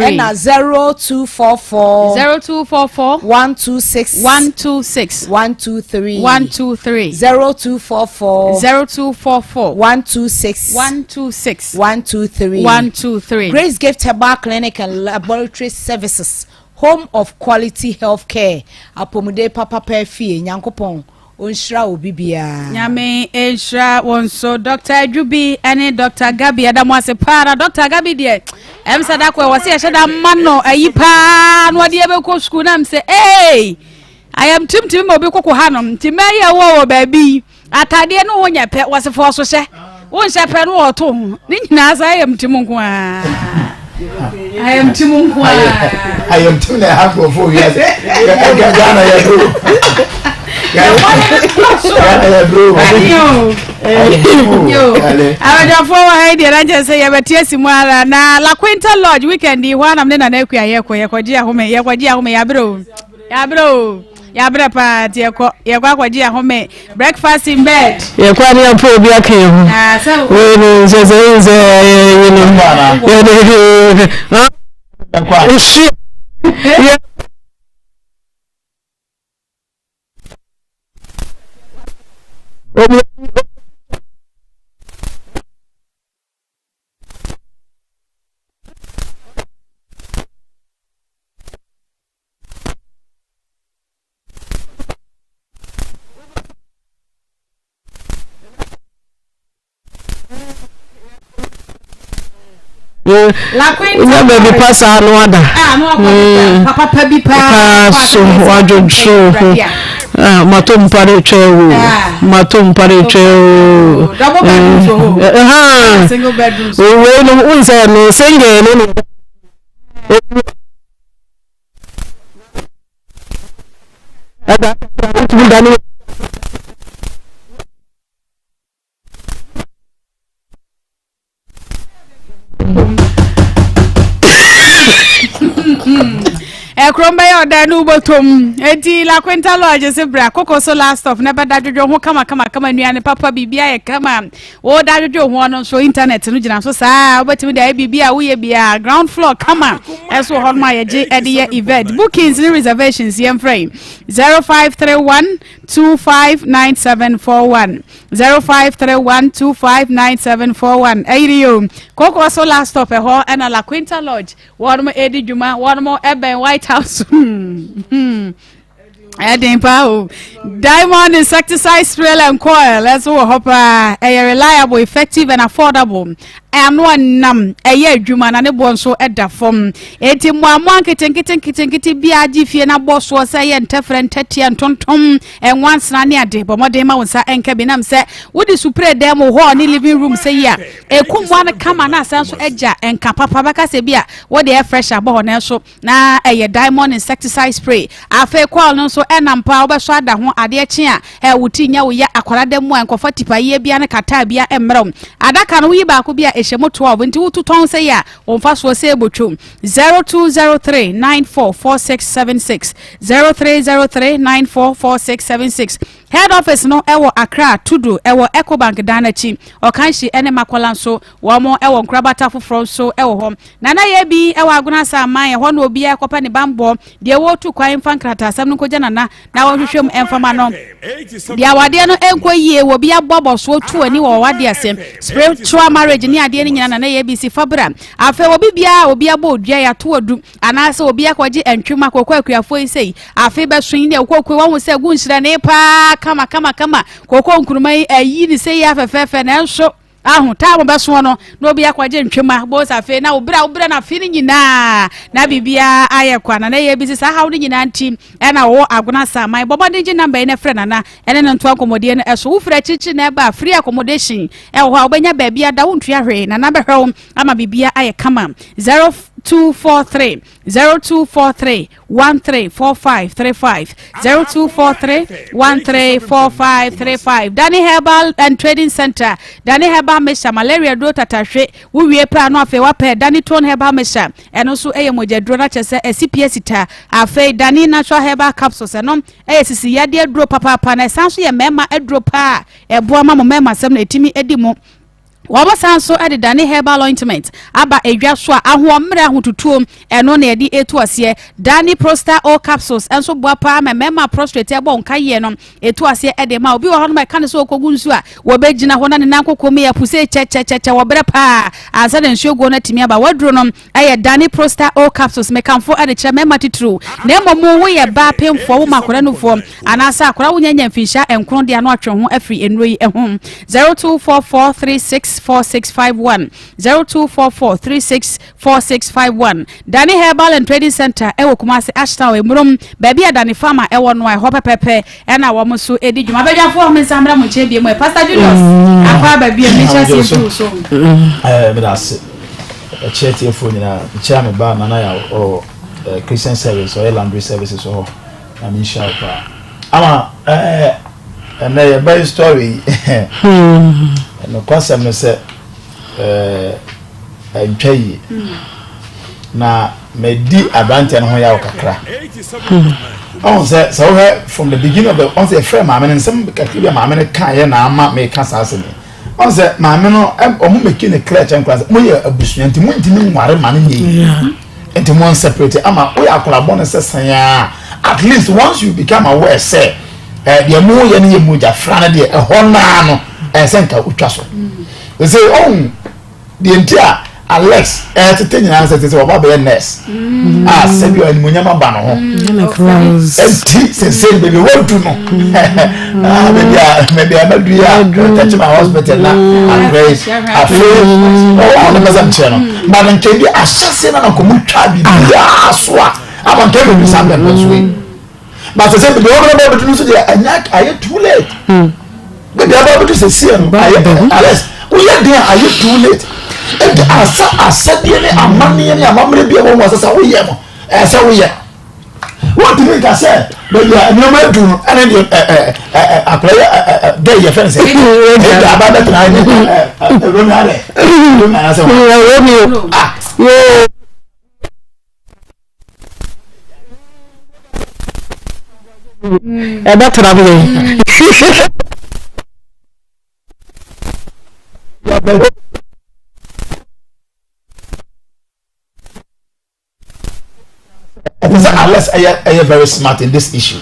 and 0244 126 123 0244 123 Grace Gift Herbal Clinic and Laboratory Services, home of quality health care. Apomude papa perfie nyankopon onshira obibia nyame enshira wonso Dr. Jubi ene Dr. Gabi adamwase para Dr. Gabi de emsada kwa wase yeshada mano ayipa no de ebeko school na mse hey I am tim obi kokko hanom timaya wo baby atade no wonya pe wase fo so hye wonhye pe no oto ni nyina sa I am tim nko a I am tim nko a I am tim na half of 4 years Ghana ya bro Awaja for haidi ranje say yabetiesi mwala na La Quinta Lodge weekend hwa na mne na ekua yekoji ahome ya bro pa yekwa kwaji ahome breakfast in bed yekwa ni apo obi akan ho we no nze you know La Quinta baby pasa no ada papa pabi pa so wajojo matom pare chewo double bedroom single bedroom we no unsa no single no ada dani Ekrombe yo da nu botom enti La Quinta Lodge se bra koko so last of never da jojo ho kama nuane papa bibia ye kama wo da jojo ho no so internet no gina so saa obetimi da bibia wo ye bia ground floor kama eso ho ma ye je ede event bookings and reservations ye frame 0531 259741 0531 259741 ayrio koko so last stop e ho na La Quinta Lodge one mo edi djuma one mo eben White House Diamond insecticide spray and coil. Let's go hopper a reliable, effective and affordable. And one nam a year Juman and a bonso at the form. 18 marketing kitty BRG and a boss was a and Tefren Tetty and Tontom and once Nania de Bomodema was a and cabinam said, would the super demo horn in living room say ya? A kum one come and ask edja and Kapapabaka sebia what they are fresh about so na a diamond insecticide spray. I fair call no so and power swada ho ade chia e wutinya wo ya akwara dem an kofa tipa ye bia na kata bia emram adaka no yi ba ko bia ehemo 12 nti wututon se ya onfa so se ebotwom 0203944676 0303944676 head office no ewo Accra Tudu ewo Ecobank Danachi okanshi ene makola so wo mo ewo nkrabata foforo so ewo hom na ye bi ewo aguna sa man ho no obi e kopa ne bambo de wo tu kwan fankrata asam no koja na wo hwehwem emfama no no dia wade no enko yie wo bia bobo so tu ani wo wade asem spiritual marriage ni ade ni nyina na ABC fabra afa obi bia bo odua ya to odu anase obi akwaje entwema kokwa akuafo isei afa be so ni kokwa wo se gu nhyira ne pa kama kokwa nkuruma ayi ni sei afefefe na enso ahu ta mo beso no na obi akwaje ntwema bo safe na obra na fi ni nyina na bibia aye kwana na ye bi sa hawo ni nyina nti na wo agona samai bobo de number na frɛ nana ene no nto akomodie no eso wo frɛ chichi na ba free accommodation ho a obenya ba bia da wo ntua hwe na behwe ama bibia aye kama 0243 134535 0243 134535 Danny Herbal and Trading Center Danny Herbal Mesha malaria do tatahwe wo wie pra no afa wa pa Danny Tone Herbal Mesha eno so mogedro na chese CPS ta afa Danny Natural Herbal Capsules eno sisi yade dro papa na sanso ye mema edro pa eboa ma mo mema sem na etimi edimo Waba sanso edi Danny Herbal Ointment aba edwa so aho mre ahotutuo eno na edi etu ase Danny Prostate All Capsules enso boa pa mema prostate ebo nka ye no etu ase edi ma obi wo ho no me kan so okogu nsu a wo be gina ho na ne nankokome ya puse che wo bre pa ansa den shogo na timi aba wadro no aye Danny Prostate All Capsules me kanfo edi che mema titru na emomo wo ye ba pemfo wo makora no fo anasa akora wo nyanya mfinsha enkron de ano atwe ho afri enroi ehum 0244364651 0244364651 Danny Herbal and Trading Center ewo Kumasi Ashtown emrum baby Danny Farmer ewo no ho pepepe na wo mo so edi djuma bedwafo mo samra mo chebie mo Pastor Julius akwa baby me chase fu so me das chete fu nyina chia me ba na ya o Christian service or laundry services or na mi sha pa ama and a by story no concept no say entwai na medi advantage no ho ya kakra on say so from the beginning of the on say frame ma me nsem kakra ma me kan ye na ama me kan sa se me on say ma me no o mu make ne clear chen class mo ye abusuan nti mo ntimi nware ma ne ye nti mo separate ama o ya kolabo ne sesan ya at least once you become aware say the mo ye ne mu ja fra na de ho na no senka utwa so they say oh the entire Alex tetenya say say oba be nurse say you ani munyama ba no ho say baby what do no maybe amadu ya touch my hospital na and grace afraid oh no mazam cheno but nkebi asase na ko mutwa bi so a aba nkebi bi sambe no so but say baby what about do so dey anya aye too late baby about to say see Alex we are there are you too late and asa die ne amane ne amamre bia wo asa wo ye mo asa wo ye what do you think I said but you no ma do and then apply there your friends say about that na Ronaldo I say yo about traveling unless I am very smart in this issue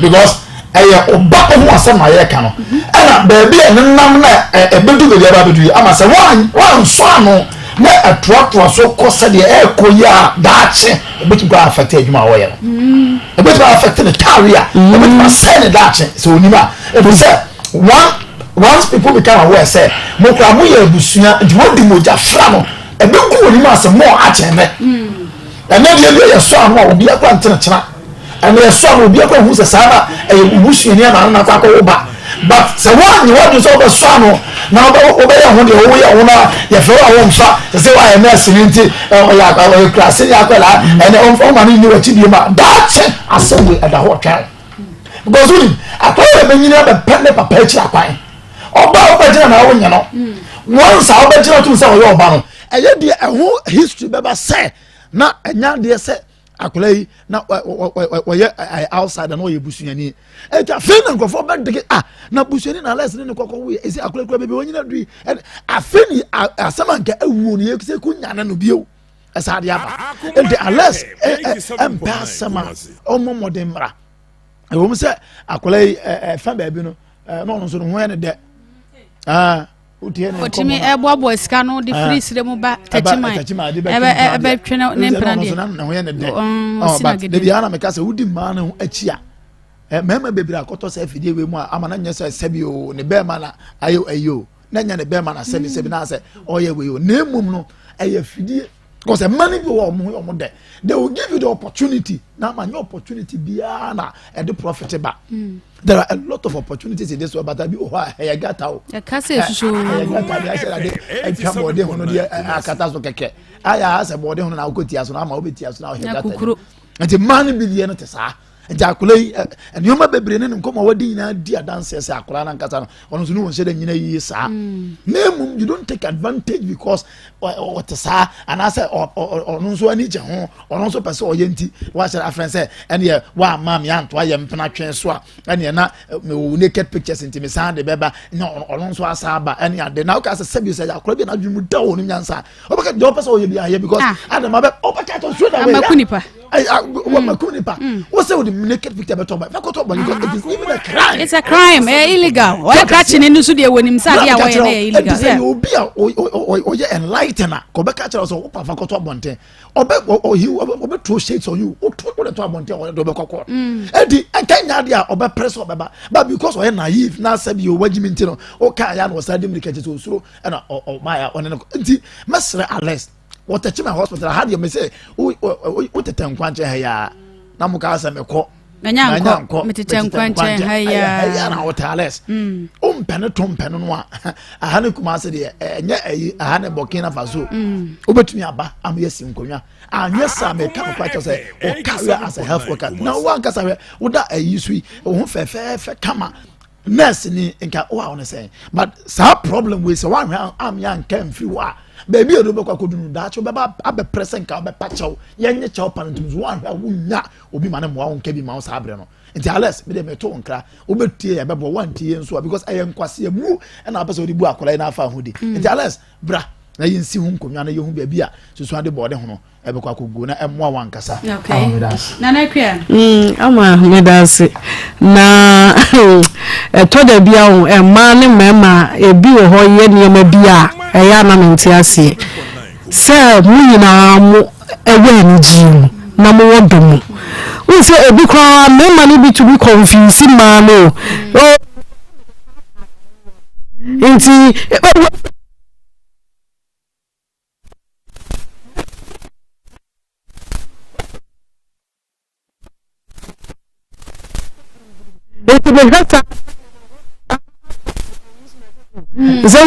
because I oba who asem aye ka no and baby and nam na ebedu be aba bedu ama say one so ano na atoato so kosa de ekoya daache ebetu go affect adwuma wo ye no ebetu affect the career ebetu send daache so onima ebetu say once people become aware say mo kra mo ye abusuya nti wodi moja fra no ebeku onima asem mo acheme and then you saw no obi akwa ntenechena and you saw no obi akwa hu se sana ubusu ni na na akwa oba but say one you want so oba saw no na oba ya hu de owo ya hu na ya fe wa mfa say wa na sininti ya class ya akwa la and on man ni wa tibi ma that assembly at the hotel because we akwa be nyina be pende papa echi akwan oba jina na wo nya no once oba jina to say wo oba no eye de ehu history beba say na enya de se akolai na we outside na we busuani eta fe na nkofo ba de na busuani na les ne kokko we esi akolai kura bebe wonyina dui afeni asamanka awuo ne yekse kunya na no bio esa de aba ente ales empasama omo modemra e wo say akola fa ba bi no no so no ho ne de utie ne otimi eboabo sika no de free sire mu ba tachima ebe twene ne mpana de na ho ne de but de bia na me ka say wudi ma na ho achi a mema bebre akoto say fidie we mu amana nya say sebi o ne be ma na ayo na nya ne be ma na sebi na say oye we o na emum no aye fidie because a money go on there they will give you the opportunity now man your opportunity bia na e the profit ba there are a lot of opportunities in this world but I be I got out ya kase susu I got I said I twa body hono de akata so keke aya ase body hono na okoti aso na ma obeti aso na I got and the money be there no te sa ejakulei enioma bebre ne nkoma wadi nyina di adanse se akora na nkata no ono so no won shede nyina yi saa nemu you don't take advantage because what sa and I say ono so ani je ho ono so pese oyenti wa share afren say ene wa mam ya nto aye mpena twen so a ene na me naked pictures into me sound de beba no ono so asaba ene ade na ka say sebi say akora bi na dwumu da wonu nyansa obeka de pese oye bi aye because adam abe obeka to straight away makunipa makunipa what say the naked picture better but it is even a crime. It's a crime, illegal. Why catching in the when him say illegal? Yeah, you be a enlightener. Go back catch us or papa koto bonte. Or you obe throw shades on you. Or to the bonte or do court. Edi Kenya dia obe press or baba. But because we are naive, now said you regiment no. O Kayan was said him catch so and or my on enti Master arrest. What a chima hospital had you say what the time kwanche ya. Na muka asa meko nyanko metete kwanche haya na hotels ompene tompene no a ahane kuma se de enya ayi ahane Burkina Faso obetumi aba amyesi nkonwa anwesa me ka kwache say o career as a health worker na wan kasa we woda ayi sui o ho fefe kama nurse ni nka o a won say but sa problem we say wan am yan kan fi wa baby e do be kwakodunu da cho be ba abe present ka be pachaw yenye chaw pantum zo wan hwa wunya obi mane mo won ka bi ma wo sabre no nti ales me de me to nkra obetie ya be bo wan tie nso because aye nkwase mu e na apese odi bu akola na afa hodi nti ales bra na yinsi hu nkonwa na yehu bia bia susu ade bode ho no e be kwakogu na emwa wankasa okay na na kwa ama medase na to da bia o e ma ne mema e bi wo ho ye ne ma bia eya na menti ase se mu nyina mu ewe ni ji na mu wodomu we say e bi kwa mema ni bi to be confused ma no enti it will have to so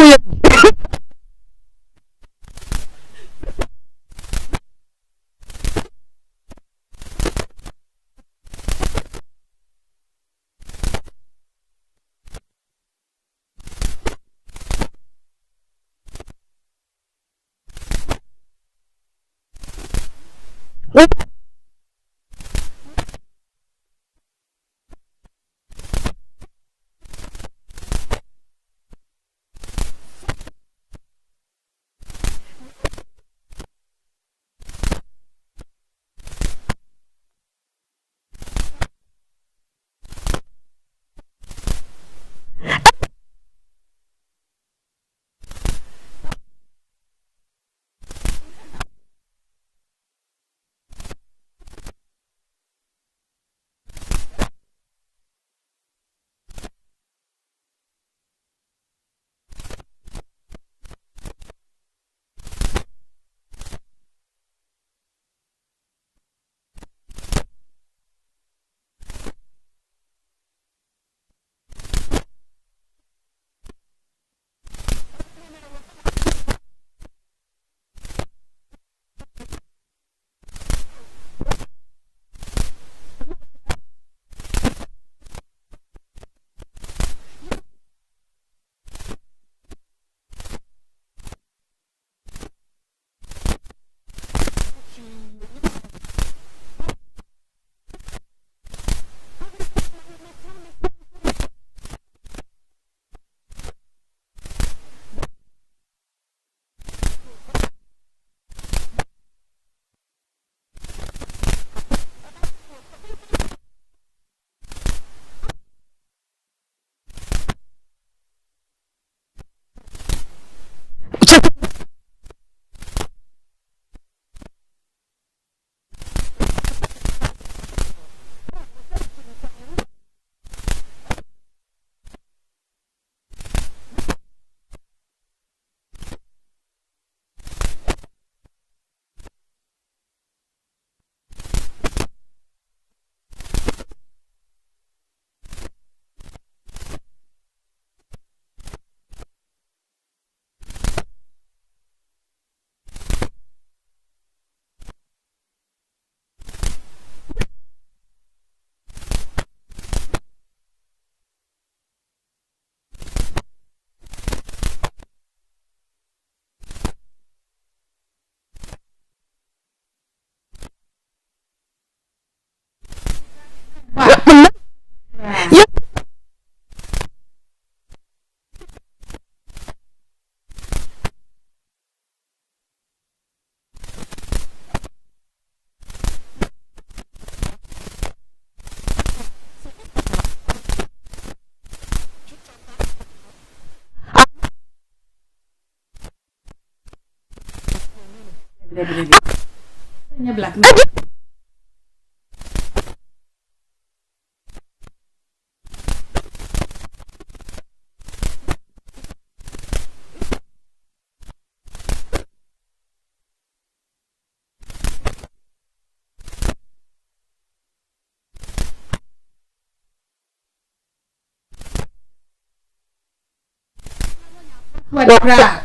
black.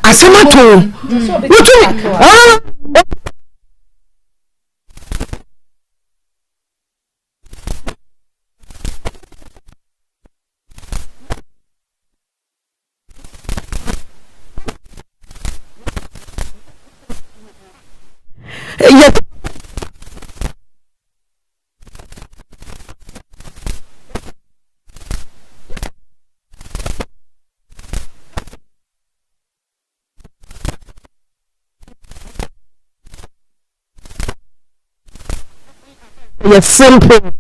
Asamato. Yes, simple.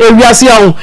Aviation.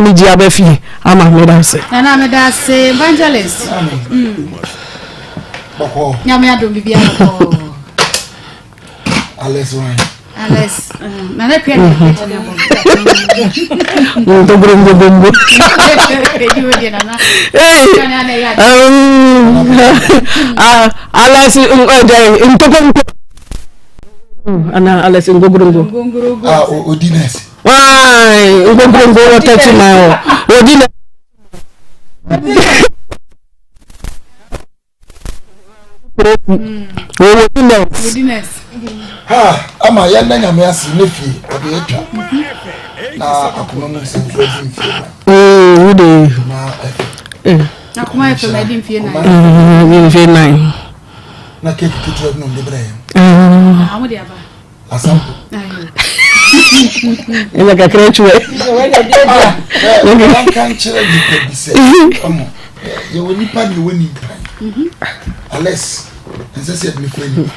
Me dia be fi ama me da se na me da se evangelist boko nyame adom bibia boko Alex na le pia to brum Alex ana Alex ngogurungo Odines why ngogurungo watati nayo Odines Odines ama yanda nyame asi nefi ode etwa na akoma mu senso mfie ude na akoma efe na di mfie na mfie na na keke kitwa no ndebra amudi aba asampo ina ka krechwe we kan chere di pebise omo ye woni pa ni woni pa Alex nsese bi fani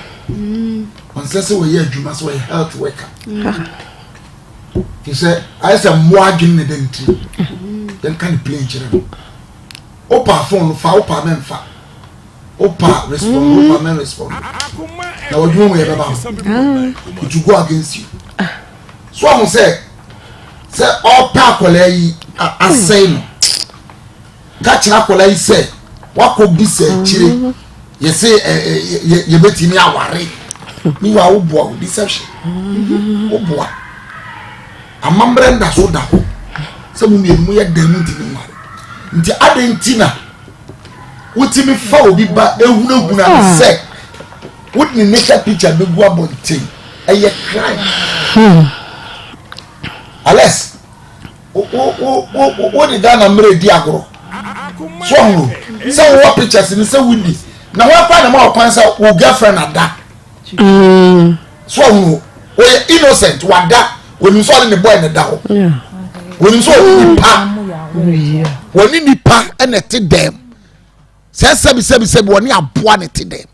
nsese we ye adwuma so we health worker he said I say mo adwin ne denti then kan play chere opa phone fa opa memfa opa respond opa men respond na odwuma we baba it will go against you so I say opa kola yi asay no ka kira kola yi say wako bisa chire yese ye betimi aware ni wa wo boa deception wo boa amambre nda so da ho se mu mienu ye damu ntimi nware nti adentina wotimi fa obi ba ehunahuna se wotni naked picture begu abonten eye crime Alex o de Ghana mre di agro so ho se wo pictures ni se windi na wa fa na ma okwan say wo girlfriend ada so who we innocent wada woni so ne boy ne da ho woni so ni pa woni ni pa ene te dem se sebi woni aboa ne te dem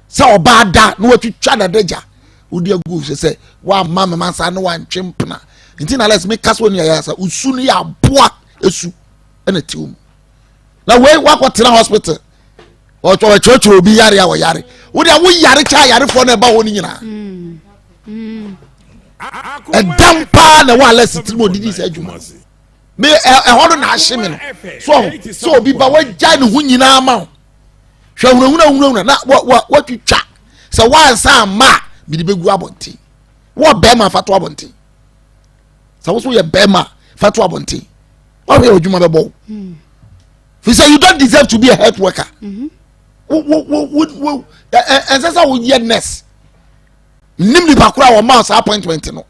se oba da no watwitwa da daja wodi agu se wa mama mansa no wa ntwempna nti na let's make kaso ni ya sa usu ni aboa esu ene te um na we wakotena hospital o chocho obi yare ya wo yare wo dia wo yare cha yare fo na ba wo ni nyina edam pa na wa less timo didi se adwuma me hono na ahye me no so obi ba wa gya ne hu nyina ma hwa huna na wa twitwa se wa sa ma bi de begu abonti wo be ma fato abonti se wo so ye be ma fato abonti wa be adwuma be bo we say you don't deserve to be a health worker and that's how we nurse nim di bakura wa mouse appointment no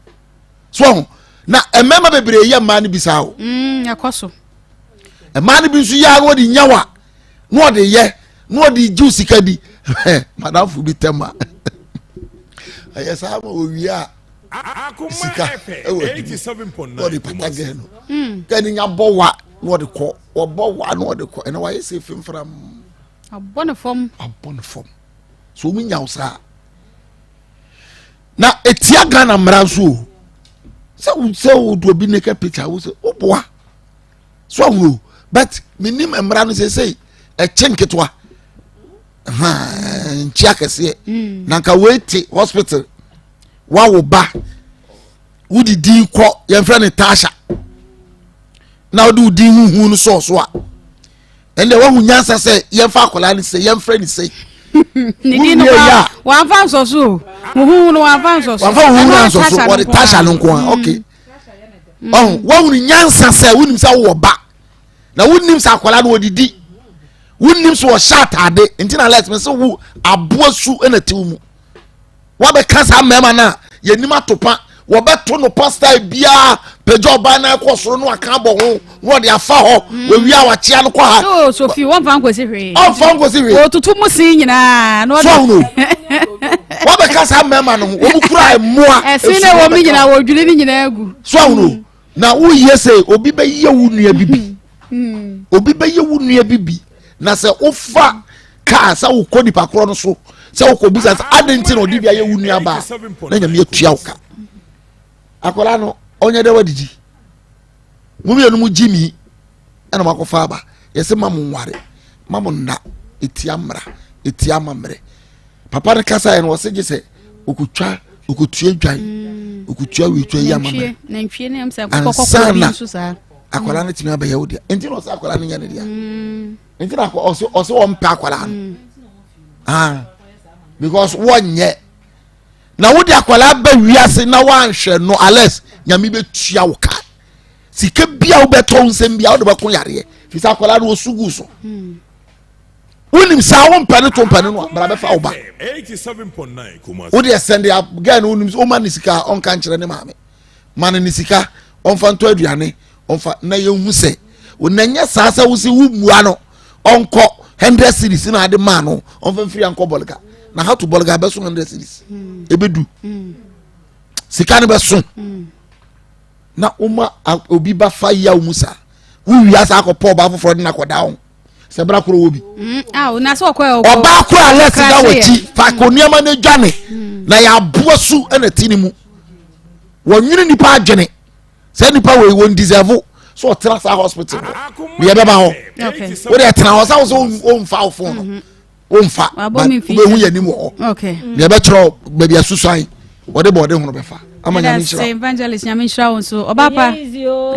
so na emema bebre ye ma ni bisa o yakoso e ma ni bi su ya wo di nyawa no de ye no de juice kadi madam fu bi tema ayesa ma o wi a Akoma FM 87.9 no de patage no kani nya bowa no de ko obowa no de ko ena wa yesi fimfram abone form so mi nya usa na etia Ghana mranso se wo do bi ne ka picture wo se oboa so wo but minim mra no se e chenketwa nchia kese na nka wait hospital wa wo ba wudi din ko ye mfra ne Tasha na wudi din hu no so a ende wa hu nyansa se ye mfa akola ni se ye mfra ni se ni din no wa fa so so hu no wa fa so so wa fa hu so so wa de Tasha no nko okay wa hu nyansa se wunim se wo ba na wunim se akola no odidi wunim se wo shatade ntina let me se wu aboasu ena tiwu wa be kasa mema na yenim atopa wo beto no pastor bia pejo ba na ekosoro no aka bo ho wo de afa ho we wi a wachia no kwa ha so fi won fan kwesi hwe o tutu musin nyina no so no wo be kasa mema no wo kura emoa efine wo mi nyina wo dwule ni nyina agu so no na wo yese obi be ye wo nua bibi obi be ye wo nua bibi na se ofa ka sa wo kodi pakro no so se wo ko business adenti no di bia ye wo nua ba na nyame atua wo ka akola no onye de wadidi mu bi mu Jimmy ana makofa ba yese mamu nware mamu nda etia mra etia mamre papa ne kasa en wo se gise okutwa okutua dwan okutua wi twa ya mamre na ntwie ne amsa kokoko bi nso sa akola ne timi abaye wo dia enti no sa akola ne nya ne dia enti na ko oso wo mpa akola no because one ye na wo de akwala ba wiase na wanhwe no ales nyame betua wo ka sika bia wo beto nsem bia wo de bakon yare fi sa akwala no osugu so wonim sa wo mpane to mpane no bra be fa wo ba 87.9 Kumasi wo de send ya gan wonim o man sika on kan kire ne maame man ni sika on fa nto aduane on fa na ye hu se wo nanya sa sa wo si wo mua no onko 100 series na ade man no on fa firi anko bolga na how to bolga be so 100 series ebedu sika ne be so na uma obi ba fa ya umusa wu wiasa akopọ ba foforo na koda ho se bra koro obi na so kwa oba koro alex da wati fa koniama na dwane na ya boasu na tini mu wonwini nipa adwene se nipa we won deserve so tra sa hospital me be ba ho we dey tra ho sa o mfa o phone o mfa be hu yanim ho okay me be chro be bia susan wode bode hu no be fa amanya ni chro evangelist nyame shra won so obapa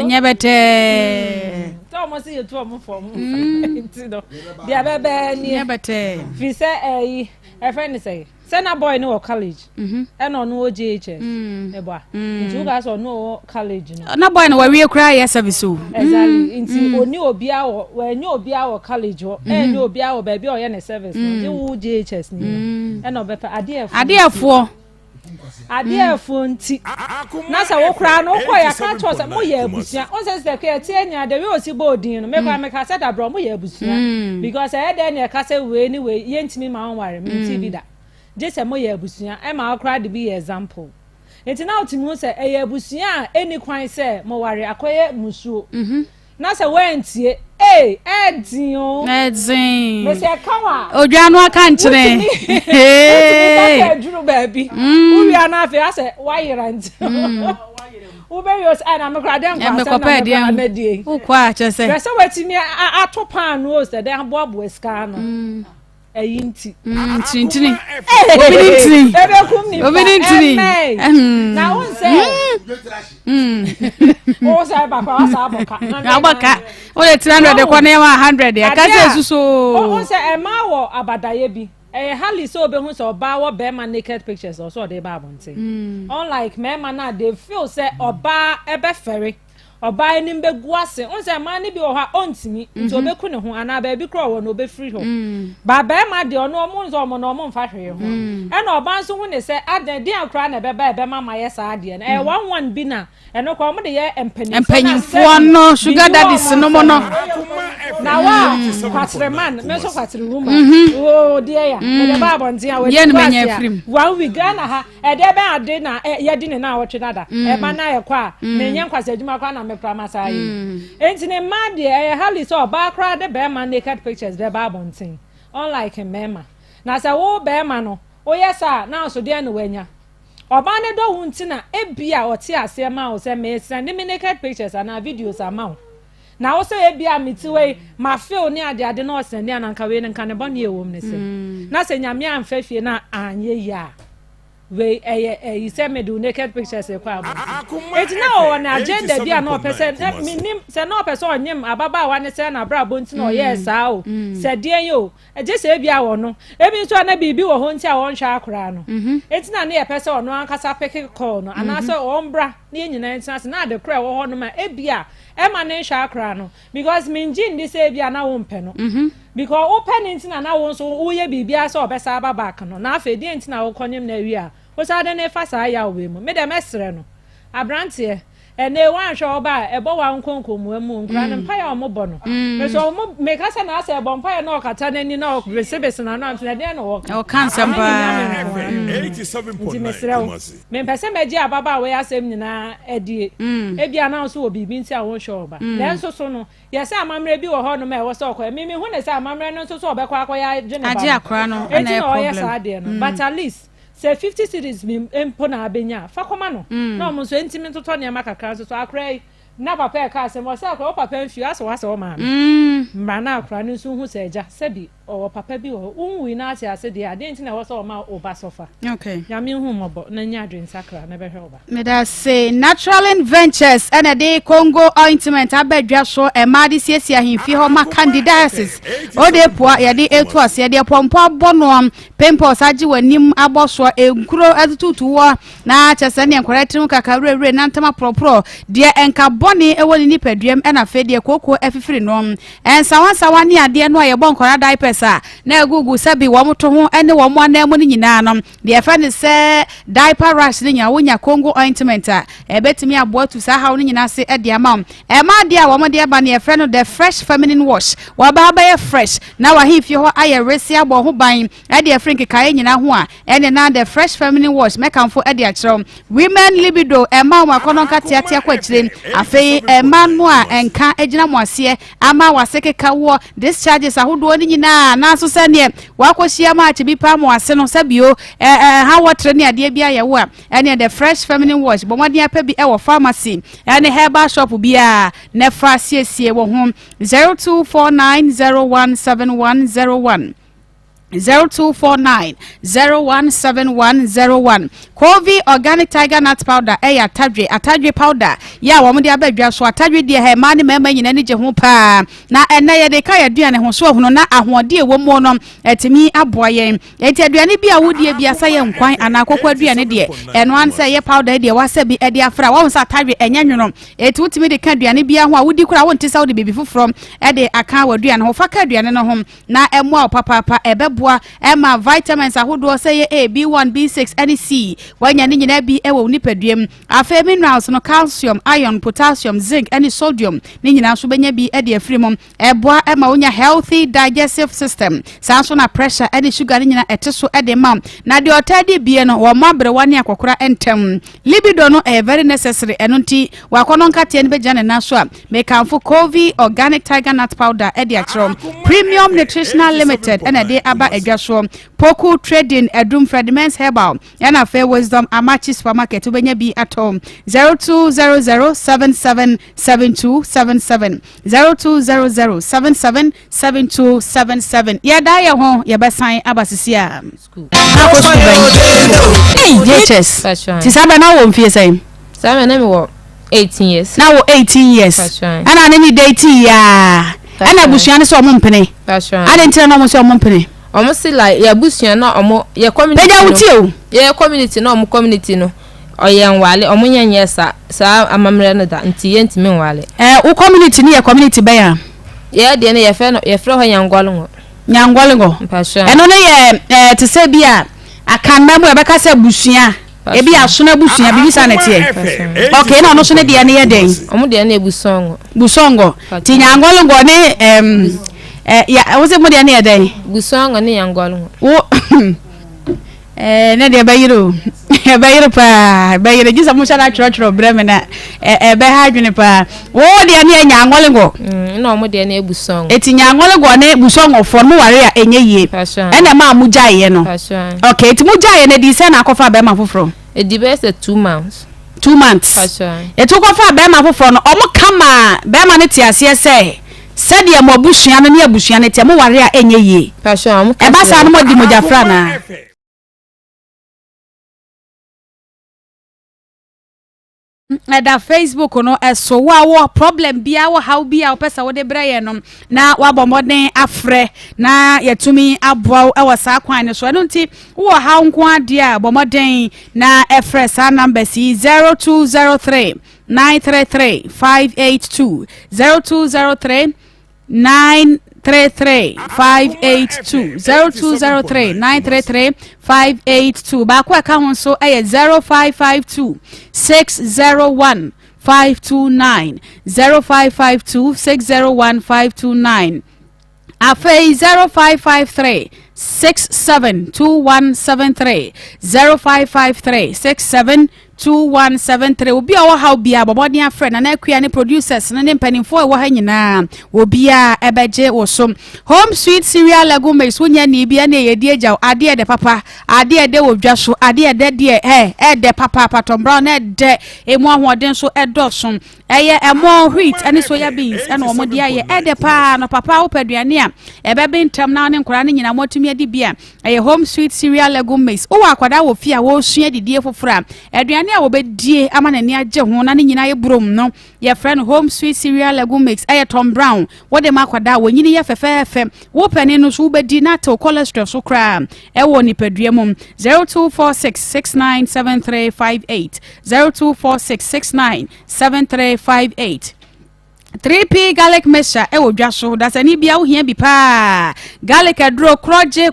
nya bete Thomas you to am for ntino dia bebe ni nya bete fi se e friend say na boy no college e no no JHS e ba nti uga so no college no na boy no we kra ya service o exactly nti oni obi a we nya obi a college ho e nya obi a ba bi o ye na service no je wo JHS ni e no be fa ade afo ade fonti na sa wo kra no ko ya ka cho sa mo ye abusia o se se ke tie nya de we osi bodin no me kwa me ka sa da bro mo ye abusia because e de na ka se we ni we ye ntimi ma wonware me ti bi da je se mo ye abusia e ma kra de bi example enti na otimi se e ye abusia eni kwan se mo ware akoye musuo na se wentie edin me se kawa odwanu aka nkyere ka duru baabi uri ana fe ase wayira nti ube yos ana me kra dem kwa na die ukwa chese se watimi atopa no se de boabo eska no eyinti tintini obinintini na onse o sa ba kwa sa aboka o le 300 kwa na 100 ya ka se suso o se e ma wo abadaye bi hali so be hu so ba wo be man naked pictures or so dey ba bonte unlike me man na they feel say oba ebe ferry oba eni mbegu ase onse man ni bi o ha ontimi nti obeku ne ho ana ba bi kro wo no be free ho ba ba ma de ono omo nzo omo no omo mfa hwe ho e na oba nso hu ne se adan di akra na be mama ye sa ade na one bi na eno kwa omo de ye empanyimfo no sugar daddy sinomo no na wa patreman me so patre woman oh dear ya me ba bonti a we ye no menya frim one week na ha e de be ade na ye di ne na wotwe dada e ba na ye kwa menya nkwasa adwuma kwa na me prama sai enti ne ma de hali so ba kra de be man naked pictures de ba bonti unlike mema na se wo be ma no o yesa na so de na wanya oba ne do wunti na ebia ote ase ma o se me send me naked pictures and videos ama na wo se ebia mitiwe ma feel ni ade na o send ya na nka we ne nka ne bone e wom ne se na se nyame amfa fie na anye ya we you say me do naked pictures e kwa abo eti na o na agenda bia na o pese minim se na o pese onyem ababa wa ne se na bra bo nti na o yes a o se de yo eje se bia wo no ebi nso na bibi wo ho nti a won hwa akora no eti na ne pese ono ankasa peke call no ana so o mbra na enyina ntina se na de kra wo ho no ma ebia e ma ne hwa akora no because minji ndi se bia na wo mpe no because open ntina na wo nso wo ye bibia se obesa ababa ka no na afedi ntina wo konyem na wi a o sa de ne fa sa ya we mu me de mesre no abrante ene wan hwe oba ebo wa nkonkomu mu nkra ne mpa ya omobo no me so me kasa na asa ebo mpa ya na okata nani na okresebes na na ntna de no o kansa mba 87.9 me pese meji ababa we asem nyina edie ebia na so obi bi nti a won hwe oba den so so no yesa amamre bi wo ho no me wo so kwa mi hu ne sa amamre no so obekwa akoya gene ba aje akra no na problem but at least say 50 cities mi empo na abenya fa koma no na omo so ntimi toto ne makaka so akrai na papa e ka se mo se akra papa mfi aso wase o ma mma na akra no so hu se eja sebi o papa bi o unwi na ati ase de ade nti na wo so o ma o ba sofa okay ya mi hu mobo na nya adwen sakra na be hwe oba me da say Natural Ventures and de Congo ointment abadwa so e ma de siesie ahemfi ho ma candidiasis o de poa ya de etu ase ya de pompo abono pimples agi wanim aboso enkuro atututu wo na chese ne enkoretim kakawrewre na ntama propro de enka boni ewo ni nipaduam e na fe de kokoko afifiri no ensawansawa ne ade no ye bonkora diapers na egugu sabi wo moto ho ene wo mo anamu ni nyina no de fa ne se diaper rash ni nya wonya Congo ointment ebetimi aboatu sa hawo ni nyina se e de ama e ma de a wo mo de ba ne e no the fresh feminine wash wa ba ba ye fresh na wa hifie ho aye resi abo ho ban e de frink kai nyina ho a ene na the fresh feminine wash mekanfo e de a kire women libido e ma wa kono katiatia kwa kire afei e ma no a enka egina mo ase ama wa sekeka wo discharges ahodo ni nyina na so sene wakohia ma achi bi pa mo ase no sabio ha wotre ne ade bia ye wo a ene the fresh feminine wash bo modin apa bi e wo pharmacy ene herbal shop bia ne fa siesie wo ho 0249017101 0249017101 Kovi organic tiger nut powder atadwe powder ya wo mde abadwa so atadwe de he ma ne mema nyina ne je ho pa na ena ye de ka ya duane ho so hono na ahode ewo mu no etimi aboye enti aduane bia wodie bia sa ye nkwan ana akokwa aduane de eno an se ye powder de wasa bi e de afra wo nsa atadwe enya nwono eti wotimi de ka aduane bia ho a wodi kura wo ntisa wo de bebi foforo e de aka wa aduane ho fa ka aduane no ho na emo a papa ebe eboa ema vitamins ahodo say A, B1, B6 and C wanya ni nyina bi ewo nipaduam afa minerals no calcium, iron, potassium, zinc and sodium ni nyina so benya bi e de afrimom eboa ema wonya healthy digestive system sanso na pressure and sugar ni nyina eteso e de mam na de otade bie no wo mabre wane akokora entem libido no very necessary enunti wakono nkate ni beja na so a mekanfo Covi organic tiger nut powder e de akrom premium nutritional limited and a day aba edwaso Poku trading edum Fredmans herbal yana fair wisdom amachi supermarket ubenya bi atom 0200777277 0200777277 yada ya ho yebesan abasisia hey yes tisaba na wo mfie sai Sama na me wo 18 years na wo 18 years ana na mi date ya ana busuane so omompene ana ntina no mo so omompene omo si like ya busuan na omo ya community peja wutie ya community na omo community no oyen wale omo nyenye sa amamre no da nti ye ntimi wale wo community ni ya community ba ya de ne ya fe no ya fre ho nyangwalongo eno ne ye te se bia akanna mu ebeka se busuan ebi asona busuan bibi sa na tie okay na no so ne de ne ye den omo de ne busongo ti nyangwalongo ne ya wo se mo de ne ye den busongo ne nyangwalongo wo ne de bayiro pa bayiro gisa mo sha na choro breme na be ha dwene pa wo de ne nyangwalongo na omo de ne busongo eti nyangwalongo ne busongo for mo ware a enye ye ene ma mu jaye no okay eti mu jaye ne di se na akofa be ma foforo edi be se 2 months 2 months etu kofa be ma foforo no omo kama be ma ne tiase se said ya mo abusuan no ne abusuan ne tie mo ware a enye ye e ba sa no mo di mo jafra na da Facebook no so wa problem bia wo how bia wo pesa wo de braye no na wa bomoden afre na yetumi aboa e wasa kwan ne so no nti wo how nko ade a bomoden na efre sa number si 0203 933 582 0203 933 582 0203 933 582 ba kwa ka hon so 0552 601 529 0552 601 529 afei 0553 672173 0553 672173 obi a wo how bia bobodin afre na akua ne producers ne mpanimfo wo ha nyina obi a ebeje wo so home sweet cereal legumes wonya ni bia na yedi agya ade de papa ade de wodwaso ade de de papa patom brown de emu ahoden so edoso eye emo wheat ane soya beans ane omodi aye de pa no papa wo paduane a ebebe ntam na ne nkora ne nyina motumi adi bia eye home sweet cereal legumes wo akwada wo fia wo sua didie fofora aduane a wo bedie ama na ni agye ho na ne nyina ye brom no ye friend home sweet cereal legumes eye tom brown wo de makwada wo nyini ye fefefe wo pani no so wo bedi na to cholesterol so kra e wo ni padua mum 0246697358 0246697358 3P garlic mixture ewo dwaso da sani bia wo hia bi pa garlic adro kroje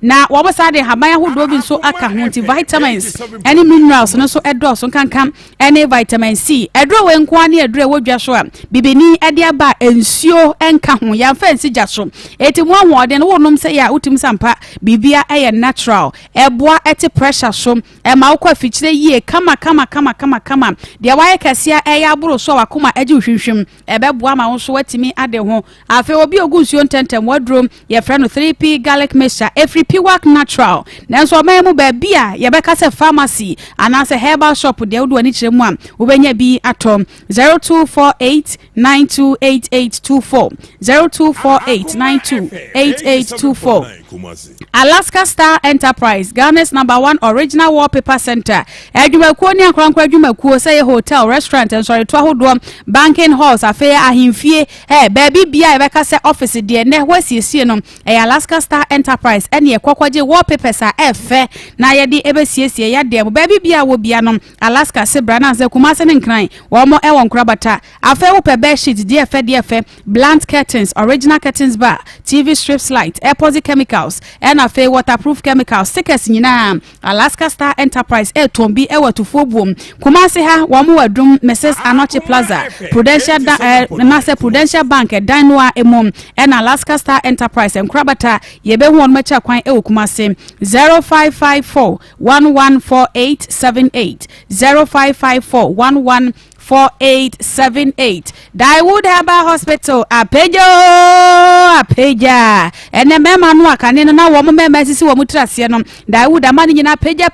na wo bosa de haban ahodo bi so aka ho nti vitamins any minerals no so edo so kankan any vitamin C adro we nko ane adro ewo dwaso a bibini ade aba ensuo enka ho ya fancy jaso eti mo ahode no wonom se ya utim sampa bibia eye natural eboa eti pressure so e ma wo kwa fichire yie kama de waye kasia ya buru so Akoma eji hwehwem ebeboa ma wo so watimi ade ho afi obi ogunsuo ntentem wadrom ye frɛ no 3P garlic mixture every P-Work natural nanso omamu ba bia ye beka se pharmacy anase herbal shop de wodo ani kyerɛ mu a wobenya bi atom 0248928824 0248928824 Alaska Star Enterprise Ghana's #1 original wallpaper center adwumakuo ni akwankwa adwumakuo say hotel restaurant nsɔre to ahodoɔ banking halls afei ahemfie baby bia ebeka se office de ne wasiesie no Alaska Star Enterprise ene ekokwaje wallpapers a efe na ye de ebesiesie ya de baby bia wo bia no Alaska se brana ze kumase ne nkran wo mo ewon krabata afei wo pe bed sheet de efe blunt curtains original curtains bar TV strips light airport chemicals and afei waterproof chemicals stickers nyina Alaska Star Enterprise tombi ewatufo buom kumase ha wo mo wadum Mrs. Anoche Plaza Prudential Prudential Bank Danua Emom and Alaska Star Enterprise and Krabata yebe hu on mecha kwan e Kumase 0554 114878 0554 114878 Dawood Herbal Hospital apeja ene mema no akane na wo mema sisi wo mutrase no Dawood amani nyina peja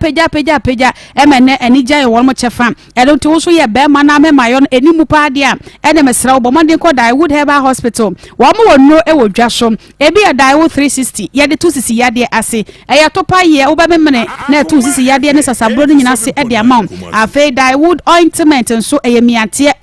emene enija wo mo chefa eno to so ye be ma na mema yo enimu paadia ene mesra wo mo den ko Dawood Herbal Hospital wo mo wonno e wo dwaso ebi ya Dawood 360 ye de 260 yade ase eya topa ye wo be memene na 260 yade ne sasabro ni nyina se e de amount afi Dawood ointment nso miatie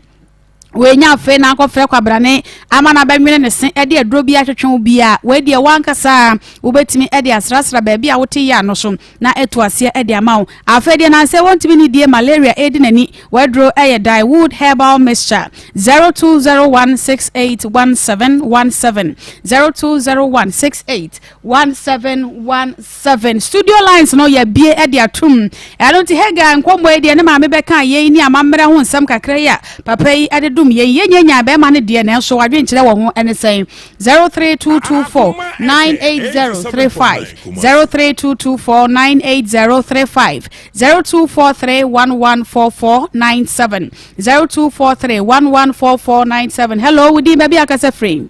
we nya fe na akofre kwabrane ama na ba nwene ne se e de aduro bi atwetwe bi a we de wankasa wo betimi e de asrasra ba bi a wote ya no so na eto ase e de ama wo afa de na se wontimi ni die malaria e de nani we dro e ye Dawood Herbal Mixture 0201681717 0201681717 studio lines no ye bie e de atum e don't hega nkombo e de ne ma me be kan ye ni amamra ho nsam kakra ya papa yi ade dum ye nya be ma ne de na so wadwe nkire wo ho ene sen 032249803 032249803 0243114497 0243114497 hello we di baby akasa frame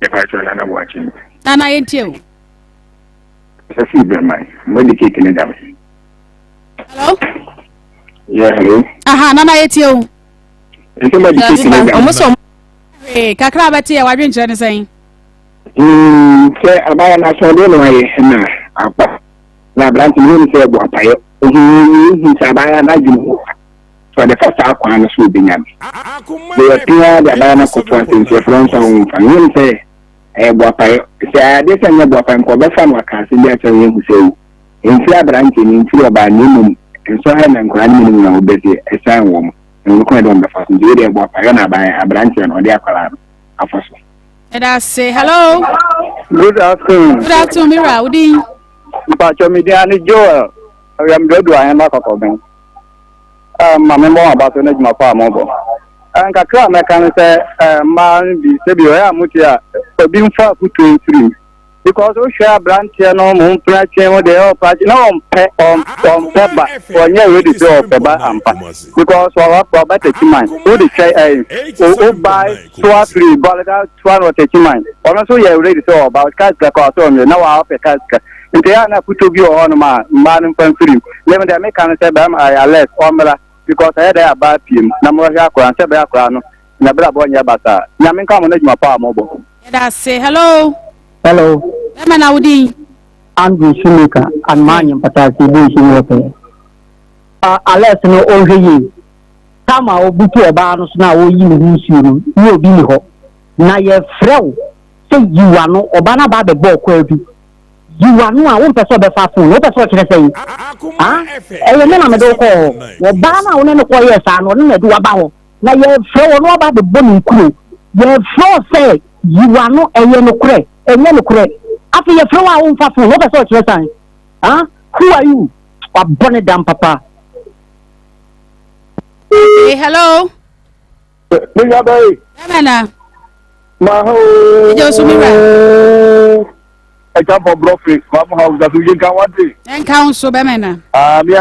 e fa so na na watching ana yentio sasi be mai mo di keke ne dam hello hello aha nana yentio ese mo di keke ne dam kakra bati ya wadwe nkire ne sen se abaya na so de no aye na apa na branti ni se bo apayo sabaya na jumu so the first akwa na so benyam de pia de abaya na ko twan se France on family se bo apayo se ade se nya bo apayo ko be fa no aka se dia che yen kuseu enfi abranti ni enfi oba ni mum enso ha na nkwa ni mu na obese esan wo mo nko do mbe fa so de bo apayo na abaya abranti na ode akwala afaso say hello. Good afternoon. Good afternoon, Mira. Udi. Pacho media ni Joel. I am do I am ko ben. Mama mo about to na pa mo bo. Anka kra me kan say man bi se bi o ya mutia obi mfa kutu free. Because o share branch no mo branch mo de o patch no on peba onye ready to peba ampa because our peba take man o dey try o buy 2 balada 2 or take man also you ready to about cash ka so me na wa pe cash ka nte ya na puto bi o no ma man fan free let me dey make can say bam I alert omla because I dey about pim na mo hwa akwa say be akwa no na bra bo nya bata nya me kan mo na juma pa mo bo say hello. Hello. Emana Udi. Andrew Shumika and Manyam Pataki Bushi Water. Unless no over ye. Tama obutu ebanos na o yi ni suru. You obi ni ho. Na ye frɛw. Say you are no obana ba the ball kwabi. You are no a won person be fa fun. No person kire say. Ah? E me na me do ko. Obana won no ko yes an won na du aba ho. Na ye frɛw no aba the ball nkuro. Ye frɛw say you are no eye no kure. Enye no kure. After your flower won't fast, no person to sign. Huh? Who are you? A bonnet damn papa. Hey, hello. Minga bay. Emana. Maho. Josumira. I come from Broffice, Farm House that you can want it. And council Bemena. Me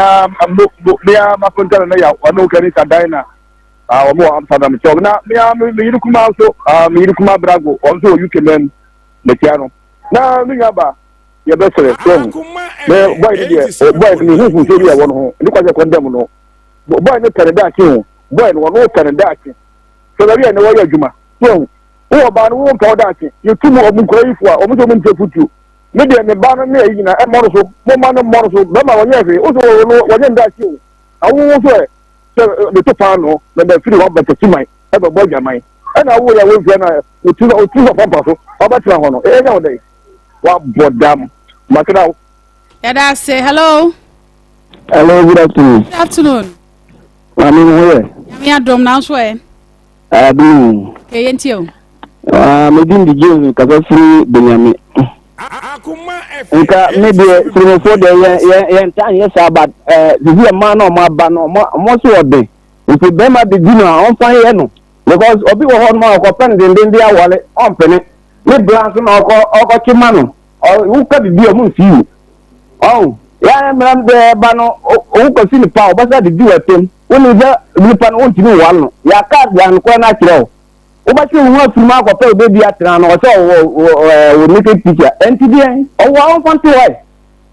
am my container now. I know can it a diner. More Amsterdam. So now me am you come also. Me you come Brago. Also you can learn the piano. Na minga ba ye be sere so me boy dey boy ni hu so bi e won ho ni kwa je condemn no boy ni Canada ki ho boy no no Canada ki so da bi e no wo adwuma so wo ba no wo nka oda ki you tumu obu nkoyifu a omu so mu ntefutu me de me ba no na yi na e mo so mo ma no mo so be ma wo nye fe o so wo nye nda ki o awu wo so e the to fano na be firi ho bata timai e be boja mai e na wo ya wo fia na otu papa so obatra ho no e nya wo dai wa bodam makra Yada say hello. Hello, good afternoon. Good afternoon. Mami mo ye. Yami adom na so e. Adu. Ke yentio. Me din di James ka so free Benyami. Akoma Nka me de free for de ye ntan ye sabat the man no ma ba no mo so ode. Nti be ma de dino on fan ye no because obi wo ho no ko pen den dia wale on pene. Me blank no ko chima no. O ka bi o mu fi. Oh, ya mram de ba no o ko si ni pa o ba sa de di watem. Woni ja ni pa no ntimi wal no. Ya ka ya no ko na kire o ba se wo afiri ma ko pe baby atra no so wo naked picture entidi o wa on fanti wai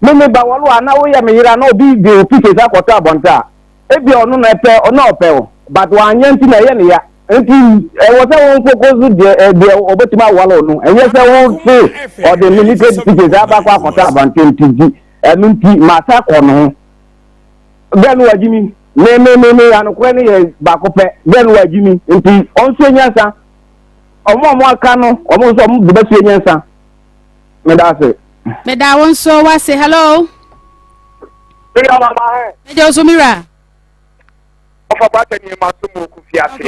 me ba walo ana wo ya me yira na obi de picture sa ko ta bonta e bi onu na pe onu ope o but wa anya nti na ye ne ya enti e wo se wo focus de obetima walo no e ye se wo so o de naked picture sa ba ko ta bonta enti nti ma sa ko no ben wa jimi me anu ko ne ye ba ko pe ben wa jimi enti on so nya sa omo aka no omo so mo be su enyansa me da se me da won so wa say hello ya mama he me de so mira ofa ba tani ma so mo ku fi ase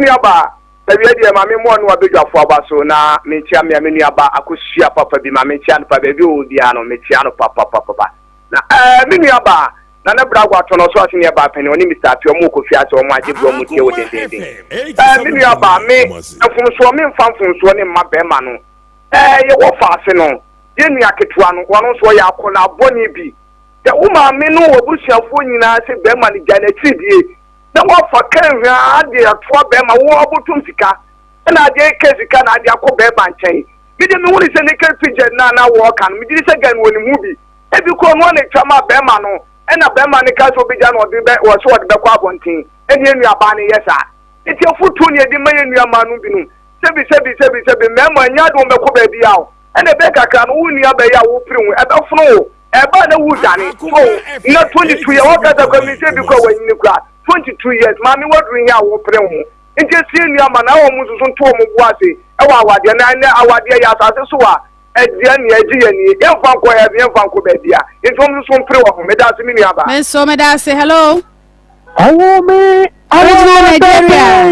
ni aba da bi de ma me mo no abedwafo aba so na me chia me ni aba akosua papa bi ma me chia no pa be bi o bia no me chia no papa na me ni aba na na bra gwa tono so asini aba pene oni Mr. Atio mo ko fiase o mo age bro mo tie o den mi ni aba me afunso me mfanfunso ne mma be ma no ye wo faase no ye ni aketua no wono so ya akona boni bi de wo ma me no obusuafo nyina se be ma ni gana tibie na wo fa kan hwa ade ato be ma wo obutum sika na ade kesika na ade akọ be ba nchen mi de me woni se ne kan pije na wo kan mi di se gan woni mu bi e bi ko no ne twama be ma no ena bema ni kaso bija no de be wo so de be kwa bontin eni enu aba ni yesa eti ofutu ni edi maye enu ama no binu sebi mema nya do be ko ba bia o ena be kaka no wuni aba ya wo priwu e be funu e ba na wu dani so na 22 years what that ko mi sebi ko wani kwa 22 years ma mi wodru ya wo priwu enti si enu ama na wo musu so nto mo buase e wa awade na awade ya asase so wa edia ni eji ni emfa nko ya emfa nko be dia enti o musu mpre wo me da se mi ni aba me so me da se hello awo me Nigeria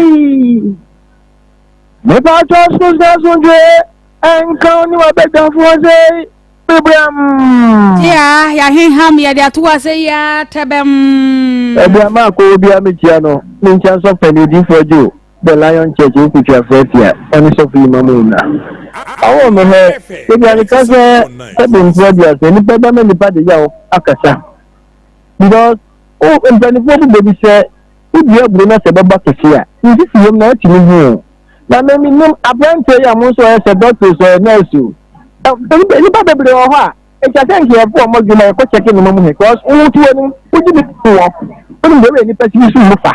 me ba to so je enka ni wa be da fo se Abraham ya ham ya dia tuwa se ya tebem Abraham ko bia me chia no me chia so fani di fojo the Lion Church in Kucha Fetia oni so fi mamuna awo me he ke dia ka se ebin fojo se ni pe ba me ni pa de ya o akasa because o empani fojo be se ubi aburu na se baba kesia ni si yom na ti ni hu na me mi nim abante ya mo so se doctor so nurse ni ba bebre o ha e cha thank you for mo gina ko check ni mo he because o tu ni o ji ni wo o ni be ni pesi su mu fa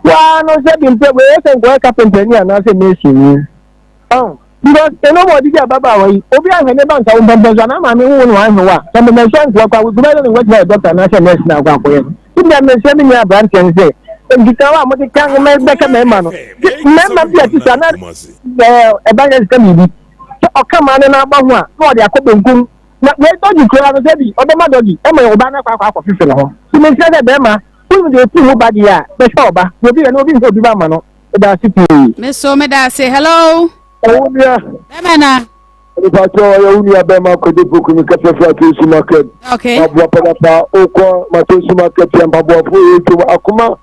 wa no se bi npe we se ngo carpenter ni ana se mesi ni because eno mo di ja baba wa yi obi ahwe ne ba nka wo bembe na ma me wo no ahwe wa so me mention ko kwa we do no we doctor na se nurse na kwa ko ye ti me se mi ni abante ni se ngikawa mo ti kan me be ka me ma no me ma bi ati sana e ba ye ka mi bi Akoma na agba hu a no de akobenkum na we dogi kura no se bi odema dogi e ma oba na kwa fifi ho ti me se be ma hu de ti hu ba dia be sha oba obi na obi nso bi ba ma no da sipi me so me da say hello owunia emena ni pa to ya uni abe ma ko de boku ni ka fa to su market okay abua pa okọ ma to su market ya mbabo fo e to Akoma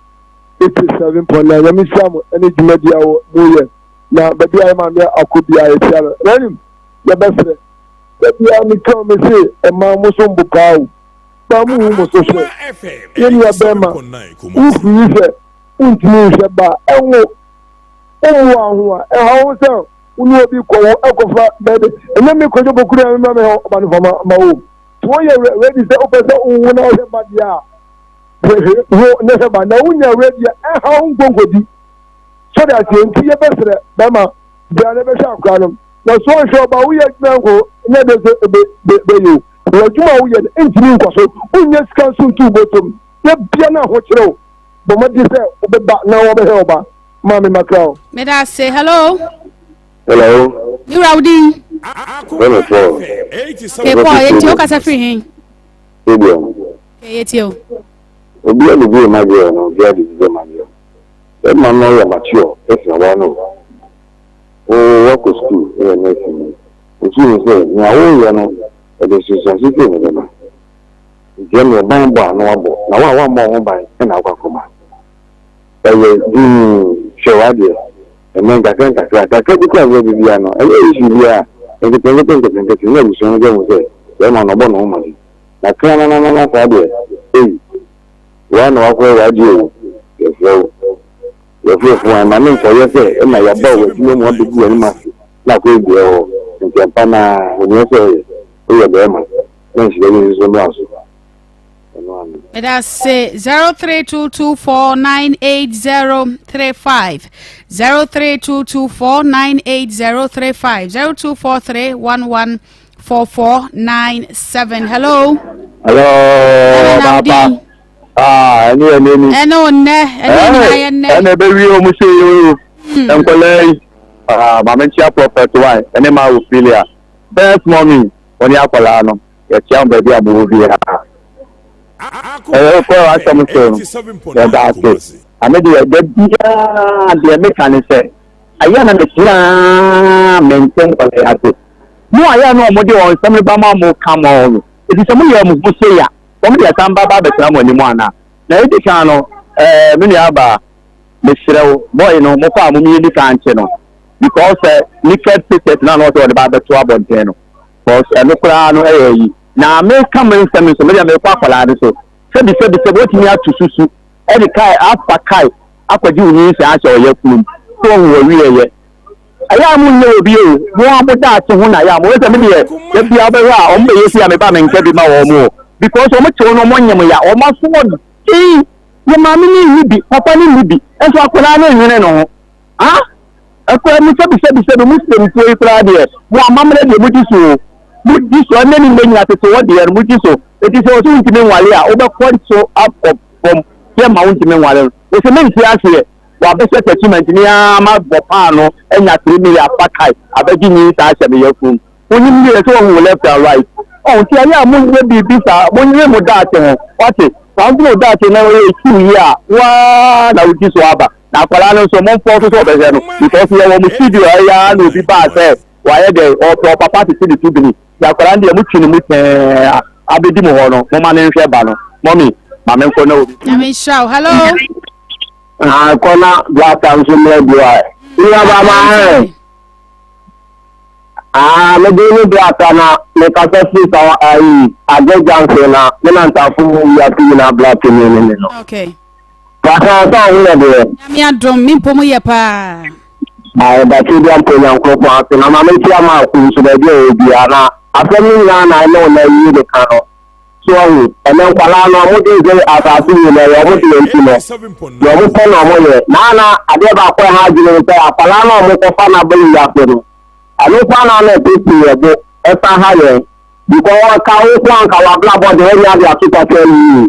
87.9 ya mi samu ene jimadi awo moye na baby ay ma me akobia e tia renim ya befre baby am ko me se e ma mo so mbukawo ba mu mo so so yeni ya be ma ufi se untini se ba enwo ahụ a ehụ se unu obi ko ekofa bebe ene me ko jo bokuru me me ba no ma o to ye ready se opese unwu na se ba dia ho ne se ba na unya ready ehụ ngongodi so that you see your best bema they are never sure kwanum na so sure ba we yet nango na de be you wo juma we yet entini nkoso unye scan so tu botom ye bia na ho kire But what you say? Now over here, ba. Mommy Macau. May I say hello? Hello. You Rowdy? Hello, sir. Okay, boy, it's your casa free. Okay, it's you. Obi a go my girl, no, girl is my girl. That man know you mature. That's no one know. Oh, work with school, nursing. Which you say, now you know, it is something in them. Get me a bang bar, no more. Now I want more by and I'll come back. I will show idea. And then I can't crack. I can't declare where the piano. And you are independent of the next one again. Say, them on a bon woman. Now, can I not idea? Hey, one of our radio. Yes, your first one, my name for your say, and my above, you want to do any mass. Like we go in Campana, when you say, we are there. Then she is one house. Let us say 0322498035 0322498035 0243114497. Hello. Hello, Papa. And a baby almost say you and Colay, Mamencia Prophet Wine, and Emma Ophelia. Best mommy, when you are Polano, your child baby will be I made the mechanic say, I am a maintain it. No, I am no more on some Bama more come on. It is a million of Musea. Only a Samba Babacam when you want. Now, it is channel, Miniaba, Mr. Boy, no more family can't channel. Because Nicket Picket, none of the Babacua Bonteno. Because a Nucrano, now may come in some may papa so. Said what me to susu. Any kai after kai, after you need to answer your food. So we I am no view. No about that to when I am. Wait a minute. Let the other round. Only you see I'm a bamming more. Because so much on one year or my phone. See, your mammy need be, papa need be. That's what I know. Ah? I could have said the Muslim to a prayer. One mamma, what is so? This one many at the what they are which is so. It is also in Walia over quite so up from here mountain water. It's a main class here. While the settlement near Bopano and at 3 million pakai, I beg you to answer your phone. When you need a song who left or right. Oh, see, I am be visa, one year more that. What is? Found no that in a 2 years. Wow, now it is Waba. Now, Polano, so more photos of them because we are studio. I will be bad there. Why are they or papa to see the 2 minutes? Yakolandi muchini abedi muhono mama nenhwe ba no mommy mama nko na obi I mean shout hello kona black and so media ina ba ma me do black na me ka se sa ai agejanse na me na ntafu ya ti na black ni no okay pasa so wo de mi adom mi pomo ye pa ba ti dia mpo nyanko pa na mama ti ama ku so da dia obi ana afẹ́mi náà náà iná ọ̀nà yìí nìkan lọ tí wọ́n wù ẹ̀mẹ́ nkwalá náà ọmọdé ìgbé àtàkù yìí lọ ọmọdé yẹn ti lọ yọmú pẹ́ náà ọmọ yẹ náà adébà kọ́ ẹ̀há jùlọ nípa àpàlà náà ọmọ kọfà náà bẹ́ẹ̀ yìí àpẹẹrẹ àlùkò náà náà tó ti yẹ bó ẹ̀fà ha yẹ bìkọ́ wọn ká ó kó àǹkà wà bílábọ̀dì ẹ̀rí àbí àtúntàkẹ́ yìí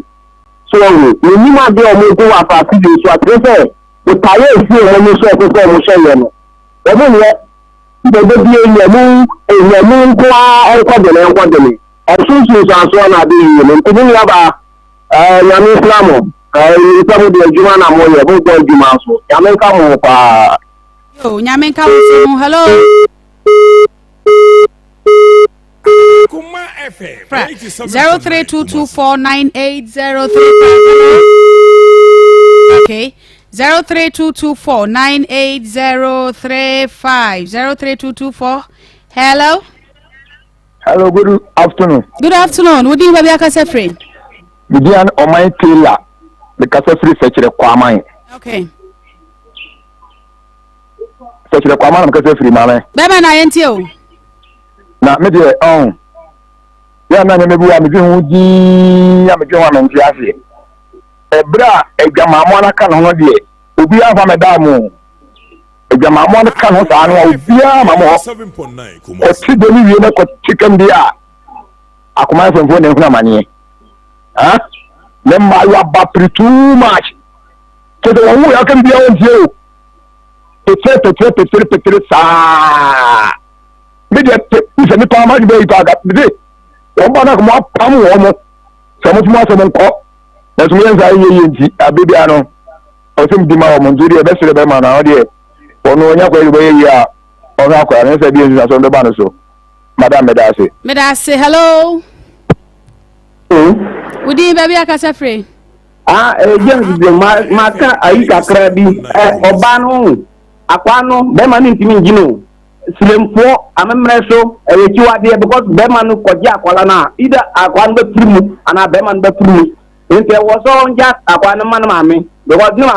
tí wọ́n wù ní mímọ́ bí ọmọ ogun wà fàtí yìí sọ àtúntẹ̀ ìtàyé ìsí ọmọ ní sọ ẹ̀kọ́ ọmọ sọ yẹn nù ọmọ yẹn gbogbo bí èèyàn mú ń kó ẹ̀kọ́dẹ̀lẹ̀ ẹ̀sùnsùn ìṣàṣọ́ náà bí ìyẹn ní ìpínlẹ̀ yaba ẹ̀yàmí islamu ìpẹ́mùdí ẹjúmọ́ náà mọ̀ yẹ fún gbọ́ ìjùmọ̀ àṣọ yàmí ń kàmù pa. yóò yàmí ń kàmù sí mu hello. Akoma FM 0322498035 okay 0322498035 032224 hello hello good afternoon what do you baby akase free Bidian on my tailor the kase free search the kwamai okay search the kwamai kase free mama baba na yenti o na me de on ya na me bi wa me bi hu ji ya me bi wa no nti ase ebra egwamamo na ka no de obi afa me da mu egwamamo na ka no sa no obi amamo o ti de ni wie na ko chicken dia akoma fenfo na huna mane ha le ma ya ba too much to the one who can be on you. Petre, sa. Media is a little much very bad at the day. One more palm woman. Some of my son call. That's me as I baby. I know. I think the man do the best of the man out there. Or no, way you are. Or how can I say business on the banner so? Madame Medase, hello. Would you baby a casa free? James, Maka, Aika Krabi, Obano, Aquano, Beman Intimino, Slim 4, Amemreso, a Chua dear because Beman Koja Qualana, either Aquan the Primu and a Beman the Primu. If there was on just Aquana Manami, there was no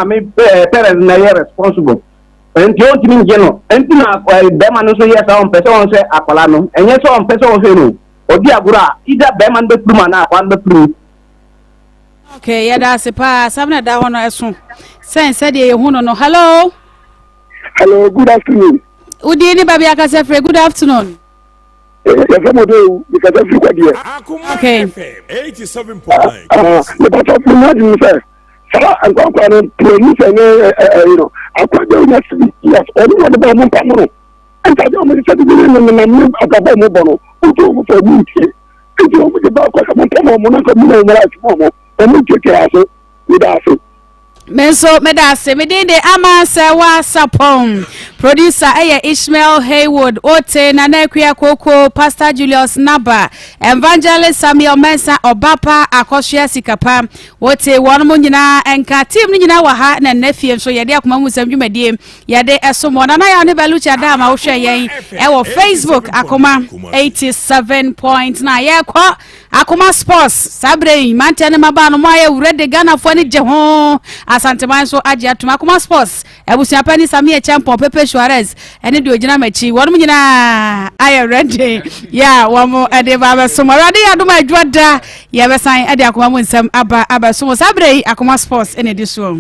parents never responsible. And you don't mean general, and Beman so yes on person say Aqualano, and yes on person say or Diagura, either Beman the Primu and Aquan the Primu. Okay, yeah, that's a pass. I'm not that one as soon. Sense said you no. Hello. Hello, good afternoon. Udini baby Akasefre, good afternoon. Because everybody. Okay. 87.9. But of imagine, sir. I'm going to produce you know, I quite yes, only the Bamon Pamano. And I don't want to say the name of the Bamon, who told for me. It's over the back of the Pamon, Menso medase medinde ama Serwaa Sarpong producer Ishmael Haywood Ote Nanakwia Koko Pastor Julius Naba Evangelist Samuel Mensa Obapa Akoshia Sikapa Ote wonmo nyina enka team nyina wa ha na nafie so yede akoma musam dwumadie yede esomo na ya ne belucha da ma wo hwe yen wo Facebook Akoma 87.9 ye kwa Akoma Sports sabre mantene maba no maye urede Ghana fo ni je ho Asante manso aji atuma Akoma Sports ebusuapa ni Samia Champion Pepe Suarez ene de ogina machi wonmo nyina aye ready ya womo ede baba so marade aduma adwada ye besan ede Akoma mu nsam aba so sabre Akoma Sports ene de so